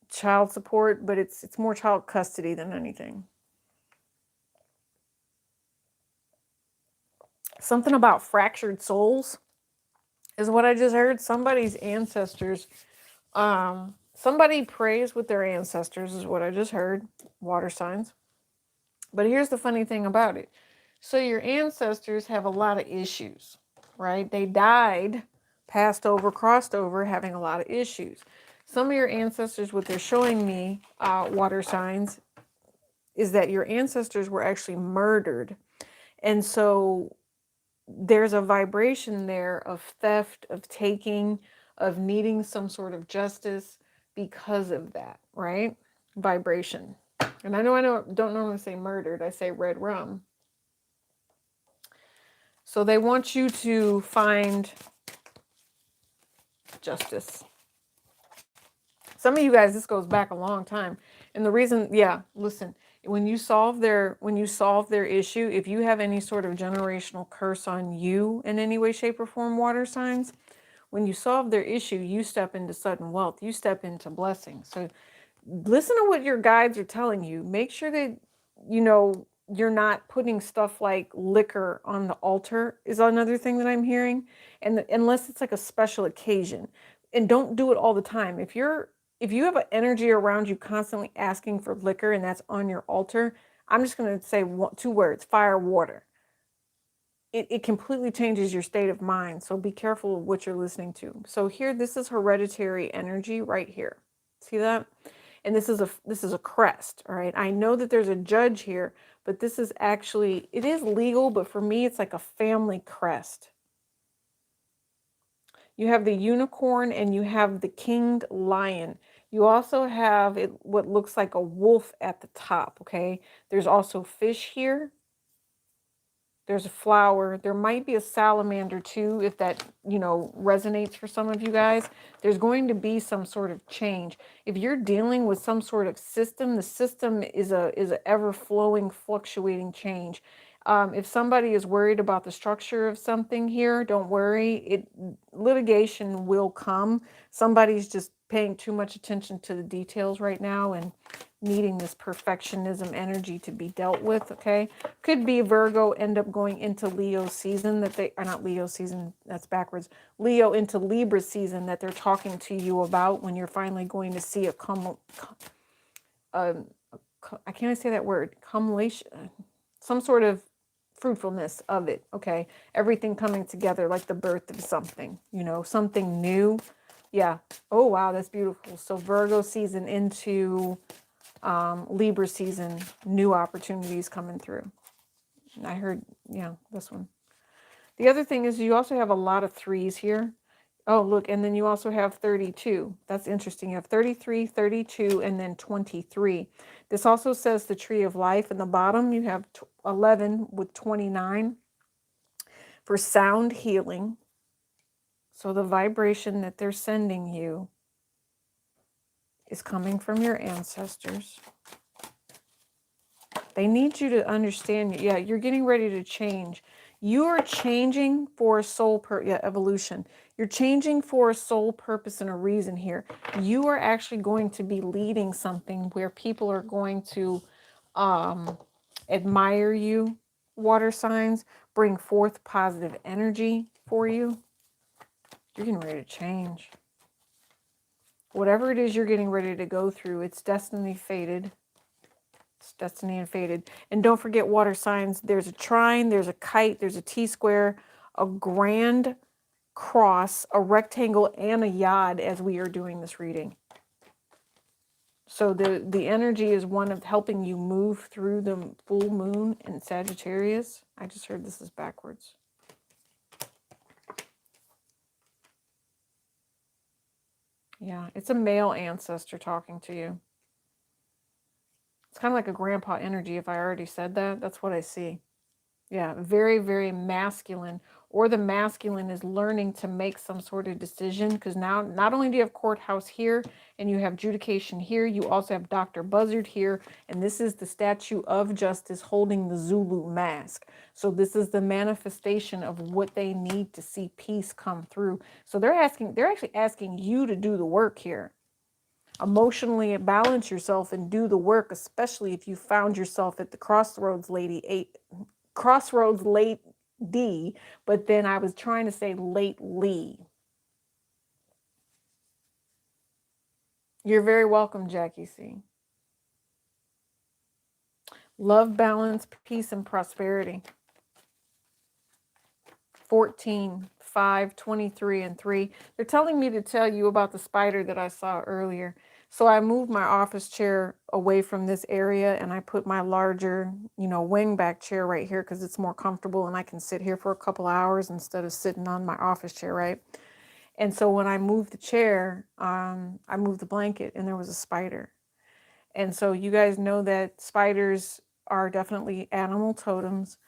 child support, but it's more child custody than anything. Something about fractured souls is what I just heard. Somebody's ancestors, somebody prays with their ancestors is what I just heard. Water signs. But here's the funny thing about it. So your ancestors have a lot of issues, right? They died, passed over, crossed over, having a lot of issues. Some of your ancestors, what they're showing me, water signs, is that your ancestors were actually murdered. And so there's a vibration there of theft, of taking, of needing some sort of justice because of that, right? Vibration. And I don't normally say murdered, I say red rum. So they want you to find justice. Some of you guys, this goes back a long time. And the reason, yeah, listen, when you solve their issue, if you have any sort of generational curse on you in any way, shape, or form, water signs, when you solve their issue, you step into sudden wealth. You step into blessing. So listen to what your guides are telling you. Make sure that, you're not putting stuff like liquor on the altar is another thing that I'm hearing. And unless it's like a special occasion. And don't do it all the time. If you have an energy around you constantly asking for liquor and that's on your altar, I'm just going to say two words: fire, water. It completely changes your state of mind. So be careful of what you're listening to. So here, this is hereditary energy right here. See that? And this is a crest, all right? I know that there's a judge here, but this is actually, it is legal, but for me, it's like a family crest. You have the unicorn and you have the kinged lion. You also have what looks like a wolf at the top, okay? There's also fish here. There's a flower. There might be a salamander too, if that, resonates for some of you guys. There's going to be some sort of change. If you're dealing with some sort of system, the system is a ever-flowing, fluctuating change. If somebody is worried about the structure of something here, don't worry. Litigation will come. Somebody's just paying too much attention to the details right now and needing this perfectionism energy to be dealt with, okay? Could be Virgo end up going into Leo season not Leo season, that's backwards. Leo into Libra season that they're talking to you about when you're finally going to see I can't say that word, cumulation, some sort of fruitfulness of it, okay? Everything coming together like the birth of something, something new. Yeah. Oh, wow, that's beautiful. So Virgo season into Libra season, new opportunities coming through. I heard, this one. The other thing is you also have a lot of threes here. Oh, look, and then you also have 32. That's interesting. You have 33, 32, and then 23. This also says the tree of life. In the bottom, you have 11 with 29 for sound healing. So the vibration that they're sending you is coming from your ancestors. They need you to understand. Yeah, you're getting ready to change. You are changing for a soul evolution. You're changing for a soul purpose and a reason here. You are actually going to be leading something where people are going to admire you, water signs, bring forth positive energy for you. You're getting ready to change. Whatever it is you're getting ready to go through, it's destiny fated. It's destiny and fated. And don't forget water signs. There's a trine, there's a kite, there's a T-square, a grand cross, a rectangle, and a yod as we are doing this reading. So the energy is one of helping you move through the full moon in Sagittarius. I just heard this is backwards. Yeah, it's a male ancestor talking to you. It's kind of like a grandpa energy. If I already said that, that's what I see. Yeah, very, very masculine. Or the masculine is learning to make some sort of decision, because now not only do you have courthouse here and you have adjudication here, you also have Dr. Buzzard here, and this is the statue of justice holding the Zulu mask. So this is the manifestation of what they need to see peace come through. So they're actually asking you to do the work here. Emotionally balance yourself and do the work, especially if you found yourself at the crossroads, crossroads late D, but then I was trying to say lately. You're very welcome, Jackie C. Love, balance, peace, and prosperity. 14, 5, 23, and 3. They're telling me to tell you about the spider that I saw earlier. So I moved my office chair away from this area and I put my larger, wingback chair right here because it's more comfortable and I can sit here for a couple hours instead of sitting on my office chair, right? And so when I moved the chair, I moved the blanket and there was a spider. And so you guys know that spiders are definitely animal totems.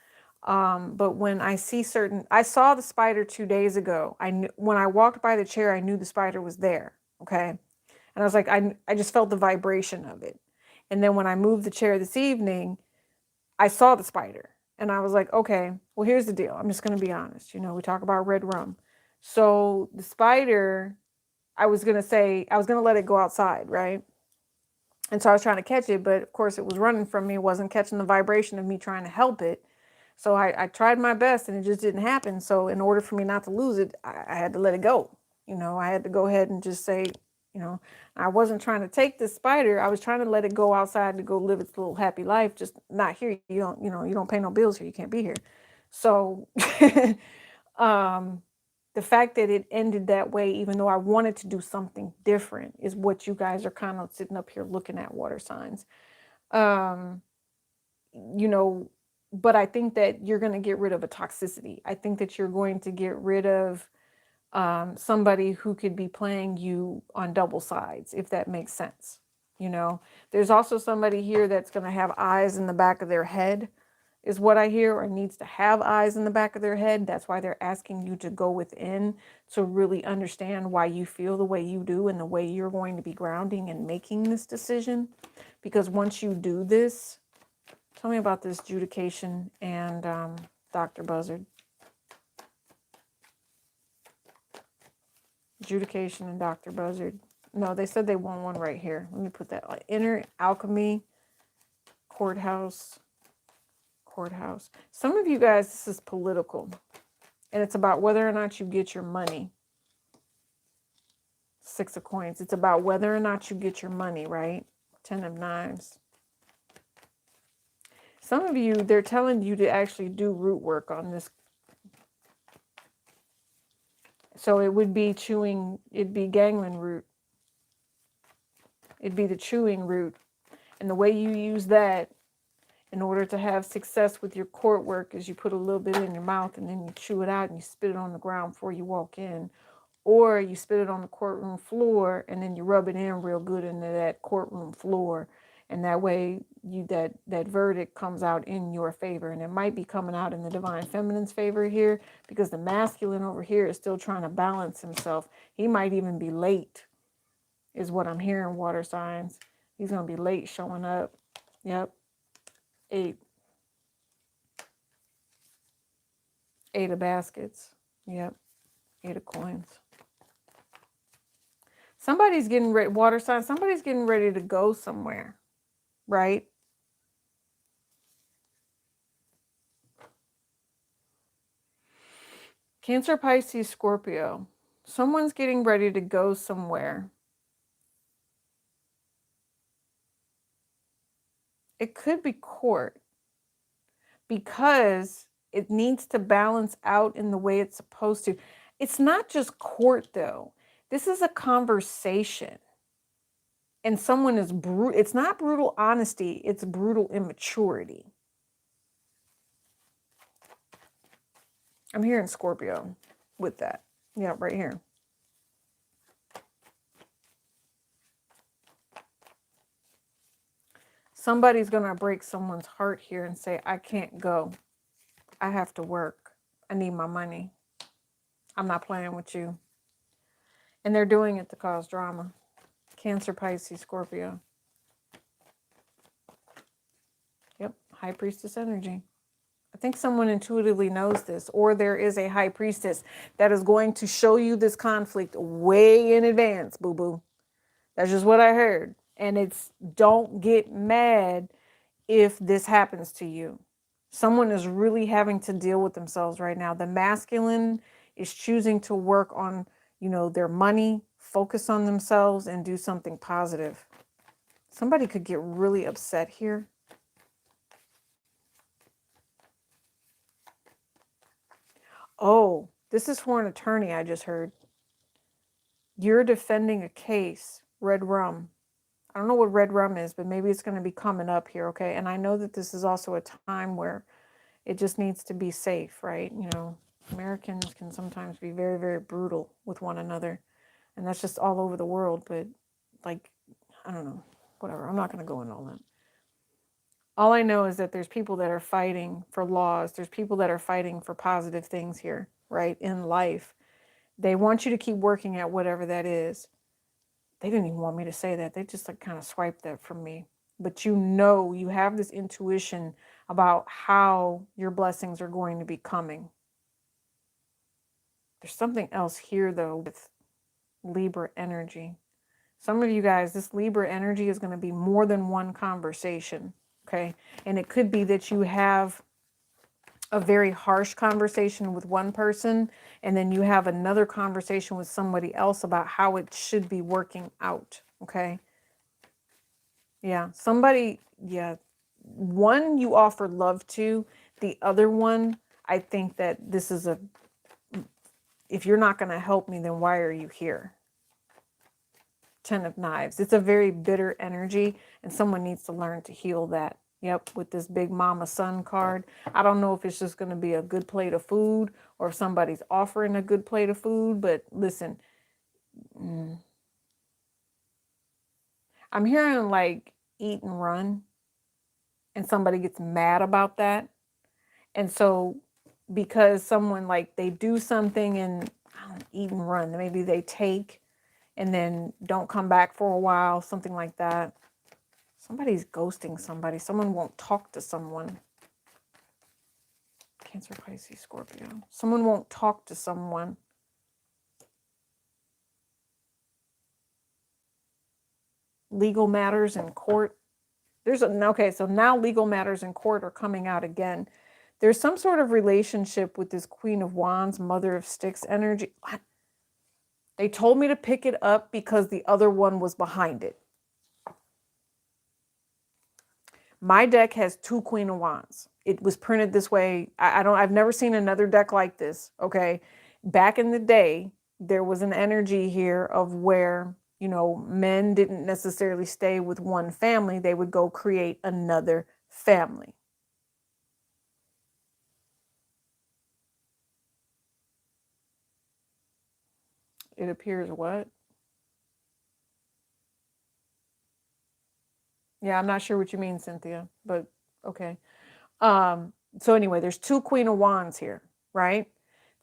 But when I saw the spider 2 days ago. When I walked by the chair, I knew the spider was there. Okay. And I was like, I just felt the vibration of it. And then when I moved the chair this evening, I saw the spider and I was like, okay, well, here's the deal. I'm just going to be honest. We talk about red rum. So the spider, I was going to let it go outside. Right. And so I was trying to catch it, but of course it was running from me. It wasn't catching the vibration of me trying to help it. So I tried my best and it just didn't happen. So in order for me not to lose it, I had to let it go. I had to go ahead and just say, I wasn't trying to take this spider. I was trying to let it go outside to go live its little happy life. Just not here. You don't pay no bills here. You can't be here. So the fact that it ended that way, even though I wanted to do something different, is what you guys are kind of sitting up here looking at, water signs. Um, you know, but I think that you're going to get rid of a toxicity. I think that you're going to get rid of somebody who could be playing you on double sides, if that makes sense. There's also somebody here that's going to have eyes in the back of their head, is what I hear, or needs to have eyes in the back of their head. That's why they're asking you to go within to really understand why you feel the way you do and the way you're going to be grounding and making this decision. Because once you do this, tell me about this adjudication and Dr. Buzzard. Adjudication and Dr. Buzzard. No, they said they want one right here. Let me put that. Inner alchemy, courthouse. Some of you guys, this is political. And it's about whether or not you get your money. 6 of coins. It's about whether or not you get your money, right? 10 of knives. Some of you, they're telling you to actually do root work on this. So it would be it'd be ganglion root. It'd be the chewing root. And the way you use that in order to have success with your court work is you put a little bit in your mouth and then you chew it out and you spit it on the ground before you walk in. Or you spit it on the courtroom floor and then you rub it in real good into that courtroom floor. And that way that verdict comes out in your favor. And it might be coming out in the divine feminine's favor here because the masculine over here is still trying to balance himself. He might even be late, is what I'm hearing, water signs. He's going to be late showing up. Yep. 8 of baskets. Yep. 8 of coins. Somebody's getting ready, water sign, somebody's getting ready to go somewhere, right? Cancer, Pisces, Scorpio. Someone's getting ready to go somewhere. It could be court because it needs to balance out in the way it's supposed to. It's not just court, though. This is a conversation. And someone is brutal. It's not brutal honesty. It's brutal immaturity. I'm hearing Scorpio with that. Yeah, right here. Somebody's going to break someone's heart here and say, I can't go. I have to work. I need my money. I'm not playing with you. And they're doing it to cause drama. Cancer, Pisces, Scorpio. Yep, High Priestess energy. I think someone intuitively knows this, or there is a High Priestess that is going to show you this conflict way in advance, boo-boo. That's just what I heard. And it's, don't get mad if this happens to you. Someone is really having to deal with themselves right now. The masculine is choosing to work on, their money, focus on themselves, and do something positive. Somebody could get really upset here. Oh, this is for an attorney, I just heard. You're defending a case, red rum. I don't know what red rum is, but maybe it's going to be coming up here, okay? And I know that this is also a time where it just needs to be safe, right? Americans can sometimes be very, very brutal with one another. And that's just all over the world. But, I don't know. Whatever. I'm not going to go into all that. All I know is that there's people that are fighting for laws. There's people that are fighting for positive things here, right, in life. They want you to keep working at whatever that is. They didn't even want me to say that. They just kind of swiped that from me. But you have this intuition about how your blessings are going to be coming. There's something else here, though, with Libra energy. Some of you guys, this Libra energy is going to be more than one conversation, okay? And it could be that you have a very harsh conversation with one person, and then you have another conversation with somebody else about how it should be working out, okay? Yeah, one you offer love to, the other one, I think that this is if you're not going to help me, then why are you here? 10 of Knives. It's a very bitter energy, and someone needs to learn to heal that. Yep, with this big mama son card. I don't know if it's just going to be a good plate of food or if somebody's offering a good plate of food, but listen, I'm hearing eat and run, and somebody gets mad about that. And so because someone they do something and eat and run, maybe they take and then don't come back for a while, something like that. Somebody's ghosting somebody. Someone won't talk to someone. Cancer, Pisces, Scorpio. Someone won't talk to someone. Legal matters in court. Okay, so now legal matters in court are coming out again. There's some sort of relationship with this Queen of Wands, Mother of Sticks energy. What? They told me to pick it up because the other one was behind it. My deck has 2 Queen of Wands. It was printed this way. I've never seen another deck like this. Okay. Back in the day, there was an energy here of where, men didn't necessarily stay with one family. They would go create another family. It appears what? Yeah, I'm not sure what you mean, Cynthia, but okay. So anyway, there's 2 Queen of Wands here, right?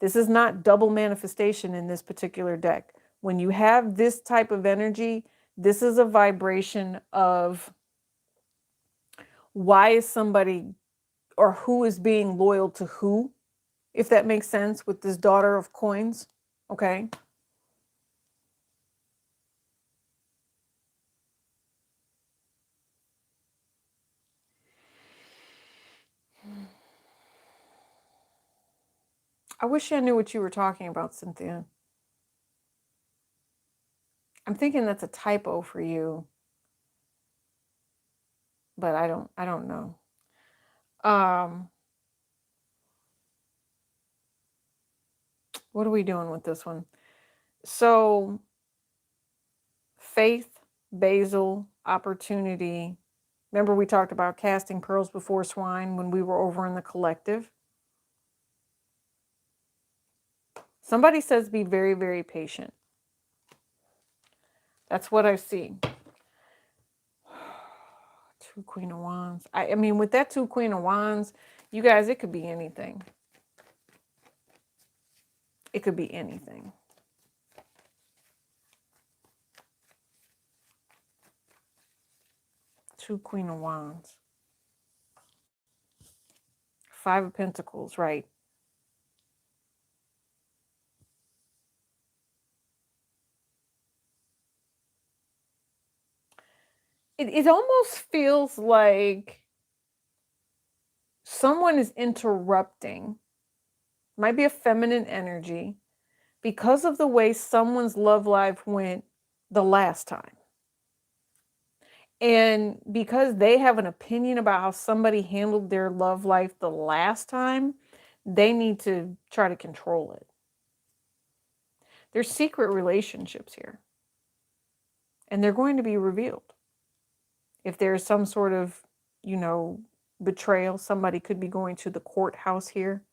This is not double manifestation in this particular deck. When you have this type of energy, this is a vibration of why is somebody or who is being loyal to who, if that makes sense with this Daughter of Coins, okay? I wish I knew what you were talking about, Cynthia. I'm thinking that's a typo for you, but I don't know. What are we doing with this one? So, faith, basil, opportunity. Remember we talked about casting pearls before swine when we were over in the collective? Somebody says be very, very patient. That's what I see. 2 Queen of Wands. I mean, with that 2 Queen of Wands, you guys, it could be anything. It could be anything. Two Queen of Wands. 5 of Pentacles, right. It almost feels like someone is interrupting. Might be a feminine energy because of the way someone's love life went the last time. And because they have an opinion about how somebody handled their love life the last time, they need to try to control it. There's secret relationships here, and they're going to be revealed. If there's some sort of, betrayal, somebody could be going to the courthouse here.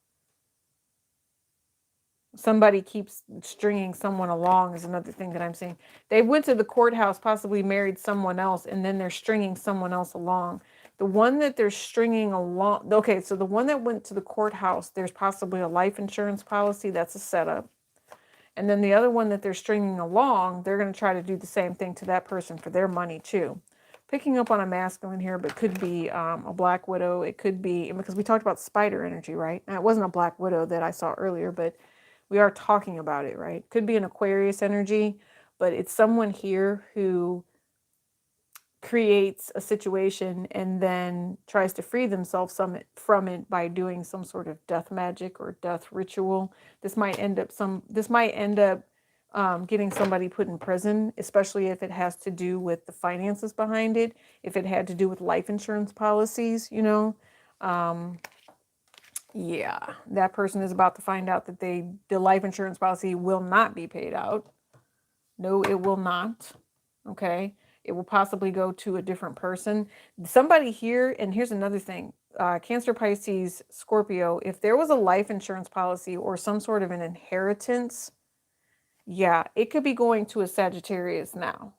Somebody keeps stringing someone along is another thing that I'm seeing. They went to the courthouse, possibly married someone else, and then they're stringing someone else along. The one that they're stringing along, okay, so the one that went to the courthouse, there's possibly a life insurance policy. That's a setup. And then the other one that they're stringing along, they're going to try to do the same thing to that person for their money too. Picking up on a masculine here, but could be a black widow. It could be, because we talked about spider energy, right? And it wasn't a black widow that I saw earlier, but we are talking about it, right? Could be an Aquarius energy, but it's someone here who creates a situation and then tries to free themselves from it by doing some sort of death magic or death ritual. This might end up getting somebody put in prison, especially if it has to do with the finances behind it. If it had to do with life insurance policies, yeah, that person is about to find out that the life insurance policy will not be paid out. No, it will not. Okay. It will possibly go to a different person. Somebody here, and here's another thing. Cancer, Pisces, Scorpio, if there was a life insurance policy or some sort of an inheritance, yeah, it could be going to a Sagittarius now.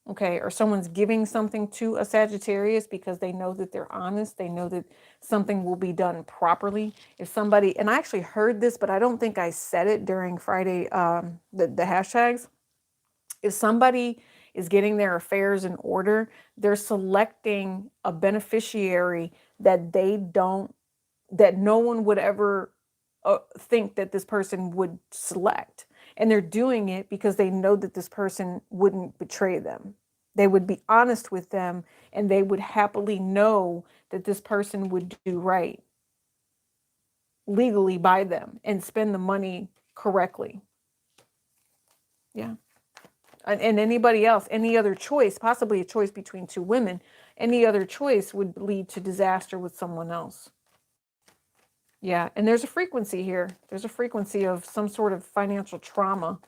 Okay, or someone's giving something to a Sagittarius because they know that they're honest. They know that something will be done properly. If somebody, and I actually heard this, but I don't think I said it during Friday, the hashtags. If somebody is getting their affairs in order, they're selecting a beneficiary that that no one would ever think that this person would select. And they're doing it because they know that this person wouldn't betray them. They would be honest with them, and they would happily know that this person would do right legally by them and spend the money correctly. Yeah. And anybody else, any other choice, possibly a choice between 2 women, any other choice would lead to disaster with someone else. Yeah, and there's a frequency here. There's a frequency of some sort of financial trauma.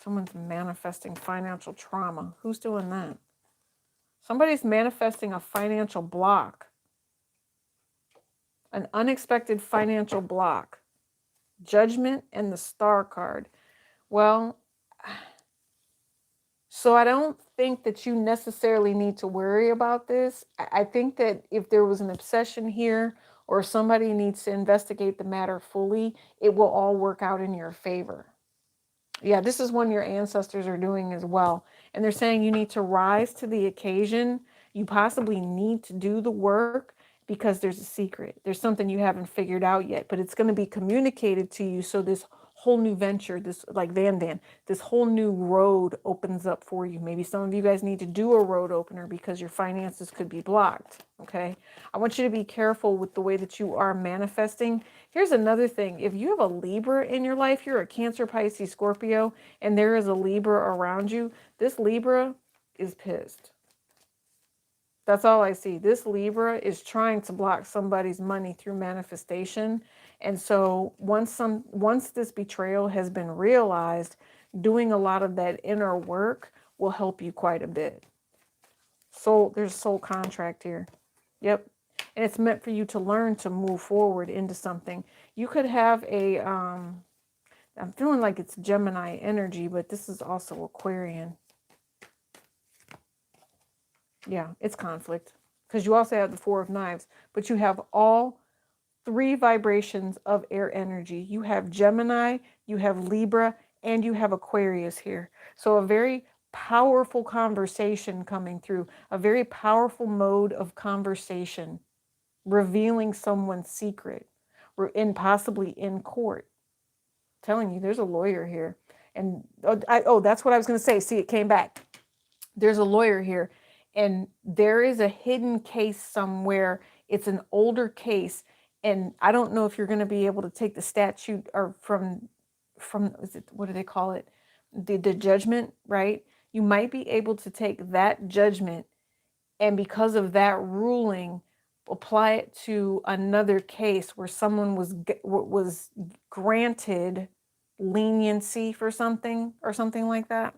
Someone's manifesting financial trauma. Who's doing that? Somebody's manifesting a financial block. An unexpected financial block. Judgment and the Star card. Well, so I don't think that you necessarily need to worry about this. I think that if there was an obsession here or somebody needs to investigate the matter fully, it will all work out in your favor. Yeah, this is one your ancestors are doing as well. And they're saying you need to rise to the occasion. You possibly need to do the work because there's a secret. There's something you haven't figured out yet, but it's going to be communicated to you. So this whole new venture, this like Van, this whole new road opens up for you. Maybe some of you guys need to do a road opener because your finances could be blocked. Okay. I want you to be careful with the way that you are manifesting. Here's another thing. If you have a Libra in your life, you're a Cancer, Pisces, Scorpio, and there is a Libra around you, this Libra is pissed. That's all I see. This Libra is trying to block somebody's money through manifestation. And so once this betrayal has been realized, doing a lot of that inner work will help you quite a bit. So there's a soul contract here. Yep. And it's meant for you to learn to move forward into something. You could have a I'm feeling like it's Gemini energy, but this is also Aquarian. Yeah, it's conflict. Because you also have the Four of Knives, but you have all three vibrations of air energy. You have Gemini, you have Libra, and you have Aquarius here. So a very powerful conversation coming through, a very powerful mode of conversation, revealing someone's secret, and possibly in court. I'm telling you, there's a lawyer here. And that's what I was going to say. See, it came back. There's a lawyer here, and there is a hidden case somewhere. It's an older case, and I don't know if you're going to be able to take the statute or from is it, what do they call it, the judgment, right? You might be able to take that judgment, and because of that ruling, apply it to another case where someone was granted leniency for something or something like that.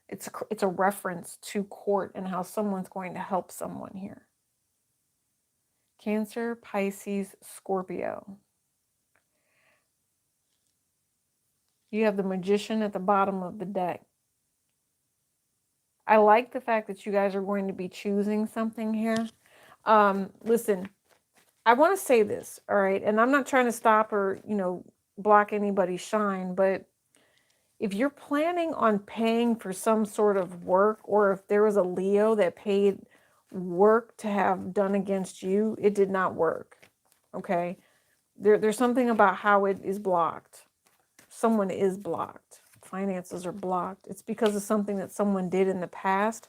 It's a reference to court and how someone's going to help someone here. Cancer, Pisces, Scorpio. You have the Magician at the bottom of the deck. I like the fact that you guys are going to be choosing something here. Listen, I want to say this, all right? And I'm not trying to stop or, block anybody's shine, but if you're planning on paying for some sort of work, or if there was a Leo that paid work to have done against you, it did not work. Okay? There's something about how it is blocked. Someone is blocked. Finances are blocked. It's because of something that someone did in the past.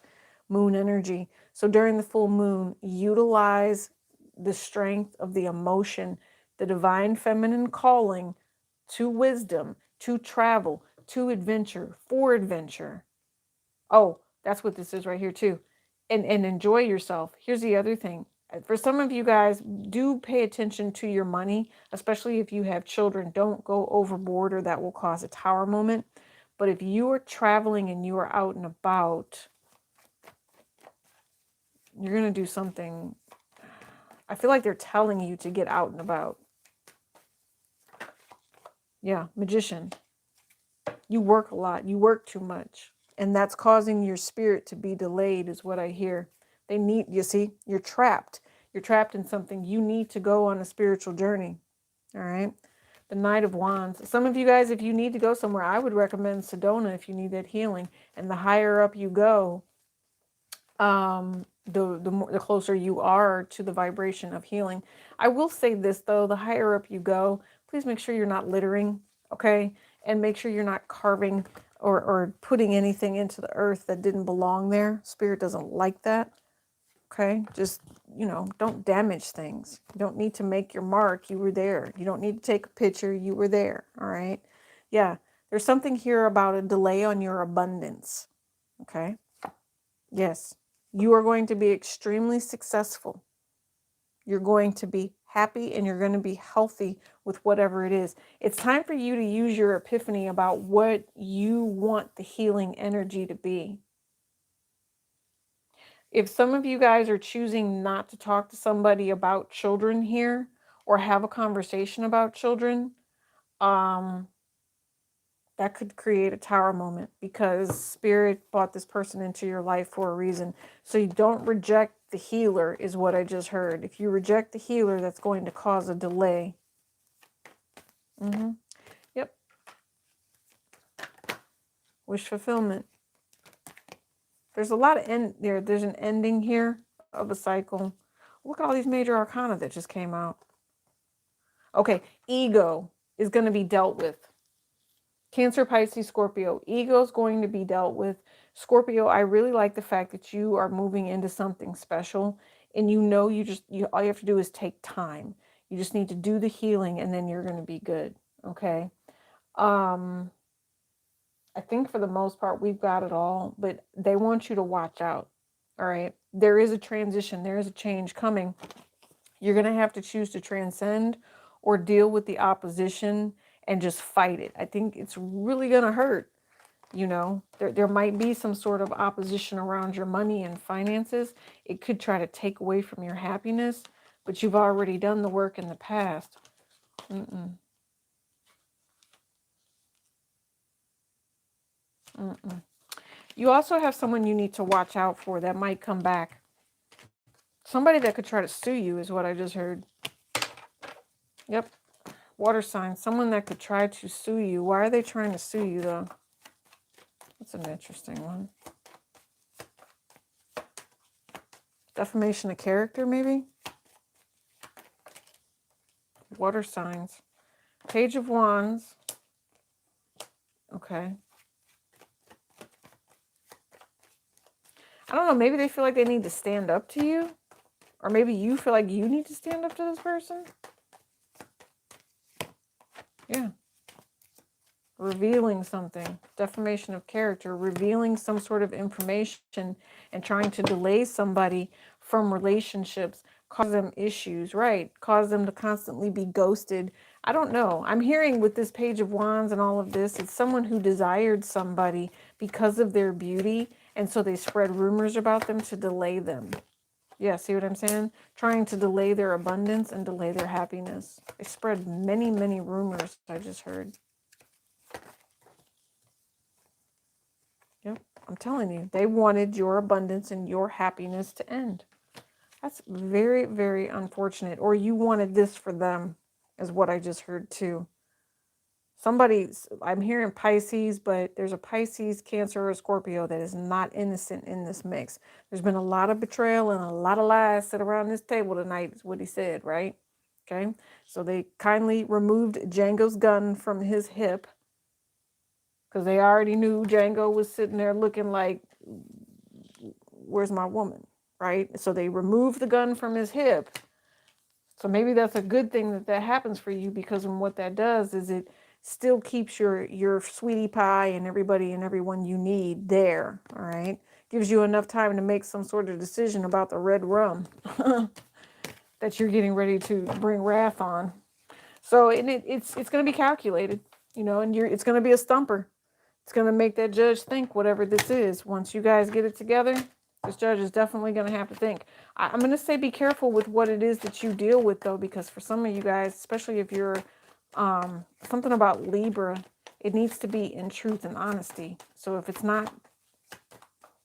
Moon energy. So during the full moon, utilize the strength of the emotion, the divine feminine calling to wisdom, to travel, to adventure, for adventure. Oh, that's what this is right here too. And enjoy yourself. Here's the other thing. For some of you guys, do pay attention to your money, especially if you have children. Don't go overboard or that will cause a tower moment. But if you are traveling and you are out and about, you're going to do something. I feel like they're telling you to get out and about. Yeah, Magician. You work a lot. You work too much. And that's causing your spirit to be delayed is what I hear. You see, you're trapped. You're trapped in something. You need to go on a spiritual journey. All right. The Knight of Wands. Some of you guys, if you need to go somewhere, I would recommend Sedona if you need that healing. And the higher up you go, the closer you are to the vibration of healing. I will say this though, the higher up you go, please make sure you're not littering, okay? And make sure you're not carving or putting anything into the earth that didn't belong there. Spirit doesn't like that. Okay? Just, don't damage things. You don't need to make your mark. You were there. You don't need to take a picture. You were there. All right? Yeah. There's something here about a delay on your abundance. Okay? Yes. You are going to be extremely successful. You're going to be happy and you're going to be healthy with whatever it is. It's time for you to use your epiphany about what you want the healing energy to be. If some of you guys are choosing not to talk to somebody about children here, or have a conversation about children, um, that could create a tower moment because spirit brought this person into your life for a reason. So you don't reject the healer, is what I just heard. If you reject the healer, that's going to cause a delay. Yep. Wish fulfillment. There's a lot of end there. There's an ending here of a cycle. Look at all these major arcana that just came out. Okay, ego is going to be dealt with. Cancer, Pisces, Scorpio. Ego is going to be dealt with. Scorpio, I really like the fact that you are moving into something special, and you know you all you have to do is take time. You just need to do the healing, and then you're going to be good. Okay. I think for the most part we've got it all, but they want you to watch out. All right. There is a transition. There is a change coming. You're going to have to choose to transcend or deal with the opposition and just fight it. I think it's really going to hurt. You know, there might be some sort of opposition around your money and finances. It could try to take away from your happiness, but you've already done the work in the past. Mm-mm. Mm-mm. You also have someone you need to watch out for that might come back. Somebody that could try to sue you is what I just heard. Yep. Water sign. Someone that could try to sue you. Why are they trying to sue you, though? That's an interesting one. Defamation of character, maybe? Water signs. Page of Wands. Okay. I don't know. Maybe they feel like they need to stand up to you. Or maybe you feel like you need to stand up to this person. Yeah. Revealing something. Defamation of character. Revealing some sort of information and trying to delay somebody from relationships. Cause them issues. Right. Cause them to constantly be ghosted. I don't know. I'm hearing with this Page of Wands and all of this, it's someone who desired somebody because of their beauty. And so they spread rumors about them to delay them. Yeah, see what I'm saying? Trying to delay their abundance and delay their happiness. They spread many, many rumors, I just heard. Yep, I'm telling you, they wanted your abundance and your happiness to end. That's very, very unfortunate. Or you wanted this for them, is what I just heard too. I'm hearing Pisces, but there's a Pisces, Cancer, or Scorpio that is not innocent in this mix. There's been a lot of betrayal and a lot of lies set around this table tonight, is what he said, right? Okay. So they kindly removed Django's gun from his hip because they already knew Django was sitting there looking like, where's my woman? Right. So they removed the gun from his hip. So maybe that's a good thing that happens for you, because what that does is it still keeps your sweetie pie and everybody and everyone you need there. All right. Gives you enough time to make some sort of decision about the red rum that you're getting ready to bring wrath on. So it's going to be calculated, and it's going to be a stumper. It's going to make that judge think whatever this is. Once you guys get it together, this judge is definitely going to have to think. I'm going to say be careful with what it is that you deal with, though, because for some of you guys, especially if you're something about Libra, it needs to be in truth and honesty. So if it's not,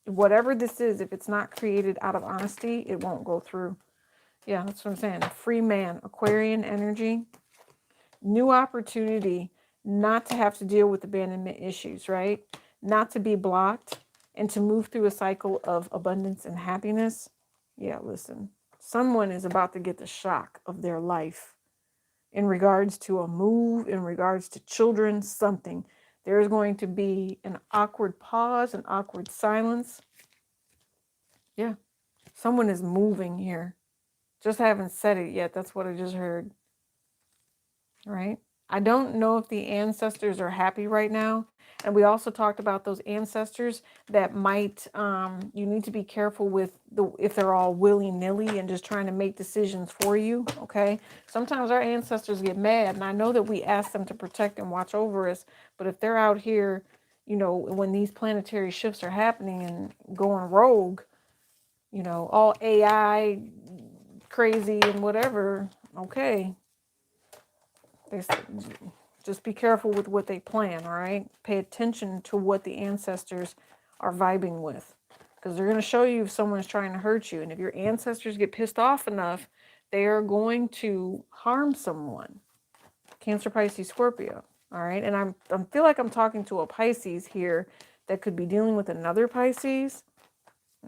whatever this is, if it's not created out of honesty, it won't go through. Yeah, that's what I'm saying. A free man, Aquarian energy, new opportunity, not to have to deal with abandonment issues, right? Not to be blocked and to move through a cycle of abundance and happiness. Yeah, listen, someone is about to get the shock of their life in regards to a move, in regards to children, something. There is going to be an awkward pause, an awkward silence. Yeah, someone is moving here. Just haven't said it yet. That's what I just heard. Right? I don't know if the ancestors are happy right now. And we also talked about those ancestors that might, you need to be careful with if they're all willy-nilly and just trying to make decisions for you, okay? Sometimes our ancestors get mad, and I know that we ask them to protect and watch over us, but if they're out here, when these planetary shifts are happening and going rogue, all AI crazy and whatever, okay, They said, just be careful with what they plan, all right? Pay attention to what the ancestors are vibing with, because they're going to show you if someone's trying to hurt you. And if your ancestors get pissed off enough, they are going to harm someone. Cancer, Pisces, Scorpio, all right? And I feel like I'm talking to a Pisces here that could be dealing with another Pisces.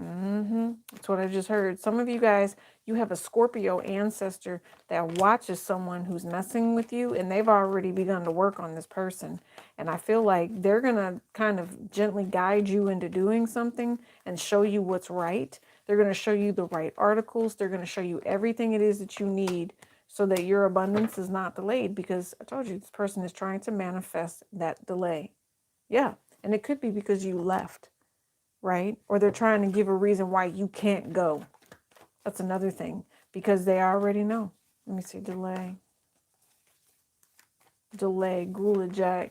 That's what I just heard. Some of you guys, you have a Scorpio ancestor that watches someone who's messing with you, and they've already begun to work on this person. And I feel like they're going to kind of gently guide you into doing something and show you what's right. They're going to show you the right articles. They're going to show you everything it is that you need so that your abundance is not delayed, because I told you this person is trying to manifest that delay. Yeah. And it could be because you left. Right? Or they're trying to give a reason why you can't go. That's another thing, because they already know. Let me see, delay, Gula Jack.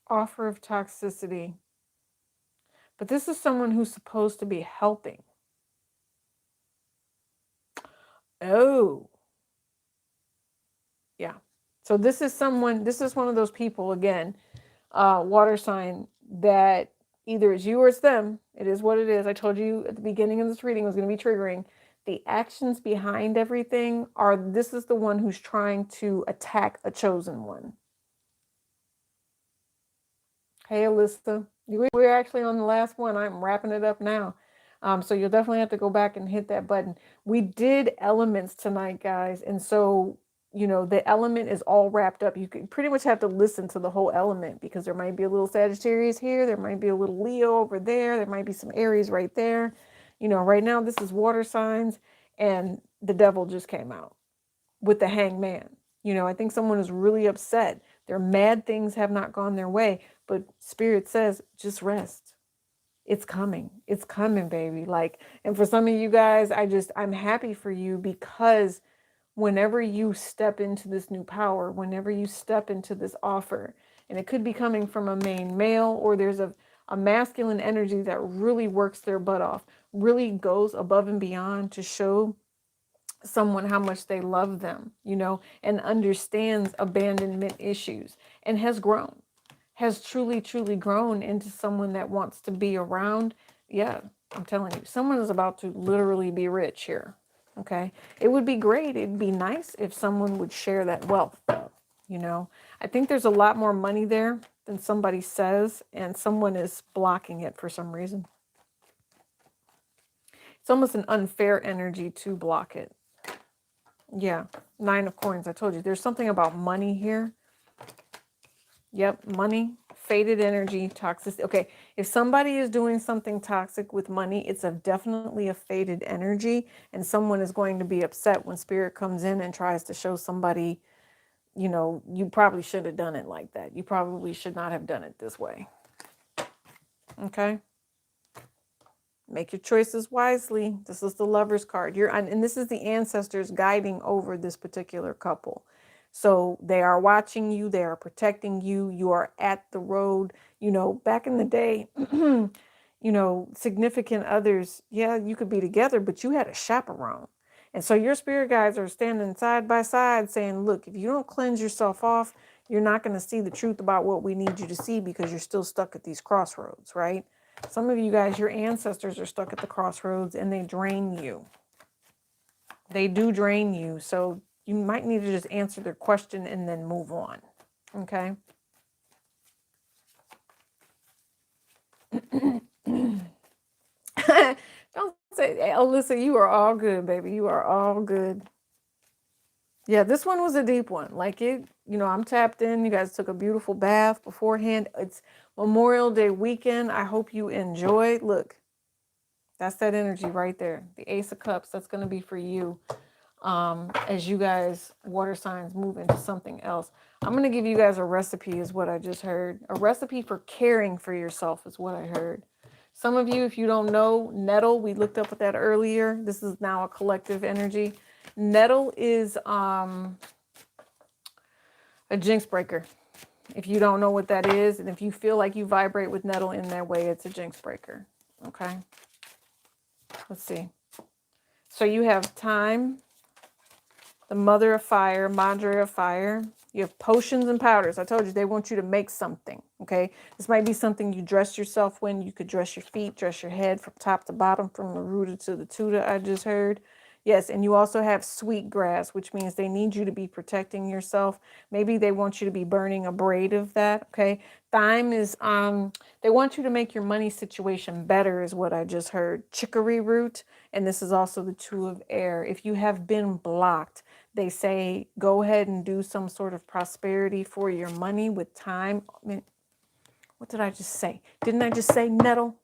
Offer of toxicity. But this is someone who's supposed to be helping. Oh, yeah. So this is one of those people, again, water sign, that either it's you or it's them. It is what it is. I told you at the beginning of this reading it was going to be triggering. The actions behind everything this is the one who's trying to attack a chosen one. Hey, Alyssa. We're actually on the last one. I'm wrapping it up now. So you'll definitely have to go back and hit that button. We did elements tonight, guys. And so, the element is all wrapped up. You could pretty much have to listen to the whole element, because there might be a little Sagittarius here. There might be a little Leo over there. There might be some Aries right there. Right now this is water signs, and the devil just came out with the hangman. I think someone is really upset. They're mad things have not gone their way, but Spirit says, just rest. It's coming. It's coming, baby. And for some of you guys, I'm happy for you, because whenever you step into this new power, whenever you step into this offer, and it could be coming from a main male, or there's a masculine energy that really works their butt off, really goes above and beyond to show someone how much they love them, and understands abandonment issues, and has truly grown into someone that wants to be around. Yeah, I'm telling you, someone is about to literally be rich here. Okay. It would be great. It'd be nice if someone would share that wealth, I think there's a lot more money there than somebody says, and someone is blocking it for some reason. It's almost an unfair energy to block it. Yeah, 9 of coins. I told you there's something about money here. Yep, money, faded energy, toxicity. Okay, if somebody is doing something toxic with money, it's definitely a faded energy, and someone is going to be upset when Spirit comes in and tries to show somebody, you probably should have done it like that. You probably should not have done it this way. Okay? Make your choices wisely. This is the Lover's card. And this is the ancestors guiding over this particular couple. So they are watching you. They are protecting you. You are at the road. Back in the day, significant others, yeah, you could be together, but you had a chaperone. And so your spirit guides are standing side by side saying, look, if you don't cleanse yourself off, you're not going to see the truth about what we need you to see, because you're still stuck at these crossroads, right? Some of you guys, your ancestors are stuck at the crossroads, and they drain you. They do drain you. So you might need to just answer their question and then move on. Okay? Don't say, Alyssa, you are all good, baby. You are all good. Yeah, this one was a deep one. I'm tapped in. You guys took a beautiful bath beforehand. It's Memorial Day weekend. I hope you enjoyed. Look, that's that energy right there. The Ace of Cups, that's going to be for you. As you guys, water signs, move into something else. I'm going to give you guys a recipe, is what I just heard. A recipe for caring for yourself is what I heard. Some of you, if you don't know, nettle, we looked up at that earlier. This is now a collective energy. Nettle is a jinx breaker. If you don't know what that is, and if you feel like you vibrate with nettle in that way, it's a jinx breaker. Okay. Let's see. So you have time, the mother of fire, madre of fire. You have potions and powders. I told you they want you to make something. Okay. This might be something you dress yourself when. You could dress your feet, dress your head from top to bottom, from the rooter to the tutor, I just heard. Yes, and you also have sweet grass, which means they need you to be protecting yourself. Maybe they want you to be burning a braid of that. Okay. Thyme is they want you to make your money situation better, is what I just heard. Chicory root, and this is also the two of air. If you have been blocked, they say go ahead and do some sort of prosperity for your money with time. I mean, what did I just say? Didn't I just say nettle?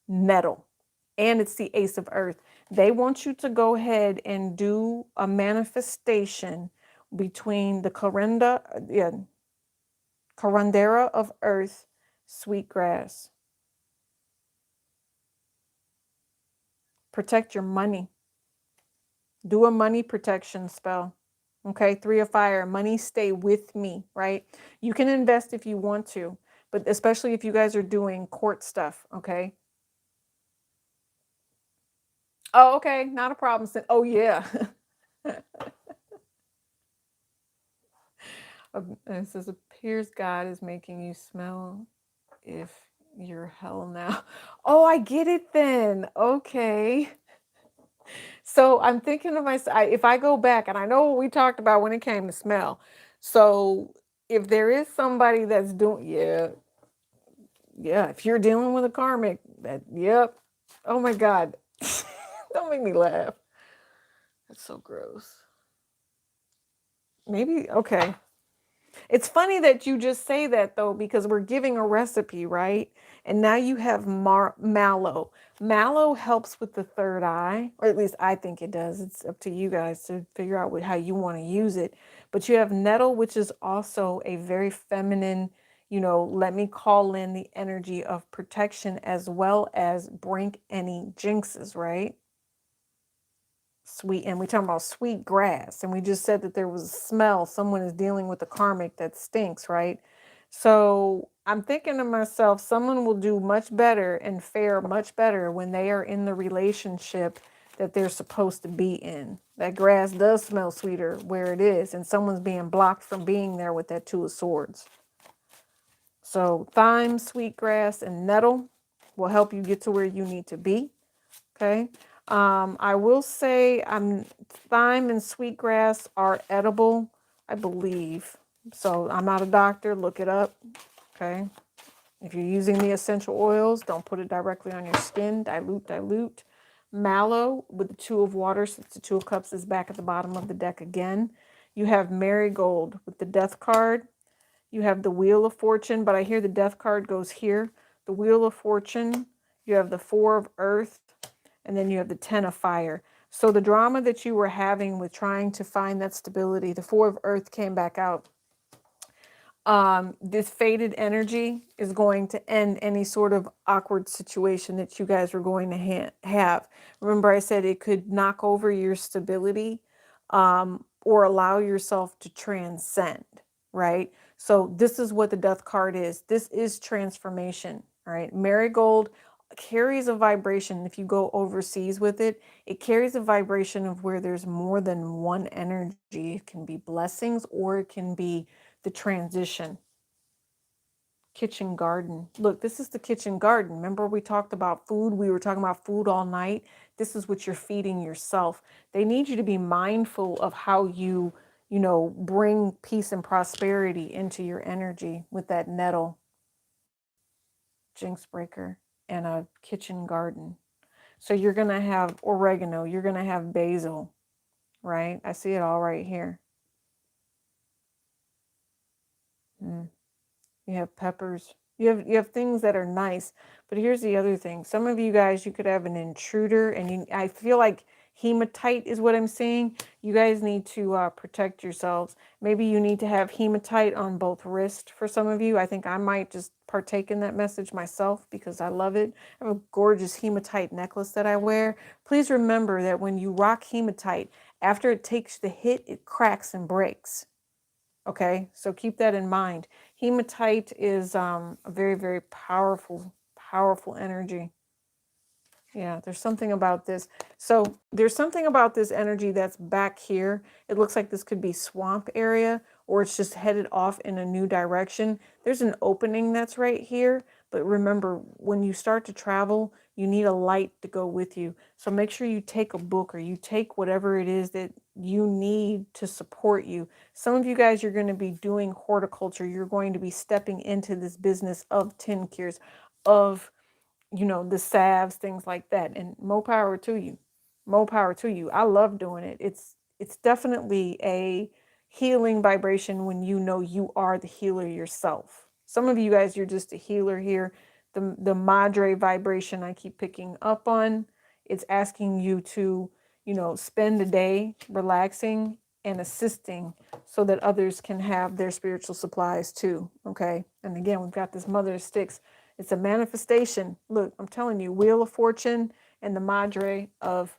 Nettle. And it's the ace of earth. They want you to go ahead and do a manifestation between the Curandera of earth, sweet grass. Protect your money. Do a money protection spell. Okay, 3 of fire, money stay with me, right? You can invest if you want to, but especially if you guys are doing court stuff, okay? Oh, okay, not a problem. Oh, yeah. It says, appears God is making you smell if you're hell now. Oh, I get it then. Okay. So I'm thinking to myself, if I go back, and I know what we talked about when it came to smell. So if there is somebody that's doing, yeah, if you're dealing with a karmic, yep. Oh my God. Don't make me laugh. That's so gross. Maybe, okay. It's funny that you just say that though, because we're giving a recipe, right? And now you have mallow. Mallow helps with the third eye, or at least I think it does. It's up to you guys to figure out how you want to use it. But you have nettle, which is also a very feminine, let me call in the energy of protection as well as break any jinxes, right? Sweet, and we talking about sweet grass, and we just said that there was a smell. Someone is dealing with a karmic that stinks, right? So I'm thinking to myself, someone will do much better and fare much better when they are in the relationship that they're supposed to be in. That grass does smell sweeter where it is, and someone's being blocked from being there with that two of swords. So thyme, sweetgrass, and nettle will help you get to where you need to be. Okay. I will say thyme and sweetgrass are edible, I believe. So I'm not a doctor. Look it up. Okay. If you're using the essential oils, don't put it directly on your skin. Dilute. Mallow with the two of water, since the two of cups is back at the bottom of the deck again. You have marigold with the death card. You have the wheel of fortune, but I hear the death card goes here. The wheel of fortune. You have the four of earth. And then you have the 10 of fire. So the drama that you were having with trying to find that stability, the four of earth came back out. This faded energy is going to end any sort of awkward situation that you guys were going to have. Remember, I said it could knock over your stability or allow yourself to transcend, right? So this is what the death card is. This is transformation, right? Marigold carries a vibration. If you go overseas with it, it carries a vibration of where there's more than one energy. It can be blessings or it can be the transition. Kitchen garden. Look, this is the kitchen garden. Remember we talked about food? We were talking about food all night. This is what you're feeding yourself. They need you to be mindful of how you bring peace and prosperity into your energy with that nettle, jinx breaker, and a kitchen garden. So you're going to have oregano. You're going to have basil, right? I see it all right here. You have peppers. You have things that are nice. But here's the other thing. Some of you guys, you could have an intruder, and I feel like Hematite is what I'm seeing. You guys need to protect yourselves. Maybe you need to have hematite on both wrists for some of you. I think I might just partake in that message myself because I love it. I have a gorgeous hematite necklace that I wear. Please remember that when you rock hematite, after it takes the hit, it cracks and breaks. Okay, so keep that in mind. Hematite is a very, very powerful, powerful energy. Yeah, there's something about this. So there's something about this energy that's back here. It looks like this could be swamp area, or it's just headed off in a new direction. There's an opening that's right here. But remember, when you start to travel, you need a light to go with you. So make sure you take a book or you take whatever it is that you need to support you. Some of you guys, you're going to be doing horticulture. You're going to be stepping into this business of tinctures, of the salves, things like that. And more power to you. More power to you. I love doing it. It's definitely a healing vibration when you know you are the healer yourself. Some of you guys, you're just a healer here. The madre vibration I keep picking up on, it's asking you to, spend a day relaxing and assisting so that others can have their spiritual supplies too. Okay. And again, we've got this mother of sticks. It's a manifestation. Look, I'm telling you, Wheel of Fortune and the Madre of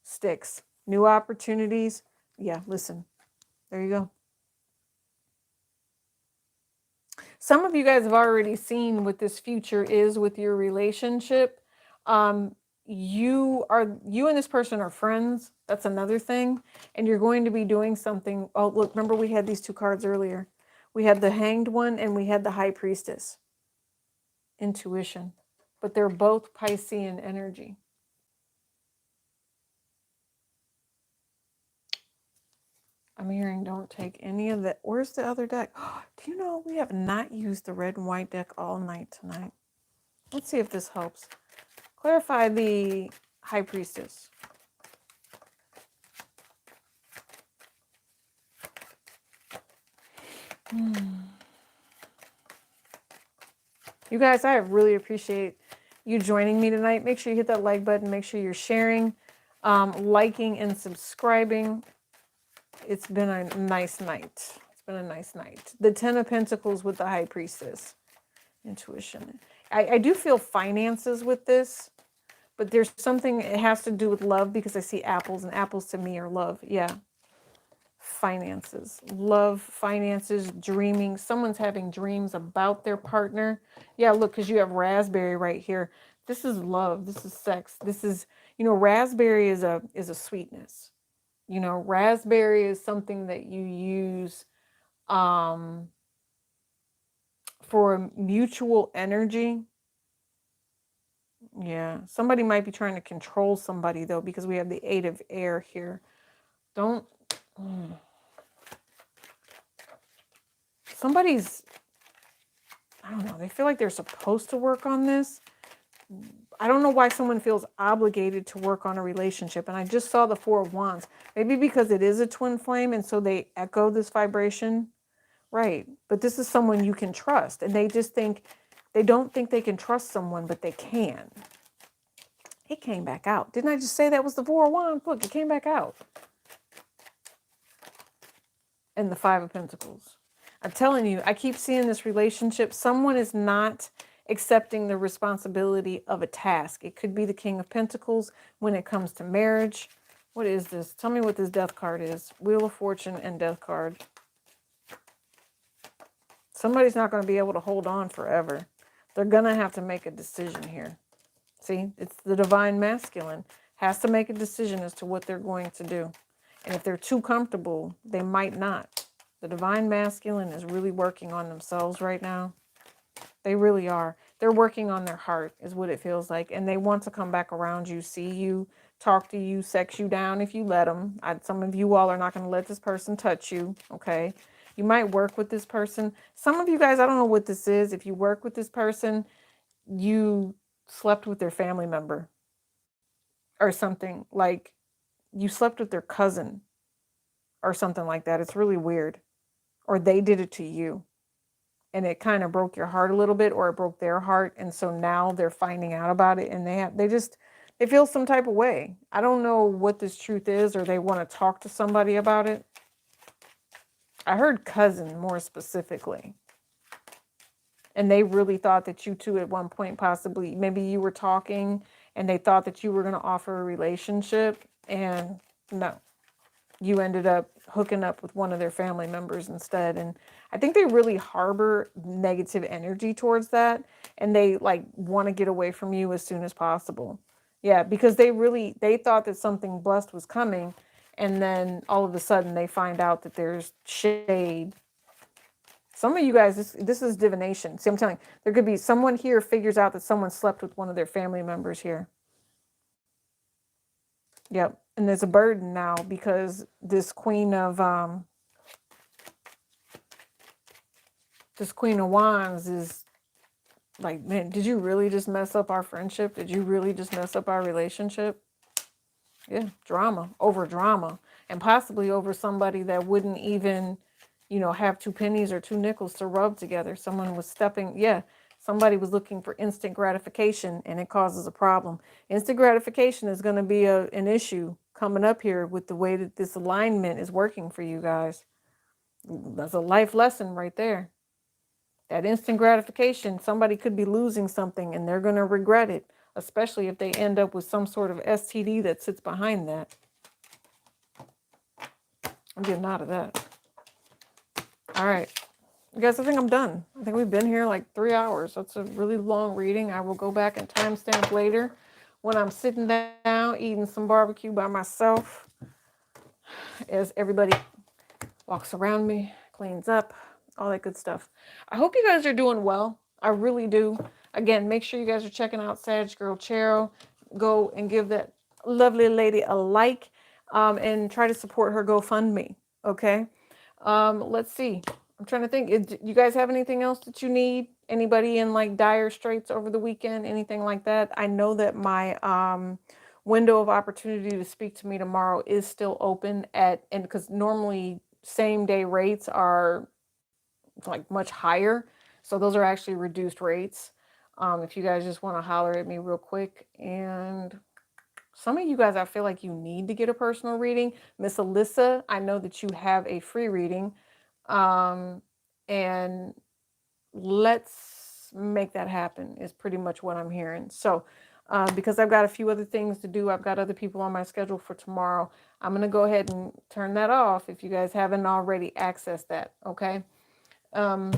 Sticks. New opportunities. Yeah, listen. There you go. Some of you guys have already seen what this future is with your relationship. You and this person are friends. That's another thing. And you're going to be doing something. Oh, look, remember we had these two cards earlier. We had the Hanged One and we had the High Priestess. Intuition. But they're both Piscean energy. I'm hearing don't take any of that. Where's the other deck? Do you know we have not used the red and white deck all night tonight? Let's see if this helps. Clarify the High Priestess. You guys, I really appreciate you joining me tonight. Make sure you hit that like button. Make sure you're sharing, liking, and subscribing. It's been a nice night. It's been a nice night. The Ten of Pentacles with the High Priestess. Intuition. I do feel finances with this, but there's something, it has to do with love because I see apples, and apples to me are love. Yeah. Finances. Love, finances, dreaming. Someone's having dreams about their partner. Yeah, look, because you have raspberry right here. This is love. This is sex. This is, raspberry is a sweetness. Raspberry is something that you use for mutual energy. Yeah, somebody might be trying to control somebody though, because we have the Eight of Air here. Don't. Somebody's, I don't know, they feel like they're supposed to work on this. I don't know why someone feels obligated to work on a relationship. And I just saw the Four of Wands. Maybe because it is a twin flame and so they echo this vibration. Right. But this is someone you can trust. And they just think, they don't think they can trust someone, but they can. It came back out. Didn't I just say that was the Four of Wands? Look, it came back out. And the Five of Pentacles. I'm telling you, I keep seeing this relationship. Someone is not accepting the responsibility of a task. It could be the King of Pentacles when it comes to marriage. What is this? Tell me what this Death card is. Wheel of Fortune and Death card. Somebody's not going to be able to hold on forever. They're going to have to make a decision here. See, it's the Divine Masculine. Has to make a decision as to what they're going to do. And if they're too comfortable, they might not. The Divine Masculine is really working on themselves right now. They really are. They're working on their heart is what it feels like. And they want to come back around you, see you, talk to you, sex you down if you let them. Some of you all are not going to let this person touch you, okay? You might work with this person. Some of you guys, I don't know what this is. If you work with this person, you slept with their family member or something. Like you slept with their cousin or something like that. It's really weird. Or they did it to you. And it kind of broke your heart a little bit, or it broke their heart. And so now they're finding out about it, and They feel some type of way. I don't know what this truth is, or they want to talk to somebody about it. I heard cousin more specifically. And they really thought that you two at one point, possibly, maybe you were talking and they thought that you were going to offer a relationship. And no, you ended up hooking up with one of their family members instead. And I think they really harbor negative energy towards that. And they like want to get away from you as soon as possible. Yeah, because they thought that something blessed was coming. And then all of a sudden they find out that there's shade. Some of you guys, this is divination. See, I'm telling you, there could be someone here figures out that someone slept with one of their family members here. Yep. And there's a burden now because this Queen of Wands is like, man, did you really just mess up our friendship? Did you really just mess up our relationship? Yeah, drama over drama, and possibly over somebody that wouldn't even, have two pennies or two nickels to rub together. Someone was somebody was looking for instant gratification, and it causes a problem. Instant gratification is going to be an issue coming up here with the way that this alignment is working for you guys. That's a life lesson right there. That instant gratification, somebody could be losing something and they're going to regret it, especially if they end up with some sort of STD that sits behind that. I'm getting out of that. All right. You guys, I think I'm done. I think we've been here like 3 hours. That's a really long reading. I will go back and timestamp later when I'm sitting down eating some barbecue by myself as everybody walks around me, cleans up, all that good stuff. I hope you guys are doing well. I really do. Again, make sure you guys are checking out Sag Girl Chero. Go and give that lovely lady a like, and try to support her GoFundMe. Okay. Let's see. I'm trying to think. You guys have anything else that you need? Anybody in like dire straits over the weekend? Anything like that? I know that my window of opportunity to speak to me tomorrow is still open and because normally same day rates are like much higher. So those are actually reduced rates. If you guys just want to holler at me real quick. And some of you guys, I feel like you need to get a personal reading. Miss Alyssa, I know that you have a free reading. And let's make that happen is pretty much what I'm hearing. So because I've got a few other things to do, I've got other people on my schedule for tomorrow. I'm going to go ahead and turn that off if you guys haven't already accessed that. Okay. I'm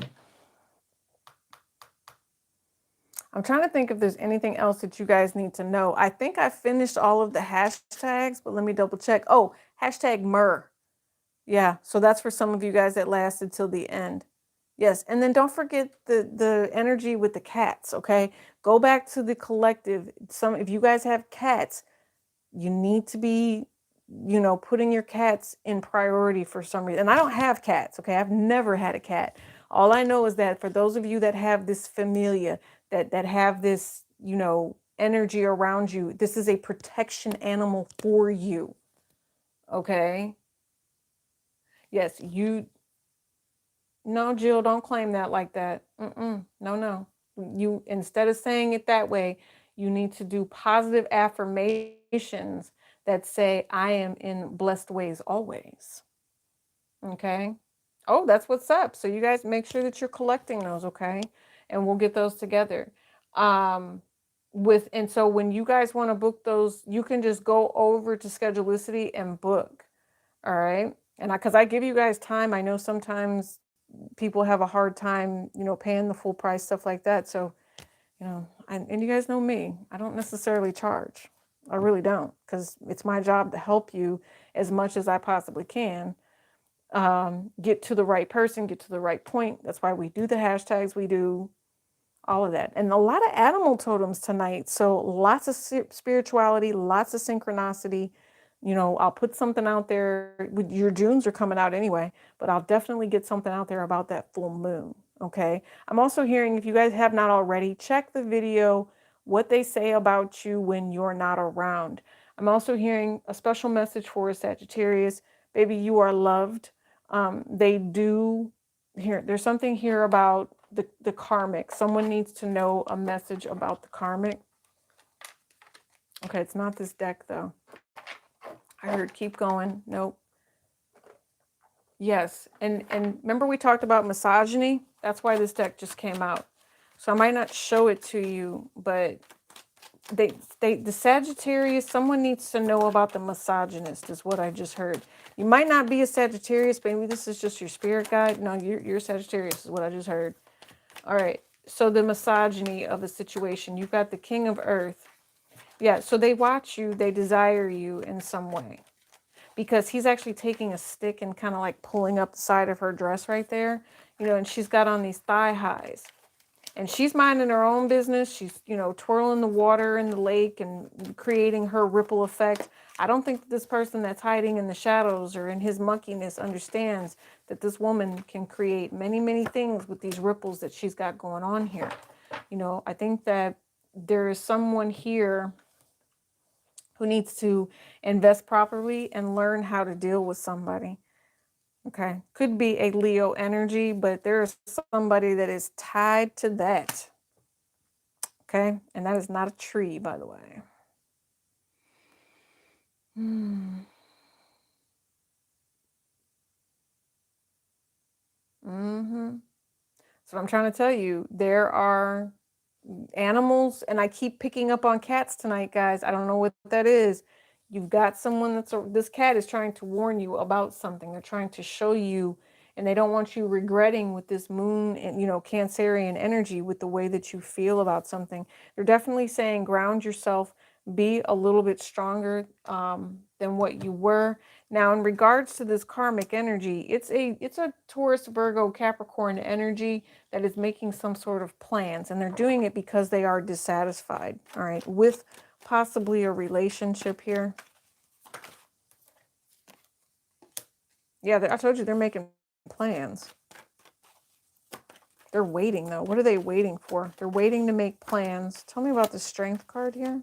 trying to think if there's anything else that you guys need to know. I think I finished all of the hashtags, but let me double check. Oh, hashtag Myrrh. Yeah, so that's for some of you guys that lasted till the end. Yes, and then don't forget the energy with the cats, okay? Go back to the collective. If you guys have cats, you need to be, putting your cats in priority for some reason. And I don't have cats, okay? I've never had a cat. All I know is that for those of you that have this familia, that have this, energy around you, this is a protection animal for you, okay? Yes, no, Jill, don't claim that like that. No. You, instead of saying it that way, you need to do positive affirmations that say, I am in blessed ways always. Okay. Oh, that's what's up. So you guys make sure that you're collecting those, okay? And we'll get those together. And so when you guys want to book those, you can just go over to Schedulicity and book. All right. And because I give you guys time, I know sometimes people have a hard time, paying the full price, stuff like that. So, and you guys know me, I don't necessarily charge. I really don't, because it's my job to help you as much as I possibly can. Get to the right person, get to the right point. That's why we do the hashtags, we do all of that. And a lot of animal totems tonight. So lots of spirituality, lots of synchronicity. I'll put something out there. Your Junes are coming out anyway, but I'll definitely get something out there about that full moon. Okay. I'm also hearing, if you guys have not already, check the video, what they say about you when you're not around. I'm also hearing a special message for a Sagittarius. Baby, you are loved. They do here. There's something here about the karmic. Someone needs to know a message about the karmic. Okay, it's not this deck though. I heard keep going. Nope. Yes. And remember we talked about misogyny? That's why this deck just came out. So I might not show it to you, but the Sagittarius, someone needs to know about the misogynist is what I just heard. You might not be a Sagittarius, but maybe this is just your spirit guide. No, you're Sagittarius is what I just heard. All right. So the misogyny of the situation. You've got the King of Earth. Yeah, so they watch you, they desire you in some way. Because he's actually taking a stick and kind of like pulling up the side of her dress right there. You know, and she's got on these thigh highs. And she's minding her own business. She's, you know, twirling the water in the lake and creating her ripple effect. I don't think that this person that's hiding in the shadows or in his muckiness understands that this woman can create many, many things with these ripples that she's got going on here. You know, I think that there is someone here who needs to invest properly and learn how to deal with somebody. Okay. Could be a Leo energy, but there is somebody that is tied to that. Okay. And that is not a tree, by the way. Mm-hmm. So I'm trying to tell you, there are animals, and I keep picking up on cats tonight, guys. I don't know what that is. You've got someone this cat is trying to warn you about something. They're trying to show you, and they don't want you regretting with this moon and, you know, Cancerian energy with the way that you feel about something. They're definitely saying ground yourself, be a little bit stronger than what you were. Now, in regards to this karmic energy, it's a Taurus, Virgo, Capricorn energy that is making some sort of plans, and they're doing it because they are dissatisfied, all right, with possibly a relationship here. Yeah, I told you they're making plans. They're waiting, though. What are they waiting for? They're waiting to make plans. Tell me about the Strength card here.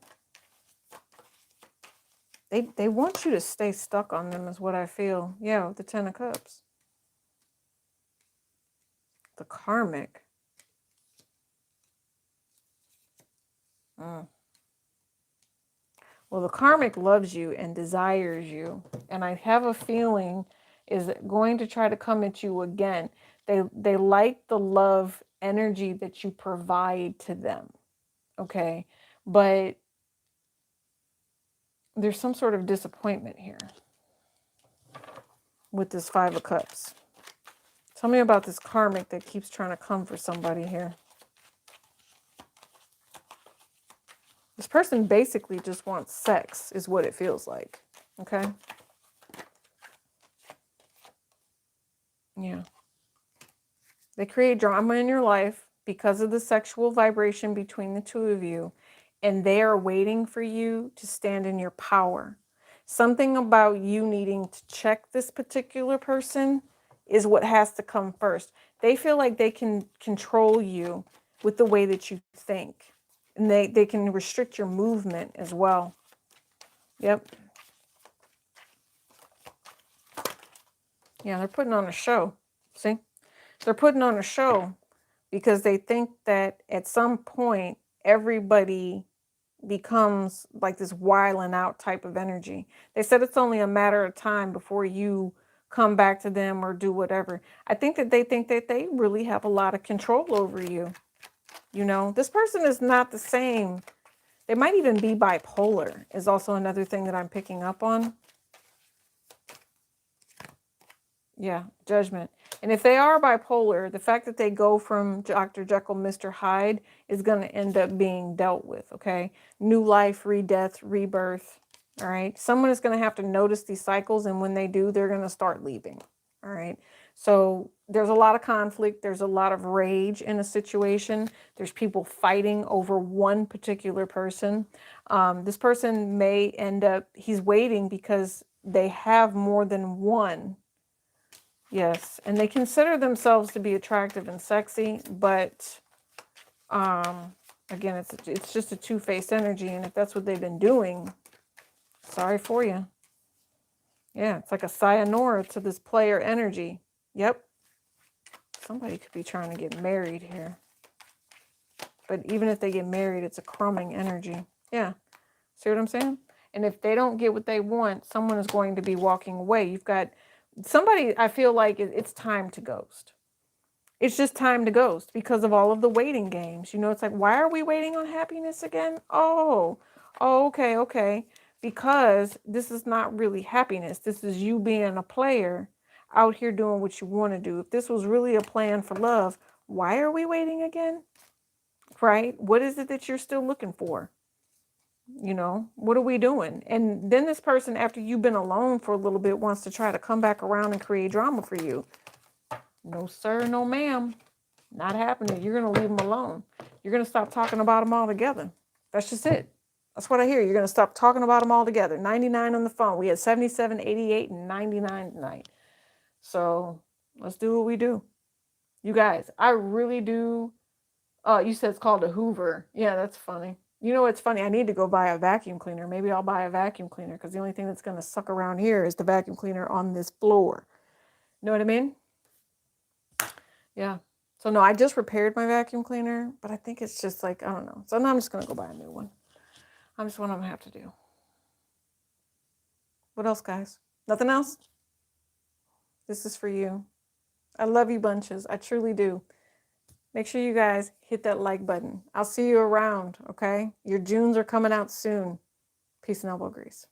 They want you to stay stuck on them is what I feel. Yeah, with the Ten of Cups. The karmic. Mm. Well, the karmic loves you and desires you. And I have a feeling is going to try to come at you again. They like the love energy that you provide to them. Okay. But there's some sort of disappointment here with this Five of Cups. Tell me about this karmic that keeps trying to come for somebody here. This person basically just wants sex, is what it feels like. Okay? Yeah. They create drama in your life because of the sexual vibration between the two of you, and they are waiting for you to stand in your power. Something about you needing to check this particular person is what has to come first. They feel like they can control you with the way that you think, and they can restrict your movement as well. Yep. Yeah, they're putting on a show. See? They're putting on a show because they think that at some point everybody becomes like this wiling out type of energy. They said it's only a matter of time before you come back to them or do whatever. I think that they really have a lot of control over you. You know, this person is not the same. They might even be bipolar is also another thing that I'm picking up on. Yeah, Judgment. And if they are bipolar, the fact that they go from Dr. Jekyll, Mr. Hyde is going to end up being dealt with, okay? New life, re-death, rebirth, all right? Someone is going to have to notice these cycles, and when they do, they're going to start leaving, all right? So there's a lot of conflict. There's a lot of rage in a situation. There's people fighting over one particular person. This person may end up, he's waiting because they have more than one. Yes, and they consider themselves to be attractive and sexy, but again, it's just a two-faced energy, and if that's what they've been doing, sorry for you. Yeah, it's like a sayonara to this player energy. Yep. Somebody could be trying to get married here. But even if they get married, it's a crumbing energy. Yeah. See what I'm saying? And if they don't get what they want, someone is going to be walking away. You've got somebody, I feel like it's time to ghost. It's just time to ghost because of all of the waiting games. You know, it's like, why are we waiting on happiness again? Oh, okay. Because this is not really happiness. This is you being a player out here doing what you want to do. If this was really a plan for love, why are we waiting again? Right? What is it that you're still looking for? You know, what are we doing? And then this person, after you've been alone for a little bit, wants to try to come back around and create drama for you. No, sir, no, ma'am. Not happening. You're going to leave them alone. You're going to stop talking about them altogether. That's just it. That's what I hear. You're going to stop talking about them altogether. 99 on the phone. We had 77, 88, and 99 tonight. So let's do what we do. You guys, I really do. You said it's called a Hoover. Yeah, that's funny. You know what's funny? I need to go buy a vacuum cleaner. Maybe I'll buy a vacuum cleaner because the only thing that's going to suck around here is the vacuum cleaner on this floor. Know what I mean? Yeah. So no, I just repaired my vacuum cleaner, but I think it's just like, I don't know. So now I'm just going to go buy a new one. I'm just what I'm going to have to do. What else, guys? Nothing else? This is for you. I love you bunches. I truly do. Make sure you guys hit that like button. I'll see you around, okay? Your Junes are coming out soon. Peace and elbow grease.